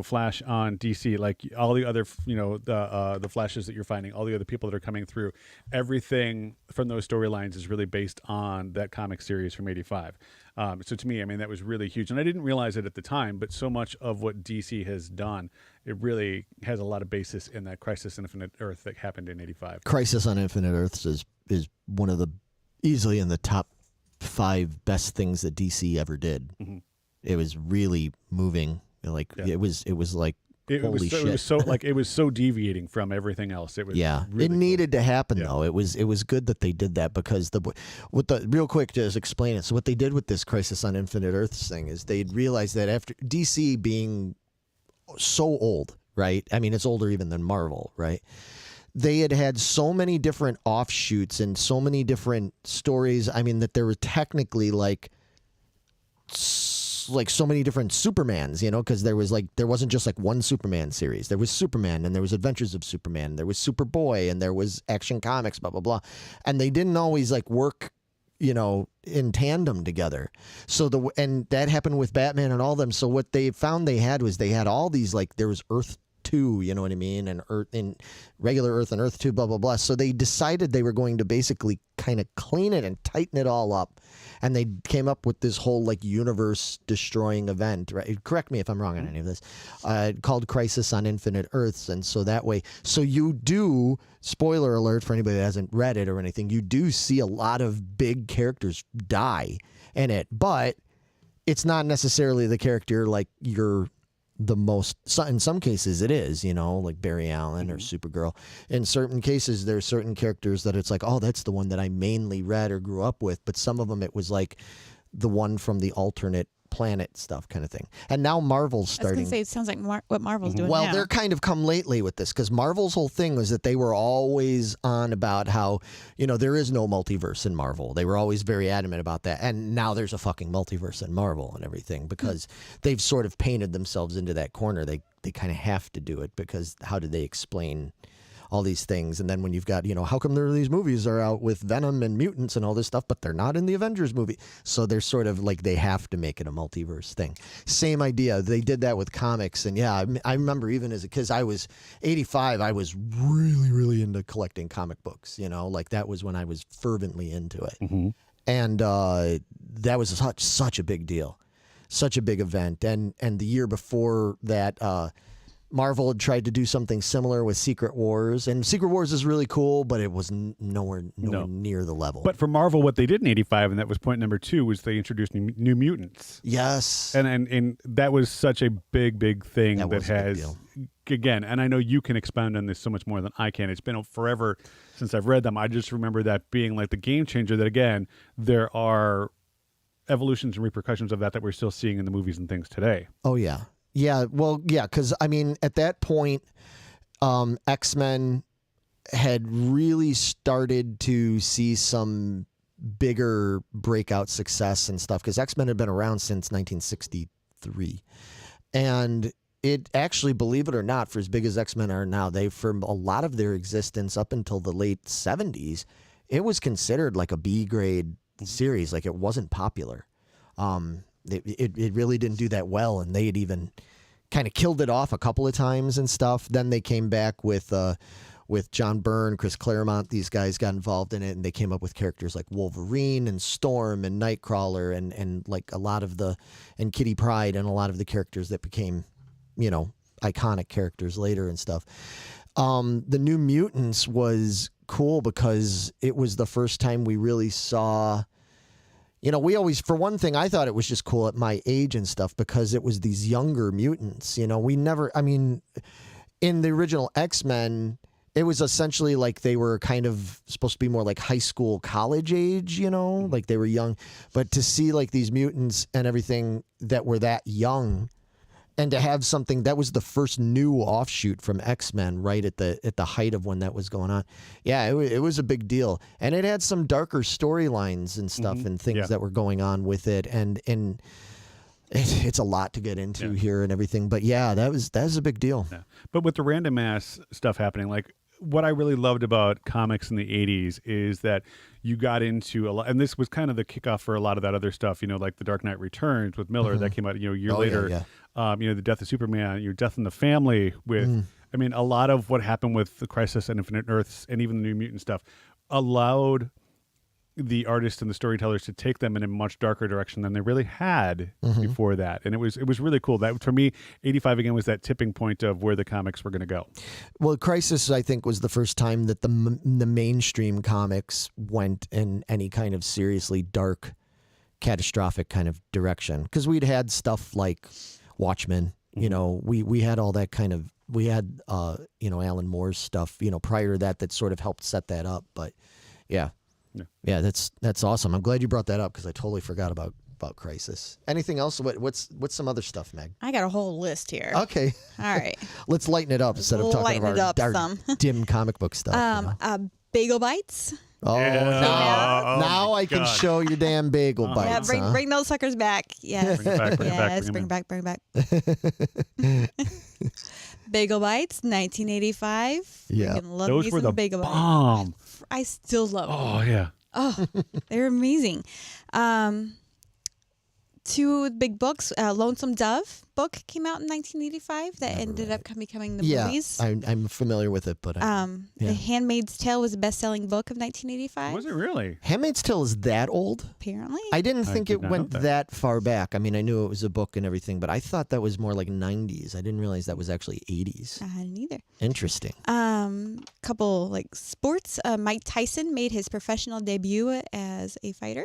Flash on DC, like all the other, the Flashes that you're finding, all the other people that are coming through, everything from those storylines is really based on that comic series from '85. So to me, I mean, that was really huge. And I didn't realize it at the time, but so much of what DC has done, it really has a lot of basis in that Crisis on Infinite Earth that happened in '85. Crisis on Infinite Earths is one of the easily in the top 5 best things that DC ever did. Mm-hmm. It was really moving. Like it was like holy shit. It was so deviating from everything else. It was really it needed to happen Yeah. though. It was good that they did that because real quick to just explain it. So what they did with this Crisis on Infinite Earths thing is they realized that after DC being so old, right? I mean, it's older even than Marvel, right? They had so many different offshoots and so many different stories. I mean, that there were technically like so many different Supermans, because there wasn't just like one Superman series. There was Superman, and there was Adventures of Superman, there was Superboy, and there was Action Comics, blah blah blah, and they didn't always like work, in tandem together. So and that happened with Batman and all them. So what they found they had all these, like there was Earth 2, you know what I mean, and Earth in regular Earth and Earth 2, blah blah blah. So they decided they were going to basically kind of clean it and tighten it all up, and they came up with this whole like universe destroying event, right? Correct me if I'm wrong on any of this, called Crisis on Infinite Earths. And so that way, so you do, spoiler alert for anybody that hasn't read it or anything, you do see a lot of big characters die in it, but it's not necessarily the character like you're the most. In some cases it is, like Barry Allen or Supergirl. In certain cases there's certain characters that it's like, oh, that's the one that I mainly read or grew up with, but some of them it was like the one from the alternate planet stuff kind of thing. And now Marvel's starting. I was going to say, it sounds like what Marvel's doing Well, now. they're kind of come lately with this, because Marvel's whole thing was that they were always on about how, there is no multiverse in Marvel. They were always very adamant about that. And now there's a fucking multiverse in Marvel and everything, because they've sort of painted themselves into that corner. They kind of have to do it, because how did they explain all these things? And then when you've got, how come these movies are out with Venom and mutants and all this stuff, but they're not in the Avengers movie? So they're sort of like, they have to make it a multiverse thing. Same idea. They did that with comics. And yeah, I remember even as a kid, I was 85, I was really, really into collecting comic books, like that was when I was fervently into it. Mm-hmm. And that was such a big deal, such a big event. And the year before that, Marvel had tried to do something similar with Secret Wars, and Secret Wars is really cool, but it was nowhere near the level. But for Marvel, what they did in '85, and that was point number 2, was they introduced New Mutants. Yes, and that was such a big thing that has, a big deal. Again, and I know you can expound on this so much more than I can. It's been forever since I've read them. I just remember that being like the game changer. That again, there are evolutions and repercussions of that we're still seeing in the movies and things today. Oh yeah. Yeah, well, yeah, because I mean, at that point, X-Men had really started to see some bigger breakout success and stuff, because X-Men had been around since 1963. And it actually, believe it or not, for as big as X-Men are now, for a lot of their existence up until the late 70s, it was considered like a B-grade series. Like, it wasn't popular. It really didn't do that well, and they had even kind of killed it off a couple of times and stuff. Then they came back with John Byrne, Chris Claremont. These guys got involved in it, and they came up with characters like Wolverine and Storm and Nightcrawler and like a lot of and Kitty Pryde and a lot of the characters that became, iconic characters later and stuff. The New Mutants was cool because it was the first time we really saw. We always, for one thing, I thought it was just cool at my age and stuff because it was these younger mutants. We never, I mean, in the original X-Men, it was essentially like they were kind of supposed to be more like high school, college age, like they were young. But to see like these mutants and everything that were that young, and to have something that was the first new offshoot from X-Men right at the height of when that was going on. Yeah, it was a big deal. And it had some darker storylines and stuff and things that were going on with it. And It's a lot to get into here and everything, but yeah, that was a big deal. Yeah. But with the random ass stuff happening, like what I really loved about comics in the 80s is that you got into a lot, and this was kind of the kickoff for a lot of that other stuff, like The Dark Knight Returns with Miller that came out, a year later, The Death of Superman, your Death in the Family with, a lot of what happened with the Crisis and Infinite Earths and even the New Mutant stuff allowed the artists and the storytellers to take them in a much darker direction than they really had before that. And it was really cool. That for me, 85 again was that tipping point of where the comics were going to go. Well, Crisis, I think, was the first time that the mainstream comics went in any kind of seriously dark, catastrophic kind of direction. Because we'd had stuff like Watchmen, we had all that kind of, we had, Alan Moore's stuff, prior to that sort of helped set that up. But yeah. Yeah, that's awesome. I'm glad you brought that up because I totally forgot about Crisis. Anything else? What's some other stuff, Meg? I got a whole list here. Okay. All right. Let's lighten it up instead of talking about our dim comic book stuff. Bagel bites. Oh, now I can show your damn bagel bites. Yeah, bring those suckers back. Yes. Bring back. Bagel bites, 1985. Yeah, those were the bagel bomb. Bites. I still love them. Oh yeah. Oh, they're amazing. Two big books. Lonesome Dove book came out in 1985 that ended up becoming the movies. I'm familiar with it, but The Handmaid's Tale was a best-selling book of 1985. Was it really? Handmaid's Tale is that old? Apparently. I didn't think it went that far back. I knew it was a book and everything, but I thought that was more like 90s. I didn't realize that was actually 80s. I hadn't either. Interesting. Couple like sports. Mike Tyson made his professional debut as a fighter.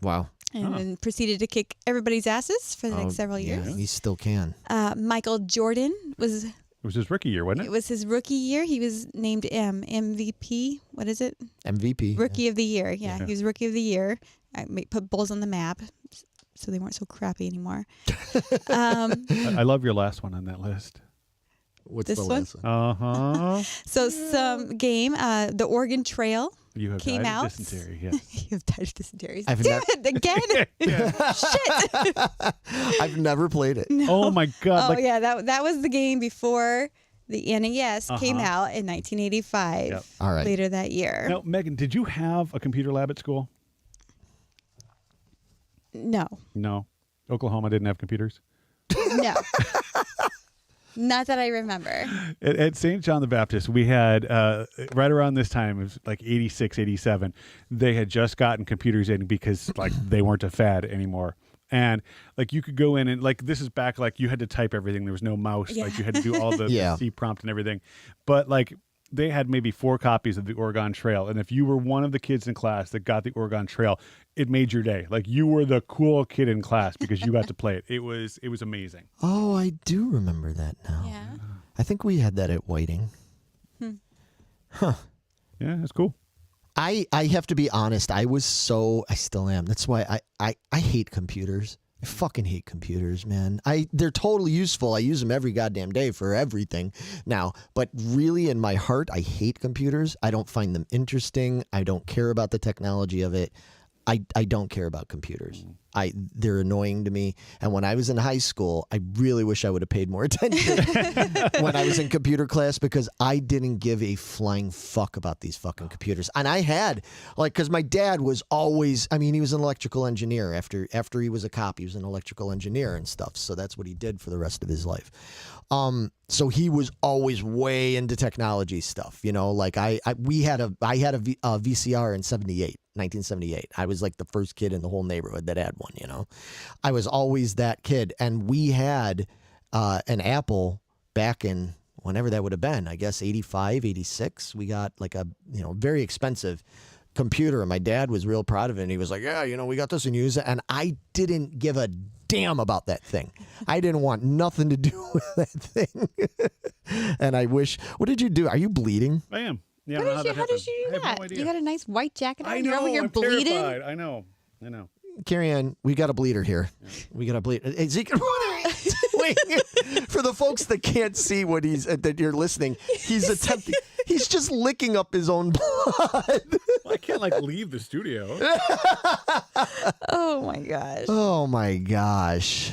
Wow. And then proceeded to kick everybody's asses for the next several years. Yeah, he still can. Michael Jordan was... It was his rookie year, wasn't it? It was his rookie year. He was named MVP. What is it? MVP. Rookie of the year. Yeah, he was Rookie of the Year. I put Bulls on the map so they weren't so crappy anymore. I love your last one on that list. What's this the last one? Uh-huh. So some game, the Oregon Trail. You have came died out. of dysentery, yes. You have died of dysentery. Damn it, again? Shit. I've never played it. No. Oh, my God. Oh, yeah, that was the game before the NES came out in 1985. Yep. All right. Later that year. Now, Megan, did you have a computer lab at school? No. No. Oklahoma didn't have computers? No. Not that I remember. At St. John the Baptist, we had, right around this time, it was like 86, 87, they had just gotten computers in because they weren't a fad anymore. And you could go in and this is back, you had to type everything. There was no mouse. Yeah. You had to do all the C prompt and everything. But they had maybe 4 copies of the Oregon Trail. And if you were one of the kids in class that got the Oregon Trail, it made your day. You were the cool kid in class because you got to play it. It was amazing. Oh, I do remember that now. Yeah. I think we had that at Whiting. Huh. Yeah, that's cool. I have to be honest. I still am. That's why I hate computers. I fucking hate computers, man. They're totally useful. I use them every goddamn day for everything now. But really, in my heart, I hate computers. I don't find them interesting. I don't care about the technology of it. I don't care about computers. They're annoying to me. And when I was in high school, I really wish I would have paid more attention when I was in computer class because I didn't give a flying fuck about these fucking computers. And I had, because my dad was always, he was an electrical engineer. After he was a cop, he was an electrical engineer and stuff. So that's what he did for the rest of his life. So he was always way into technology stuff, I had a VCR in 1978. I was the first kid in the whole neighborhood that had one, I was always that kid. And we had an Apple back in whenever that would have been, I guess 85, 86. We got a very expensive computer, and my dad was real proud of it. And he was like, yeah, we got this and use it. And I didn't give a damn about that thing. I didn't want nothing to do with that thing. And I wish, what did you do? Are you bleeding? I am. Yeah, how did you do that? You had a nice white jacket on. I know. You're over here bleeding. Terrified. I know. Carry on. We got a bleeder here. Yeah. We got a bleeder. Hey, Zeke, wait. For the folks that can't see what that you're listening, he's attempting. He's just licking up his own blood. Well, I can't leave the studio. Oh my gosh. Oh my gosh.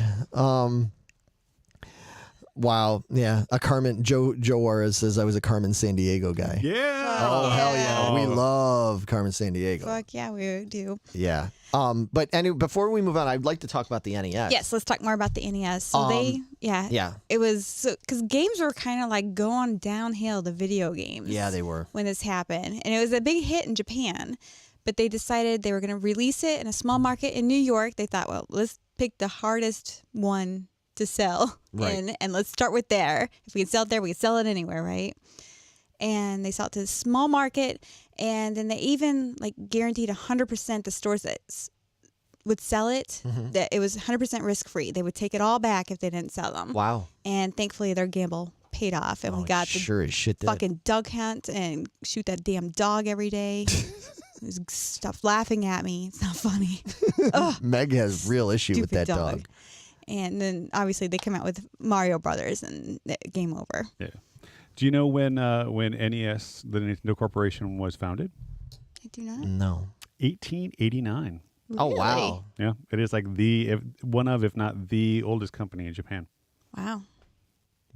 Wow. Yeah. A Carmen, Joe Juarez says I was a Carmen San Diego guy. Yeah. Oh, hell yeah. Oh. We love Carmen San Diego. Fuck yeah, we do. Yeah. But anyway, before we move on, I'd like to talk about the NES. Yes, let's talk more about the NES. So Yeah. it was because games were kind of like going downhill, the video games. Yeah, they were. When this happened. And it was a big hit in Japan, but they decided they were going to release it in a small market in New York. They thought, well, let's pick the hardest one to sell in, and let's start with there. If we can sell it there, we can sell it anywhere, right? And they sell it to a small market, and then they even like guaranteed 100% the stores that would sell it, that it was 100% risk-free. They would take it all back if they didn't sell them. Wow. And thankfully their gamble paid off, and we got the sure as shit did. fucking dog hunt and shoot that damn dog every day. Stop laughing at me. It's not funny. Meg has real issue with that Stupid dog. And then obviously they come out with Mario Brothers, and game over. Yeah. Do you know when NES, the Nintendo Corporation, was founded? I do not. No. 1889. Oh, wow. Yeah, it is like one of, if not the oldest company in Japan. Wow.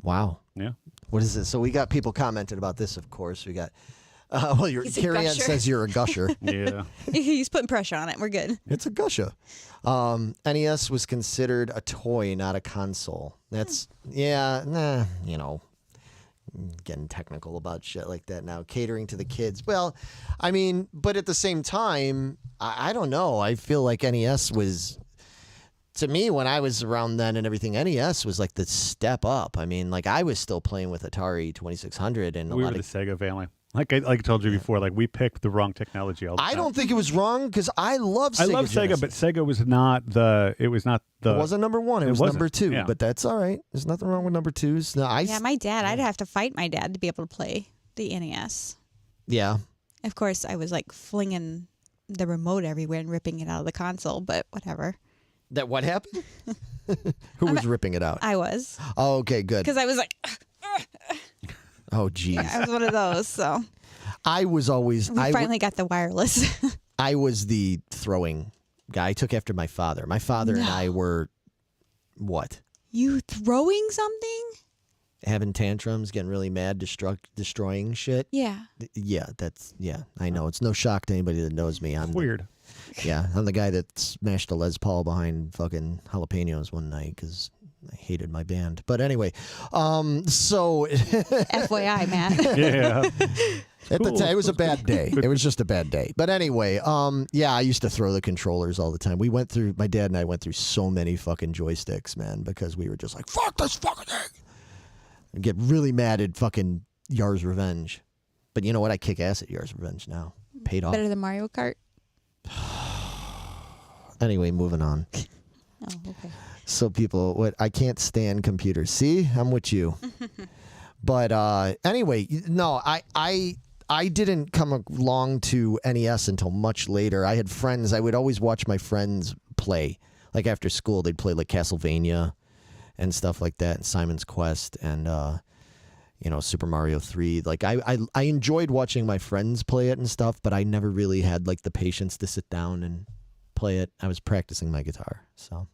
Wow. Yeah. What is this? So we got people commented about this, of course. We got, well, He's a Carrie Ann gusher. says you're a gusher. Yeah. He's putting pressure on it. We're good. It's a gusher. NES was considered a toy, not a console. That's, getting technical about shit like that now, catering to the kids. Well, I mean, but at the same time, I don't know. I feel like NES was, to me, when I was around then and everything, NES was like the step up. I mean, like I was still playing with Atari 2600 and We were the Sega family. Like I told you before, like we picked the wrong technology all the time. I don't think it was wrong because I love Sega. I love Sega, but Sega was not the. It wasn't number one. It was wasn't. number two. Yeah. But that's all right. There's nothing wrong with number twos. No, My dad, I'd have to fight my dad to be able to play the NES. Yeah. Of course, I was like flinging the remote everywhere and ripping it out of the console, but whatever. That what happened? Who was ripping it out? I was. Oh, okay, good. Because I was like, Oh, geez. I was one of those, so. I was always. We finally got the wireless. I was the throwing guy. I took after my father. My father and I were what? You throwing something? Having tantrums, getting really mad, destroying shit. Yeah. Yeah, I know. It's no shock to anybody that knows me. I'm weird. I'm the guy that smashed a Les Paul behind fucking jalapenos one night because I hated my band. But anyway, so FYI, Matt. Yeah. At the time, it was a bad day. It was just a bad day. But anyway, I used to throw the controllers all the time. My dad and I went through so many fucking joysticks, man, because we were just like, fuck this fucking thing. And get really mad at fucking Yar's Revenge. But you know what? I kick ass at Yar's Revenge now. Paid off. Better than Mario Kart? Anyway, moving on. Oh, okay. So people, I can't stand computers. See, I'm with you. But anyway, no, I didn't come along to NES until much later. I had friends. I would always watch my friends play. Like after school, they'd play like Castlevania and stuff like that, and Simon's Quest, and Super Mario 3. Like I enjoyed watching my friends play it and stuff, but I never really had like the patience to sit down and play it. I was practicing my guitar, so,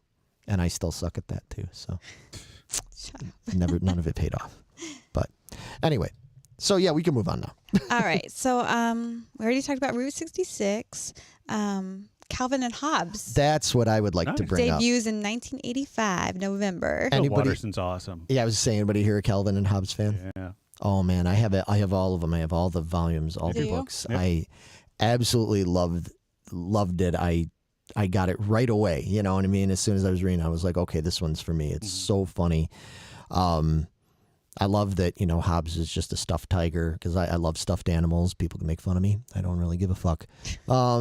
and I still suck at that too. So none of it paid off. But anyway. So, yeah, we can move on now. All right. So, we already talked about Route 66, Calvin and Hobbes. That's what I would like to bring up. Debuts in 1985, November. Watterson's awesome. Yeah, I was saying, anybody here a Calvin and Hobbes fan? Yeah. Oh, man, I have all of them. I have all the volumes, all the books. Yep. I absolutely loved it. I got it right away. You know what I mean? As soon as I was reading, I was like, okay, this one's for me. It's so funny. I love that, Hobbes is just a stuffed tiger because I love stuffed animals. People can make fun of me. I don't really give a fuck. I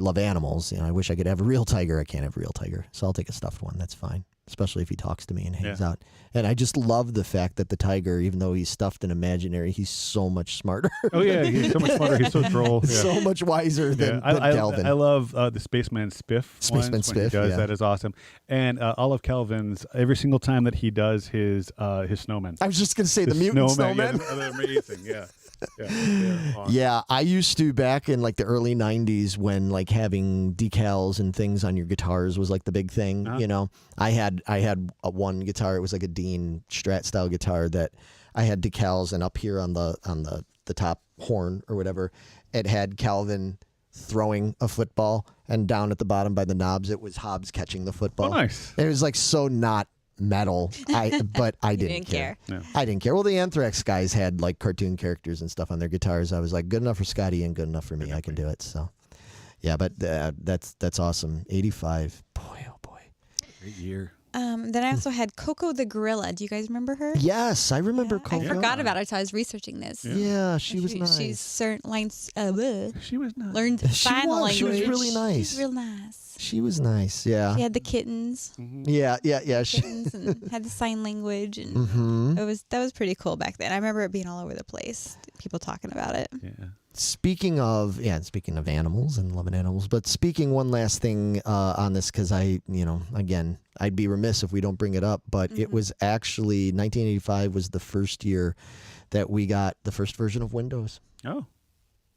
love animals. I wish I could have a real tiger. I can't have a real tiger. So I'll take a stuffed one. That's fine. Especially if he talks to me and hangs out. And I just love the fact that the tiger, even though he's stuffed and imaginary, he's so much smarter. Oh, yeah. He's so much smarter. He's so droll. Yeah. So much wiser than Calvin. I love the Spaceman Spiff. Spaceman ones when Spiff, he does yeah. that is awesome. And all of Calvin's, every single time that he does his snowmen. I was just going to say the mutant snowmen. Yeah, they're amazing, yeah. they're awesome. Yeah, I used to back in like the early 90s when like having decals and things on your guitars was like the big thing, you know. I had a one guitar, it was like a Dean Strat style guitar that I had decals, and up here on the top horn or whatever, it had Calvin throwing a football, and down at the bottom by the knobs it was Hobbs catching the football. Oh, nice. It was like so not metal, but I didn't care. care. Yeah. I didn't care. Well, the Anthrax guys had like cartoon characters and stuff on their guitars. I was like, good enough for Scotty and good enough for me. I can do it. So, yeah, but that's awesome. 85. Boy, oh boy. Great year. Then I also had Coco the Gorilla. Do you guys remember her? Yes, I remember I Coco. forgot about her until I was researching this. Yeah, she was nice. She's certain lines. She was nice. Learned sign language. She was really nice. She's real nice. She was nice. Yeah. She had the kittens. Yeah. Kittens and had the sign language, and that was pretty cool back then. I remember it being all over the place. People talking about it. Yeah. Speaking of animals and loving animals, but speaking one last thing on this, because again, I'd be remiss if we don't bring it up, but it was actually 1985 was the first year that we got the first version of Windows. Oh.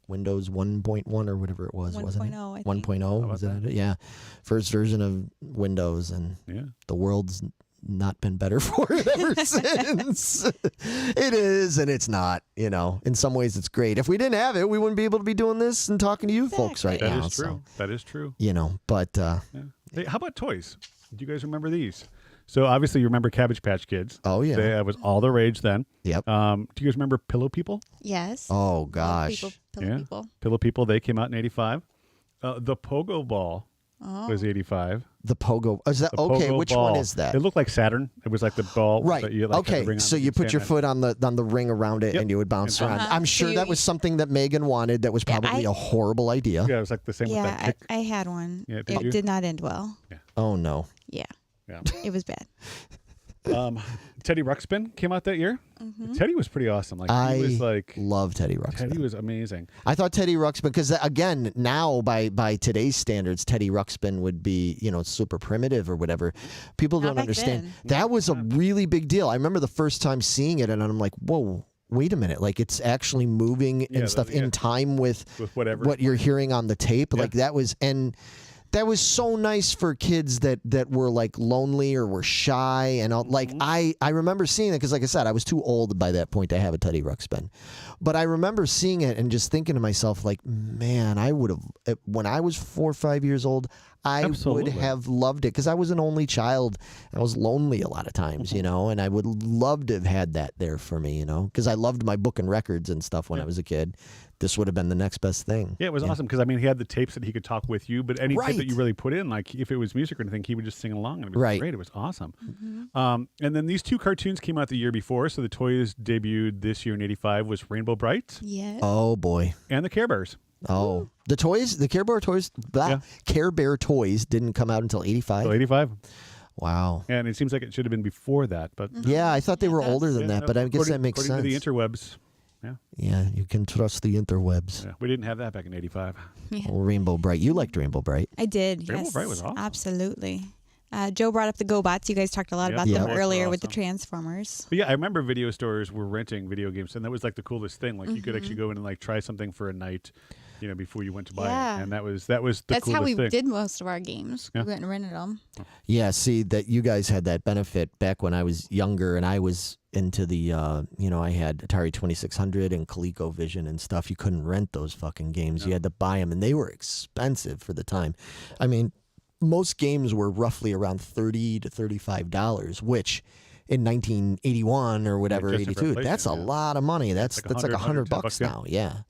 Windows 1.1 or whatever it was, wasn't it? 1.0, I think. 1.0, was that it? Yeah. First version of Windows, and the world's not been better for it ever since. It is, and it's not. In some ways it's great. If we didn't have it, we wouldn't be able to be doing this and talking to you folks right now. That is true. That is true. But Hey, how about toys? Do you guys remember these? So obviously you remember Cabbage Patch Kids. Oh yeah, that was all the rage then. Yep. Do you guys remember Pillow People? Yes. Oh gosh. Pillow people. Pillow People. They came out in '85. The Pogo Ball was '85. The Pogo. Is that okay? Pogo Which ball. one is that? It looked like Saturn. It was like the ball. Right. That you, like, had the ring on So it. you put your stand foot on the ring around it, and you would bounce around. I'm sure that was something that Megan wanted. That was probably a horrible idea. Yeah, it was like the same with that Yeah, kick. I had one. Yeah, it you? did not end well. Yeah. Oh no. Yeah. Yeah. It was bad. Teddy Ruxpin came out that year. Teddy was pretty awesome. Like I he was like love Teddy Ruxpin. Teddy was amazing. I thought Teddy Ruxpin, because again, now by today's standards, Teddy Ruxpin would be super primitive or whatever. People Not don't back understand. then. That was a really big deal. I remember the first time seeing it, and I'm like, whoa. Wait a minute! Like it's actually moving and stuff in time with whatever what you're hearing on the tape. Like that was so nice for kids that were like lonely or were shy and all. Like I remember seeing it, because like I said, I was too old by that point to have a Teddy Ruxpin, but I remember seeing it and just thinking to myself, like, man, I would have, when I was 4 or 5 years old, I would have loved it, because I was an only child. I was lonely a lot of times, and I would love to have had that there for me, because I loved my book and records and stuff when I was a kid. This would have been the next best thing. Yeah, it was awesome, because he had the tapes that he could talk with you, but any tape that you really put in, like if it was music or anything, he would just sing along, and it was great. It was awesome. And then these two cartoons came out the year before, so the toys debuted this year in '85 was Rainbow Bright. Yeah. Oh boy. And the Care Bears. Oh, the Care Bear toys. Care Bear toys didn't come out until '85. So '85. Wow. And it seems like it should have been before that, but yeah, I thought they were older than that, but I guess that makes sense. According to the interwebs. Yeah, you can trust the interwebs. Yeah, we didn't have that back in '85. Yeah. Oh, Rainbow Bright. You liked Rainbow Bright. I did. Rainbow yes, Bright was awesome. Absolutely. Joe brought up the GoBots. You guys talked a lot about them earlier with the Transformers. But yeah, I remember video stores were renting video games, and that was like the coolest thing. Like you could actually go in and like try something for a night, before you went to buy it, and that was the That's coolest how we thing. did most of our games. We went and rented them. Yeah, see that you guys had that benefit back when I was younger, and I was into the, I had Atari 2600 and ColecoVision and stuff. You couldn't rent those fucking games. You had to buy them, and they were expensive for the time. I mean, most games were roughly around $30 to $35, which in 1981 or whatever, 82, that's a lot of money. That's like $100 now. Yeah,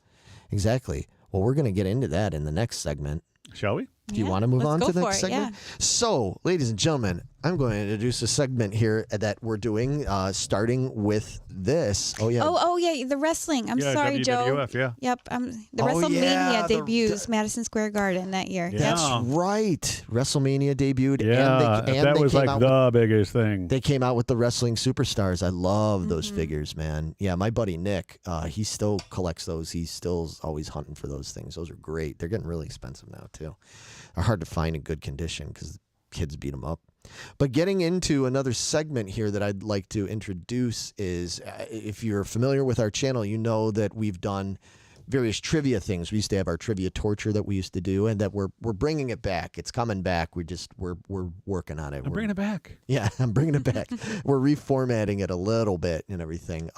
exactly. Well, we're going to get into that in the next segment. Shall we? Do you want to move on to the next segment? Yeah. So, ladies and gentlemen, I'm going to introduce a segment here that we're doing, starting with this. Oh, yeah. Oh, yeah, the wrestling. I'm sorry, WWF, Joe. Yep. The WrestleMania debuts Madison Square Garden that year. Yeah. That's right. WrestleMania debuted. Yeah, and that they was came like out the biggest thing. They came out with the Wrestling Superstars. I love those figures, man. Yeah, my buddy Nick, he still collects those. He's still always hunting for those things. Those are great. They're getting really expensive now, too. They're hard to find in good condition because kids beat them up. But getting into another segment here that I'd like to introduce is, if you're familiar with our channel, you know that we've done various trivia things. We used to have our trivia torture that we used to do, and that we're bringing it back. It's coming back. We're working on it. I'm bringing it back. Yeah, I'm bringing it back. We're reformatting it a little bit and everything.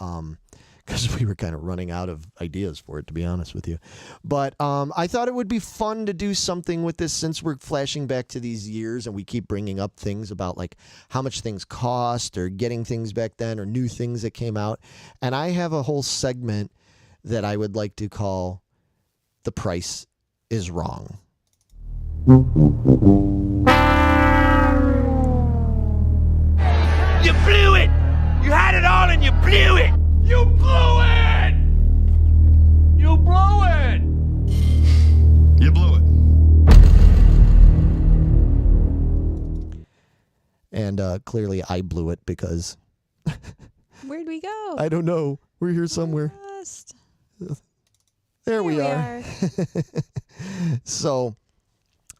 Because we were kind of running out of ideas for it, to be honest with you. But I thought it would be fun to do something with this, since we're flashing back to these years and we keep bringing up things about like how much things cost or getting things back then or new things that came out. And I have a whole segment that I would like to call The Price is Wrong. You blew it! You had it all and you blew it! You blew it! You blew it! You blew it. And clearly I blew it because Where'd we go? I don't know. We're here somewhere. Lost. There we are. So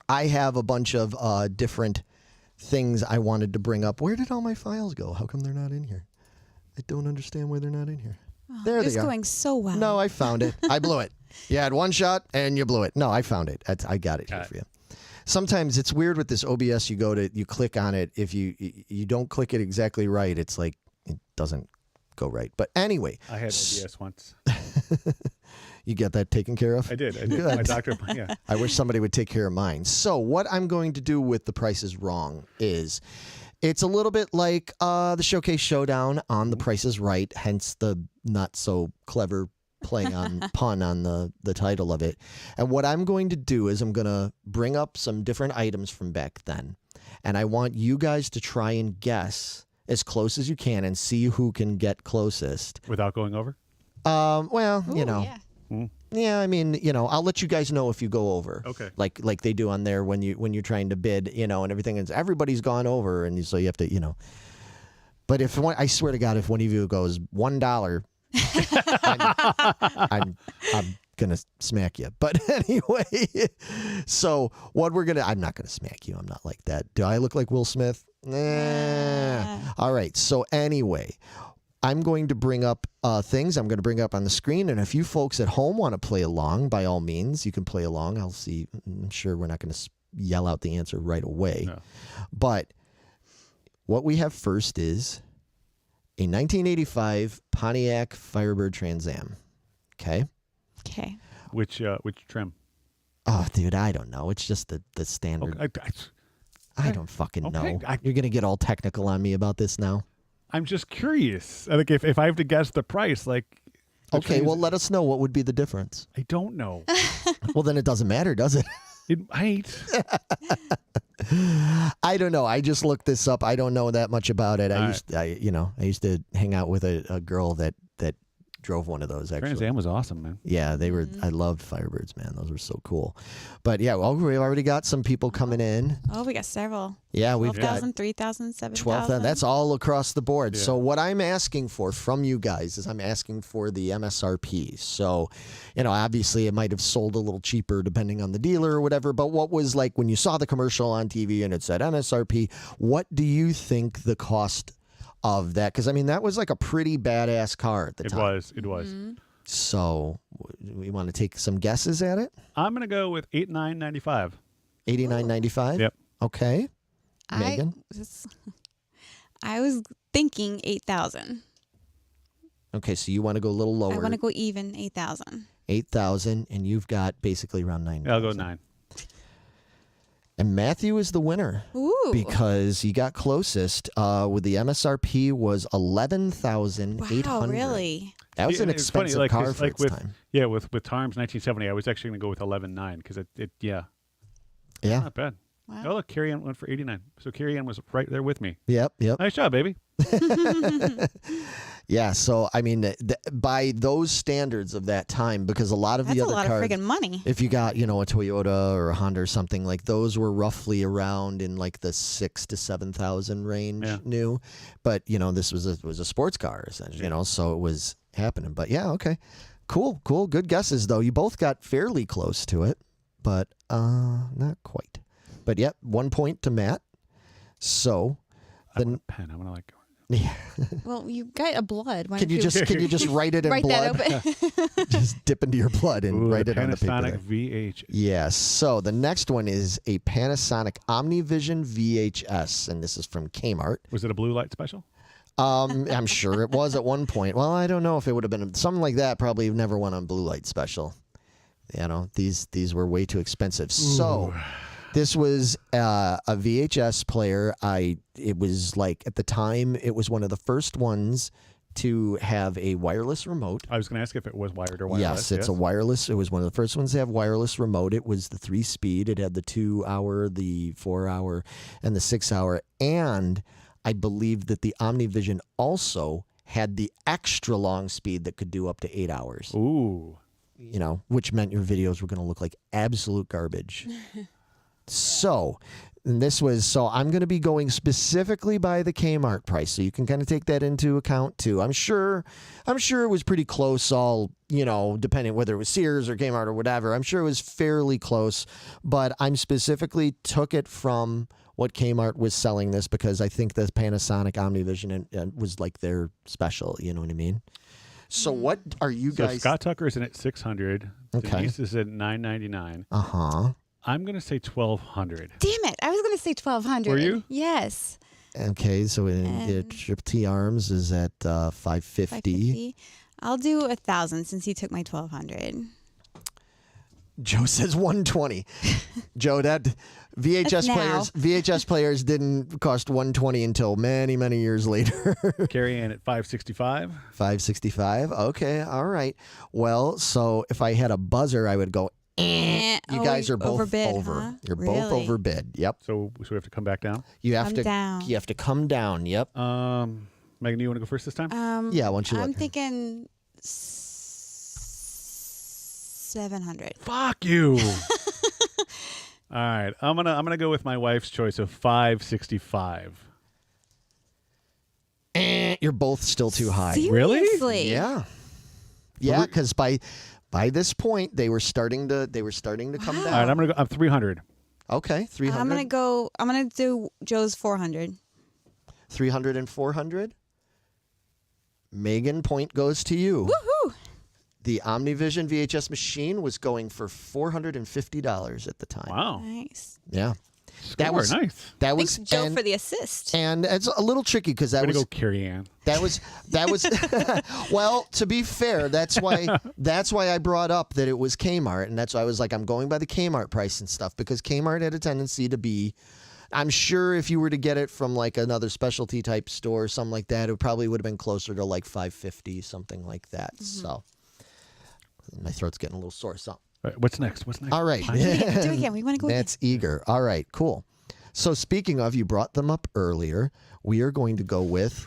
I have a bunch of different things I wanted to bring up. Where did all my files go? How come they're not in here? I don't understand why they're not in here. Oh, There they it's are. going so well. No, I found it. I blew it. You had one shot and you blew it. No, I found it. I got it here for you. Sometimes it's weird with this OBS. You click on it. If you don't click it exactly right, it's like it doesn't go right. But anyway, I had OBS once. you get that taken care of? I did. Good. My doctor, yeah. I wish somebody would take care of mine. So what I'm going to do with The Price is Wrong is it's a little bit like the Showcase Showdown on The Price is Right, hence the not so clever playing on pun on the title of it. And what I'm going to do is I'm going to bring up some different items from back then. And I want you guys to try and guess as close as you can and see who can get closest. Without going over? Well, Ooh, you know. Yeah. Yeah, I mean, you know, I'll let you guys know if you go over. Okay. Like they do on there when you're trying to bid, you know, and everything. And everybody's gone over, and so you have to, you know. But I swear to God, if one of you goes $1, I'm gonna smack you. But anyway, so what I'm not gonna smack you. I'm not like that. Do I look like Will Smith? Nah. All right. So anyway, I'm going to bring up things I'm going to bring up on the screen. And if you folks at home want to play along, by all means, you can play along. I'm sure we're not going to yell out the answer right away. No. But what we have first is a 1985 Pontiac Firebird Trans Am. Okay? Okay. Which trim? Oh, dude, I don't know. It's just the standard. Okay. I don't fucking know. Okay. You're going to get all technical on me about this now? I'm just curious. Like if I have to guess the price, like. Okay, well, let us know what would be the difference. I don't know. Well, then it doesn't matter, does it? It might. I don't know. I just looked this up. I don't know that much about it. I used to hang out with a girl that drove one of those, actually. Trans Am was awesome, man. Yeah, they were. I loved Firebirds, man. Those were so cool. But yeah, well, we already got some people coming in. Oh, we got several. Yeah, we've 12,000, 3,000, 7,000. 12,000. That's all across the board. Yeah. So what I'm asking for from you guys is I'm asking for the MSRP. So, you know, obviously it might have sold a little cheaper depending on the dealer or whatever. But what was like when you saw the commercial on TV and it said MSRP? What do you think the cost of that? Because I mean, that was like a pretty badass car at the time. It was. Mm-hmm. So we want to take some guesses at it. I'm gonna go with $89.95. $89.95. Yep. Okay. Megan? I was thinking 8,000. Okay, so you want to go a little lower. I want to go even 8,000. 8,000, and you've got basically around 9,000. I'll go 9. And Matthew is the winner. Ooh. Because he got closest. With the MSRP was $11,800. Wow, really? That was an expensive car for its time. Yeah, with Tarm's 1970, I was actually going to go with 11.9 because yeah, not bad. Wow. Oh look, Carrie Ann went for 89. So Carrie Ann was right there with me. Yep. Nice job, baby. Yeah, so I mean, by those standards of that time, because a lot of the other cars, that's a lot of friggin' money. If you got, you know, a Toyota or a Honda or something, like those were roughly around in like the 6,000 to 7,000 range new. But you know, this was a sports car, essentially, you know, so it was happening. But yeah, okay, cool, good guesses though. You both got fairly close to it, but not quite. But yep, 1 point to Matt. So, I want a pen. I want to like. yeah. Well, you got a blood. Why Can don't you just write it in write blood? that open? Just dip into your blood and write it on the paper. Panasonic There. VH. Yes. So the next one is a Panasonic OmniVision VHS, and this is from Kmart. Was it a blue light special? I'm sure it was at one point. Well, I don't know if it would have been something like that. Probably never went on blue light special. You know, these were way too expensive. So this was a VHS player. It was like at the time it was one of the first ones to have a wireless remote. I was going to ask if it was wired or wireless. Yes, it's a wireless. It was one of the first ones to have wireless remote. It was the 3-speed. It had the 2-hour, the 4-hour, and the 6-hour. And I believe that the OmniVision also had the extra long speed that could do up to 8 hours. Ooh. You know, which meant your videos were going to look like absolute garbage. So I'm going to be going specifically by the Kmart price. So you can kind of take that into account too. I'm sure it was pretty close all, you know, depending whether it was Sears or Kmart or whatever. I'm sure it was fairly close, but I'm specifically took it from what Kmart was selling this because I think the Panasonic OmniVision was like their special, you know what I mean? So what are you guys? So Scott Tucker's in at $600. Okay. Denise is at $999. Uh-huh. I'm going to say $1,200. Damn it! I was going to say 1,200. Were you? Yes. Okay, so Triple T Arms is at 550. 550. I'll do 1,000 since he took my 1,200. Joe says 120. Joe, that VHS players didn't cost 120 until many, many years later. Carrie Ann at $565. 565. Okay, all right. Well, so if I had a buzzer, I would go. You guys are both overbid, over. huh? You're both Really? overbid. Yep. So we have to come back down. You have Come to. down. You have to come down. Yep. Megan, you want to go first this time? Yeah. Why don't you? I'm thinking 700. Fuck you. All right. I'm gonna go with my wife's choice of $565. You're both still too high. Really? Seriously? Yeah. Yeah, because by this point they were starting to come down. All right. I'm 300. Okay, 300. I'm gonna do Joe's 400. 300 and 400. Megan, point goes to you. Woohoo! The OmniVision VHS machine was going for $450 at the time. Wow. Nice. Yeah. Score, nice. That was Thanks, Joe, for the assist. And it's a little tricky because I'm gonna go Carrie Ann. that was well, to be fair, that's why I brought up that it was Kmart, and that's why I was like, I'm going by the Kmart price and stuff because Kmart had a tendency to be, I'm sure if you were to get it from like another specialty type store or something like that, it probably would have been closer to like $550, something like that. Mm-hmm. So my throat's getting a little sore. So All right, what's next? all right. Do it again. We want to go That's eager. All right, cool. So speaking of, you brought them up earlier. We are going to go with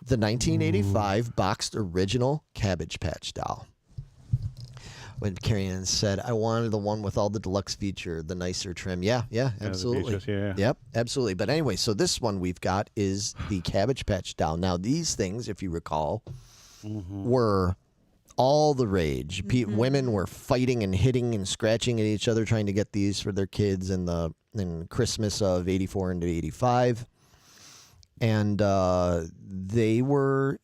the 1985 boxed original Cabbage Patch doll. When Carrie Ann said, I wanted the one with all the deluxe feature, the nicer trim. Yeah, absolutely. VHS, yeah. Yep, absolutely. But anyway, so this one we've got is the Cabbage Patch doll. Now, these things, if you recall, were all the rage. Women were fighting and hitting and scratching at each other trying to get these for their kids in Christmas of 84 into 85. And they were,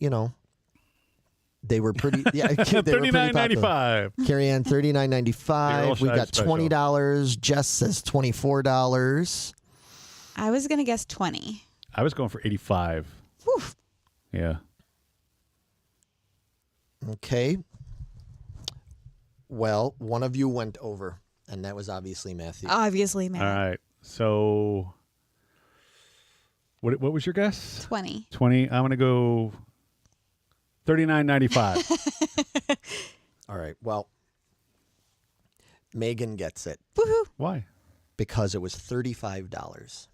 they were pretty, yeah. $39.95. Carrie Ann, $39.95. We got special. $20. Jess says $24. I was gonna guess 20. I was going for 85. Whew. Yeah. Okay. Well, one of you went over, and that was obviously Matthew. Obviously, man. All right. So, what was your guess? 20. 20. I'm gonna go $39.95. All right. Well, Megan gets it Woohoo! Why? because it was $35.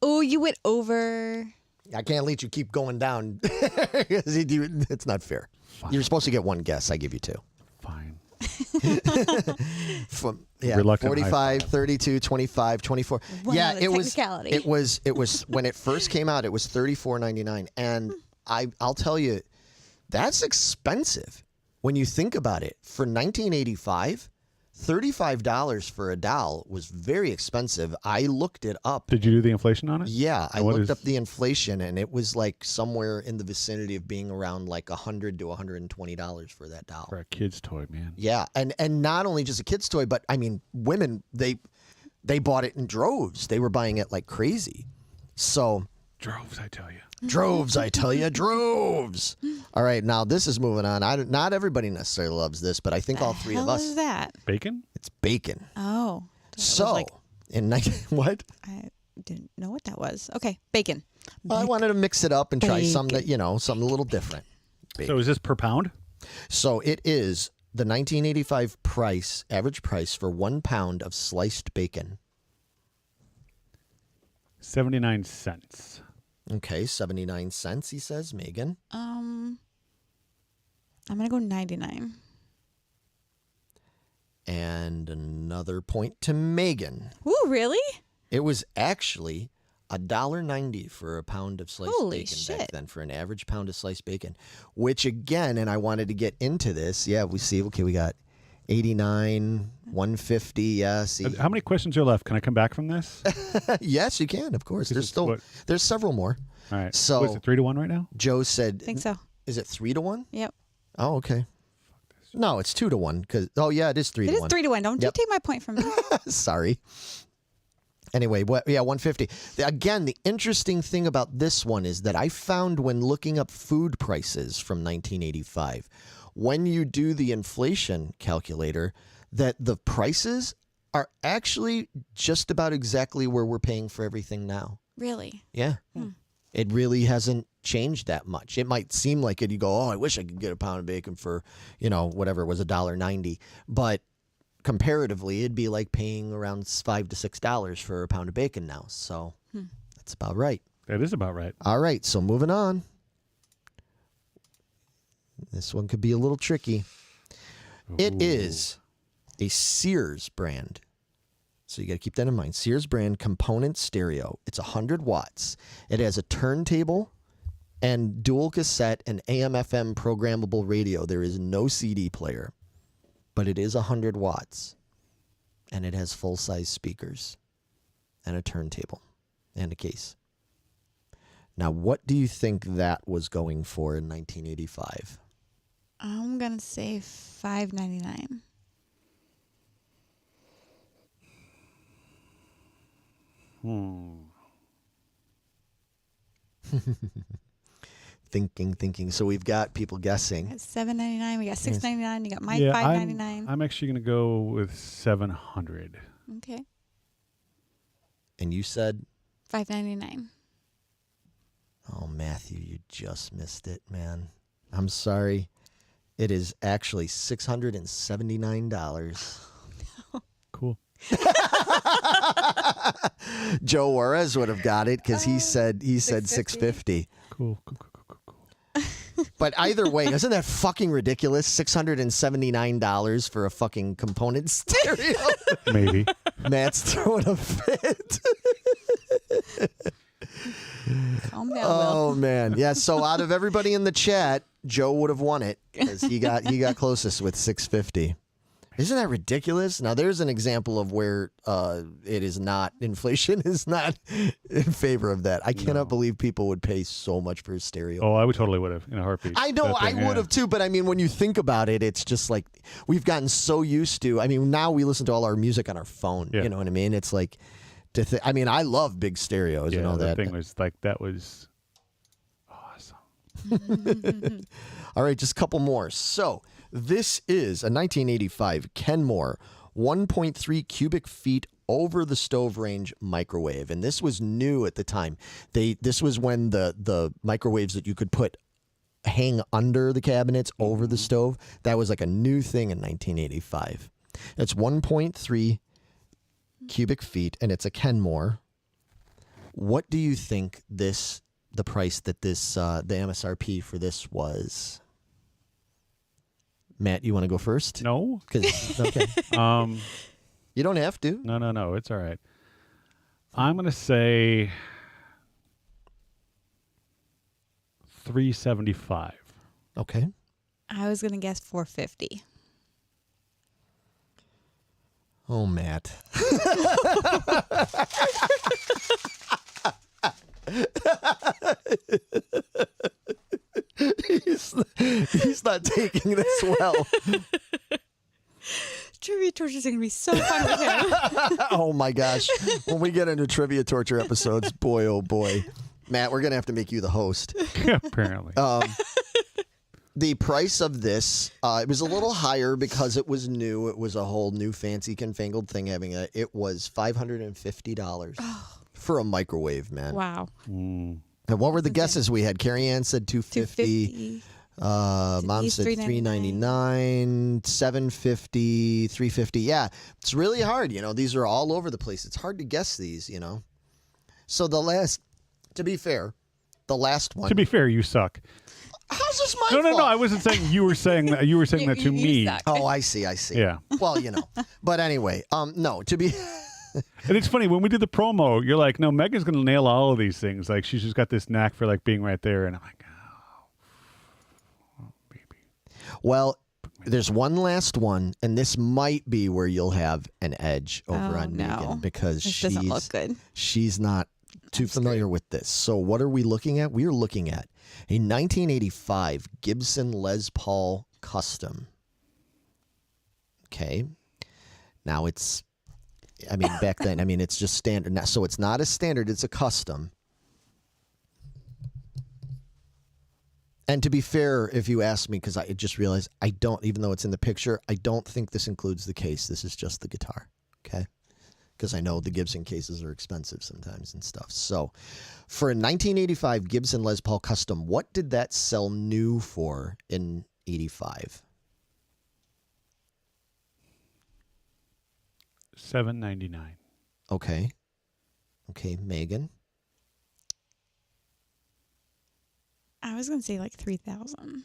Oh, you went over. I can't let you keep going down. It's not fair. Fine. You're supposed to get one guess. I give you two. Fine. Reluctant 45, 32, 25, 24. One yeah, other it was when it first came out, it was $34.99. And I'll tell you, that's expensive when you think about it. For 1985, $35 for a doll was very expensive. I looked it up. Did you do the inflation on it? Yeah, I What looked is- up the inflation, and it was like somewhere in the vicinity of being around like $100 to $120 for that doll. For a kid's toy, man. Yeah, and not only just a kid's toy, but I mean, women they bought it in droves. They were buying it like crazy. So Droves, I tell you. droves, I tell you, droves. All right, now this is moving on. Not everybody necessarily loves this, but I think all three of Hell us. is that? Bacon? It's bacon. Oh. That was So like, in what? I didn't know what that was. Okay, bacon. I wanted to mix it up and try some that Bacon. something a little different. So is this per pound? So it is the 1985 price, average price for 1 pound of sliced bacon. 79 cents. Okay, 79 cents, he says, Megan. I'm gonna go 99. And another point to Megan. Ooh, really? It was actually $1.90 for a pound of sliced Holy bacon shit. back then, for an average pound of sliced bacon. Which again, and I wanted to get into this. Yeah, we see. Okay, we got 89, 150. Yeah, see. How many questions are left? Can I come back from this? Yes, you can. Of course. This is There's several more. All right. So- What is it, 3-1 right now? Joe said. I think so. Is it 3-1? Yep. Oh, okay. No, it's 2-1. Yeah, it is 3-1. It is 3-1. Don't Yep. you take my point from me. Sorry. Anyway, 150. Again, the interesting thing about this one is that I found when looking up food prices from 1985, when you do the inflation calculator, that the prices are actually just about exactly where we're paying for everything now. Really? Yeah. It really hasn't changed that much. It might seem like it. You go, oh, I wish I could get a pound of bacon for, whatever it was, $1.90. But comparatively, it'd be like paying around $5 to $6 for a pound of bacon now. So that's about right. That is about right. All right. So moving on. This one could be a little tricky. It is a Sears brand. So you got to keep that in mind. Sears brand component stereo. It's 100 watts. It has a turntable and dual cassette and AM/FM programmable radio. There is no CD player, but it is 100 watts, and it has full-size speakers and a turntable and a case. Now, what do you think that was going for in 1985? I'm gonna say $5.99. Thinking. So we've got people guessing. It's $7.99. We got $6.99. You got my Yeah, $5.99. I'm actually going to go with 700. Okay. And you said, $5.99. oh, Matthew, you just missed it, man. I'm sorry. It is actually $679. Cool. Joe Juarez would have got it because he said $650. Cool. But either way, isn't that fucking ridiculous? $679 for a fucking component stereo. Maybe. Matt's throwing a fit. Calm down, Will. Oh man, yeah. So out of everybody in the chat, Joe would have won it because he got closest with $650. Isn't that ridiculous? Now there's an example of where it is not. Inflation is not in favor of that. I cannot believe people would pay so much for a stereo. Oh, I would totally would have in a heartbeat. I know, That I thing, would yeah. have too, but I mean, when you think about it, it's just like we've gotten so used to. I mean, now we listen to all our music on our phone. Yeah. You know what I mean? It's like, I mean, I love big stereos Yeah, and all that that. thing was like, that was awesome. All right, just a couple more. So this is a 1985 Kenmore 1.3 cubic feet over the stove range microwave, and this was new at the time. This was when the microwaves that you could hang under the cabinets over the stove. That was like a new thing in 1985. It's 1.3 cubic feet, and it's a Kenmore. What do you think the price that the MSRP for this was? Matt, you want to go first? No. Okay. You don't have to. No. It's all right. I'm going to say $375. Okay. I was gonna guess $4.50. Oh, Matt. he's not taking this well. Trivia torture is going to be so fun with him. Oh my gosh. When we get into trivia torture episodes, boy, oh boy. Matt, we're going to have to make you the host. Apparently. The price of this, it was a little higher because it was new. It was a whole new fancy confangled thing having it. It was $550 for a microwave, man. Wow. And what were the guesses we had? Carrie Ann said $250. Mom said $399, $750, $350. Yeah, it's really hard. You know, these are all over the place. It's hard to guess these, you know. So to be fair, the last one. To be fair, you suck. How's this my fault? No. I wasn't saying you were saying that. You were saying that to me. suck. Oh, I see. Yeah. Well, you know. But anyway, no, to be... And it's funny, when we did the promo, you're like, no, Megan's going to nail all of these things. Like, she's just got this knack for, like, being right there. And I'm like, oh, baby. Well, there's one last one, and this might be where you'll have an edge over on Megan because this doesn't look good. She's not too familiar with this. So what are we looking at? We are looking at a 1985 Gibson Les Paul Custom. Okay. Now back then, it's just standard. Now, so it's not a standard, it's a custom. And to be fair, if you ask me, because I just realized I don't, even though it's in the picture, I don't think this includes the case. This is just the guitar, okay? Because I know the Gibson cases are expensive sometimes and stuff. So for a 1985 Gibson Les Paul Custom, what did that sell new for in 85? $799. Okay, Megan. I was going to say like 3,000.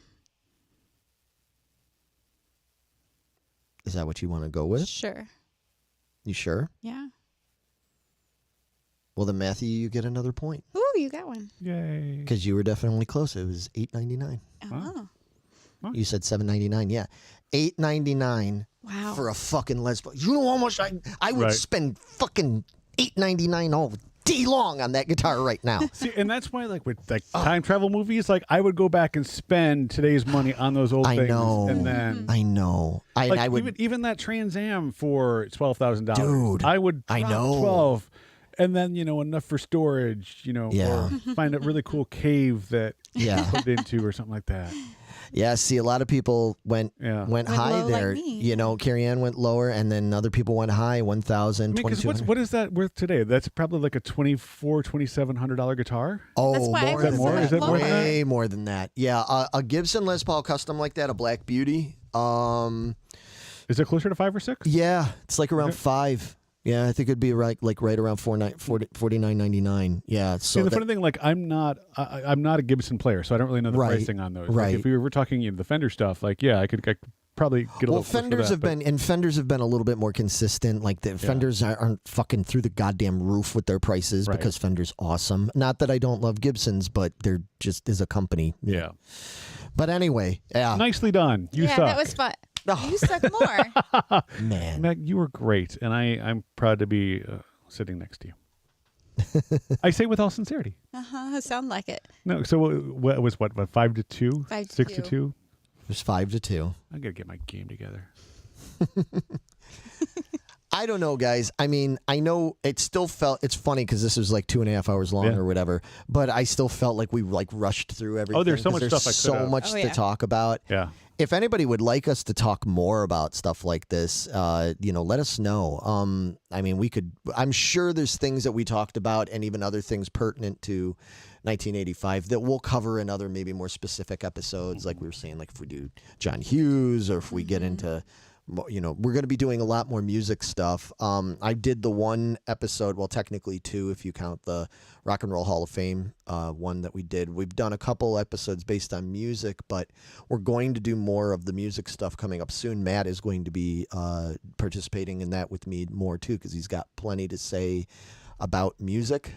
Is that what you want to go with? Sure. You sure? Yeah. Well, then, Matthew, you get another point. Ooh, you got one. Yay. Because you were definitely close. It was $8.99. Oh. You said $7.99. Yeah, $8.99. Wow. For a fucking Les Paul. You know how much I would spend fucking $8.99 all day long on that guitar right now. See, and that's why, like, with like time travel movies, like, I would go back and spend today's money on those old things. I know. And then I know. like, I would even that Trans Am for $12,000. Dude, I would drop I know. 12, and then enough for storage. Yeah. Or find a really cool cave that Yeah. you put it into or something like that. Yeah, see, a lot of people went high low like there. me. Carrie Ann went lower, and then other people went high, 1,000, Because what is that worth today? That's probably like a $2,400-$2,700 guitar. Oh, That's why more I than was more? that. Is it more than that? Way more than that. Yeah, a Gibson Les Paul Custom like that, a Black Beauty. Is it closer to 5 or 6? Yeah, it's like around 5. Yeah, I think it'd be right around $49.99. Yeah. So See, the funny thing, like, I'm not a Gibson player, so I don't really know the Right, pricing on those. right. Like, if we were talking the Fender stuff, like, yeah, I could probably get a little. Fenders have been a little bit more consistent. Like the Fenders aren't fucking through the goddamn roof with their prices because Fender's awesome. Not that I don't love Gibsons, but they're just as a company. Yeah. But anyway, yeah. Nicely done. You suck. That was fun. You suck more. Man. Meg, you were great, and I'm proud to be sitting next to you. I say with all sincerity. Sound like it. No, so what was 5-2? 5-2. 6-2? It was 5-2. I gotta get my game together. I don't know, guys. I mean, I know it still felt. It's funny because this was like 2.5 hours long or whatever. But I still felt like we rushed through everything. Oh, there's so much 'cause stuff I could have. so much Oh, to yeah. talk about. Yeah. If anybody would like us to talk more about stuff like this, let us know. I mean, I'm sure there's things that we talked about and even other things pertinent to 1985 that we'll cover in other maybe more specific episodes. Like we were saying, like if we do John Hughes or if we get into, we're going to be doing a lot more music stuff. I did the one episode, well, technically 2 if you count the Rock and Roll Hall of Fame one that we did. We've done a couple episodes based on music, but we're going to do more of the music stuff coming up soon. Matt is going to be participating in that with me more too because he's got plenty to say about music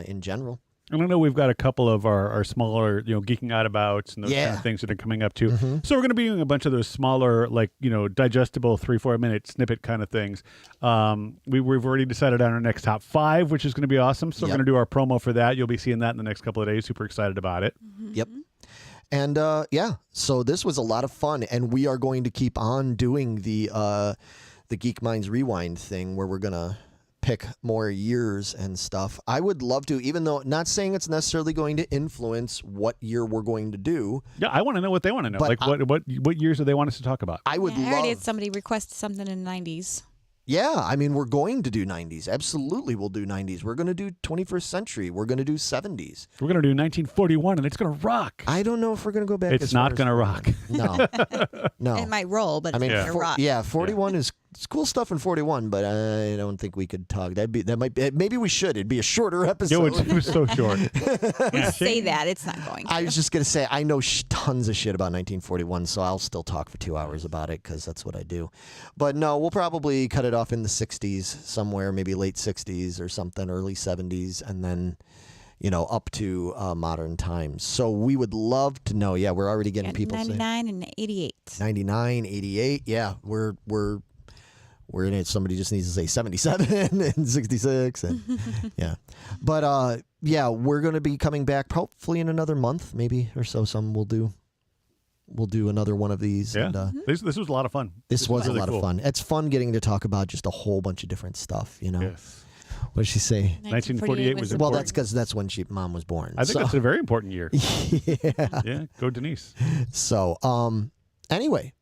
in general. And I know we've got a couple of our smaller, geeking out abouts and those kind of things that are coming up too. Mm-hmm. So we're going to be doing a bunch of those smaller, digestible 3-4 minute snippet kind of things. We've already decided on our next top 5, which is going to be awesome. So we're going to do our promo for that. You'll be seeing that in the next couple of days. Super excited about it. Mm-hmm. Yep. And so this was a lot of fun, and we are going to keep on doing the Geek Minds Rewind thing where we're gonna pick more years and stuff. I would love to, even though not saying it's necessarily going to influence what year we're going to do. Yeah, I want to know what they want to know. But what years do they want us to talk about? I would I already had love. somebody request something in the 90s. Yeah, I mean, we're going to do 90s. Absolutely, we'll do 90s. We're going to do 21st century. We're going to do 70s. We're going to do 1941, and it's going to rock. I don't know if we're going to go back. It's not going to rock. No, no. It might roll, but I mean, it's going to rock. 41 is it's cool stuff in 41, but I don't think we could talk. Maybe we should. It'd be a shorter episode. It was so short. We say that. It's not going to. I was just going to say, I know tons of shit about 1941, so I'll still talk for 2 hours about it because that's what I do. But no, we'll probably cut it off in the 60s somewhere, maybe late 60s or something, early 70s, and then, up to modern times. So we would love to know. Yeah, we're already getting people saying 99 and 88. 99, 88. Yeah, we're in it. Somebody just needs to say 77 and 66. And yeah. But we're going to be coming back hopefully in another month, maybe or so. We'll do another one of these. Yeah. And, This was a lot of fun. this was really a lot cool. of fun. It's fun getting to talk about just a whole bunch of different stuff, Yes. What did she say? 1948 was Well, important. that's because that's when mom was born. I think that's a very important year. yeah. Yeah, go Denise. So, anyway,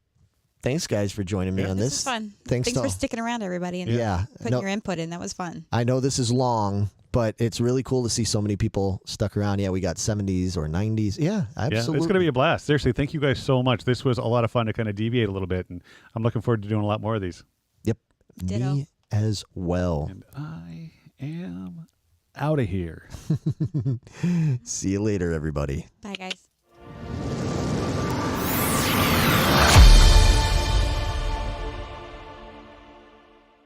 thanks guys for joining me on This this. is fun. Thanks for sticking around, everybody, and Yeah. putting No, your input in. That was fun. I know this is long, but it's really cool to see so many people stuck around. Yeah, we got 70s or 90s. Yeah, absolutely. Yeah, it's going to be a blast. Seriously, thank you guys so much. This was a lot of fun to kind of deviate a little bit, and I'm looking forward to doing a lot more of these. Yep. Ditto. Me as well. And I am out of here. See you later, everybody. Bye, guys.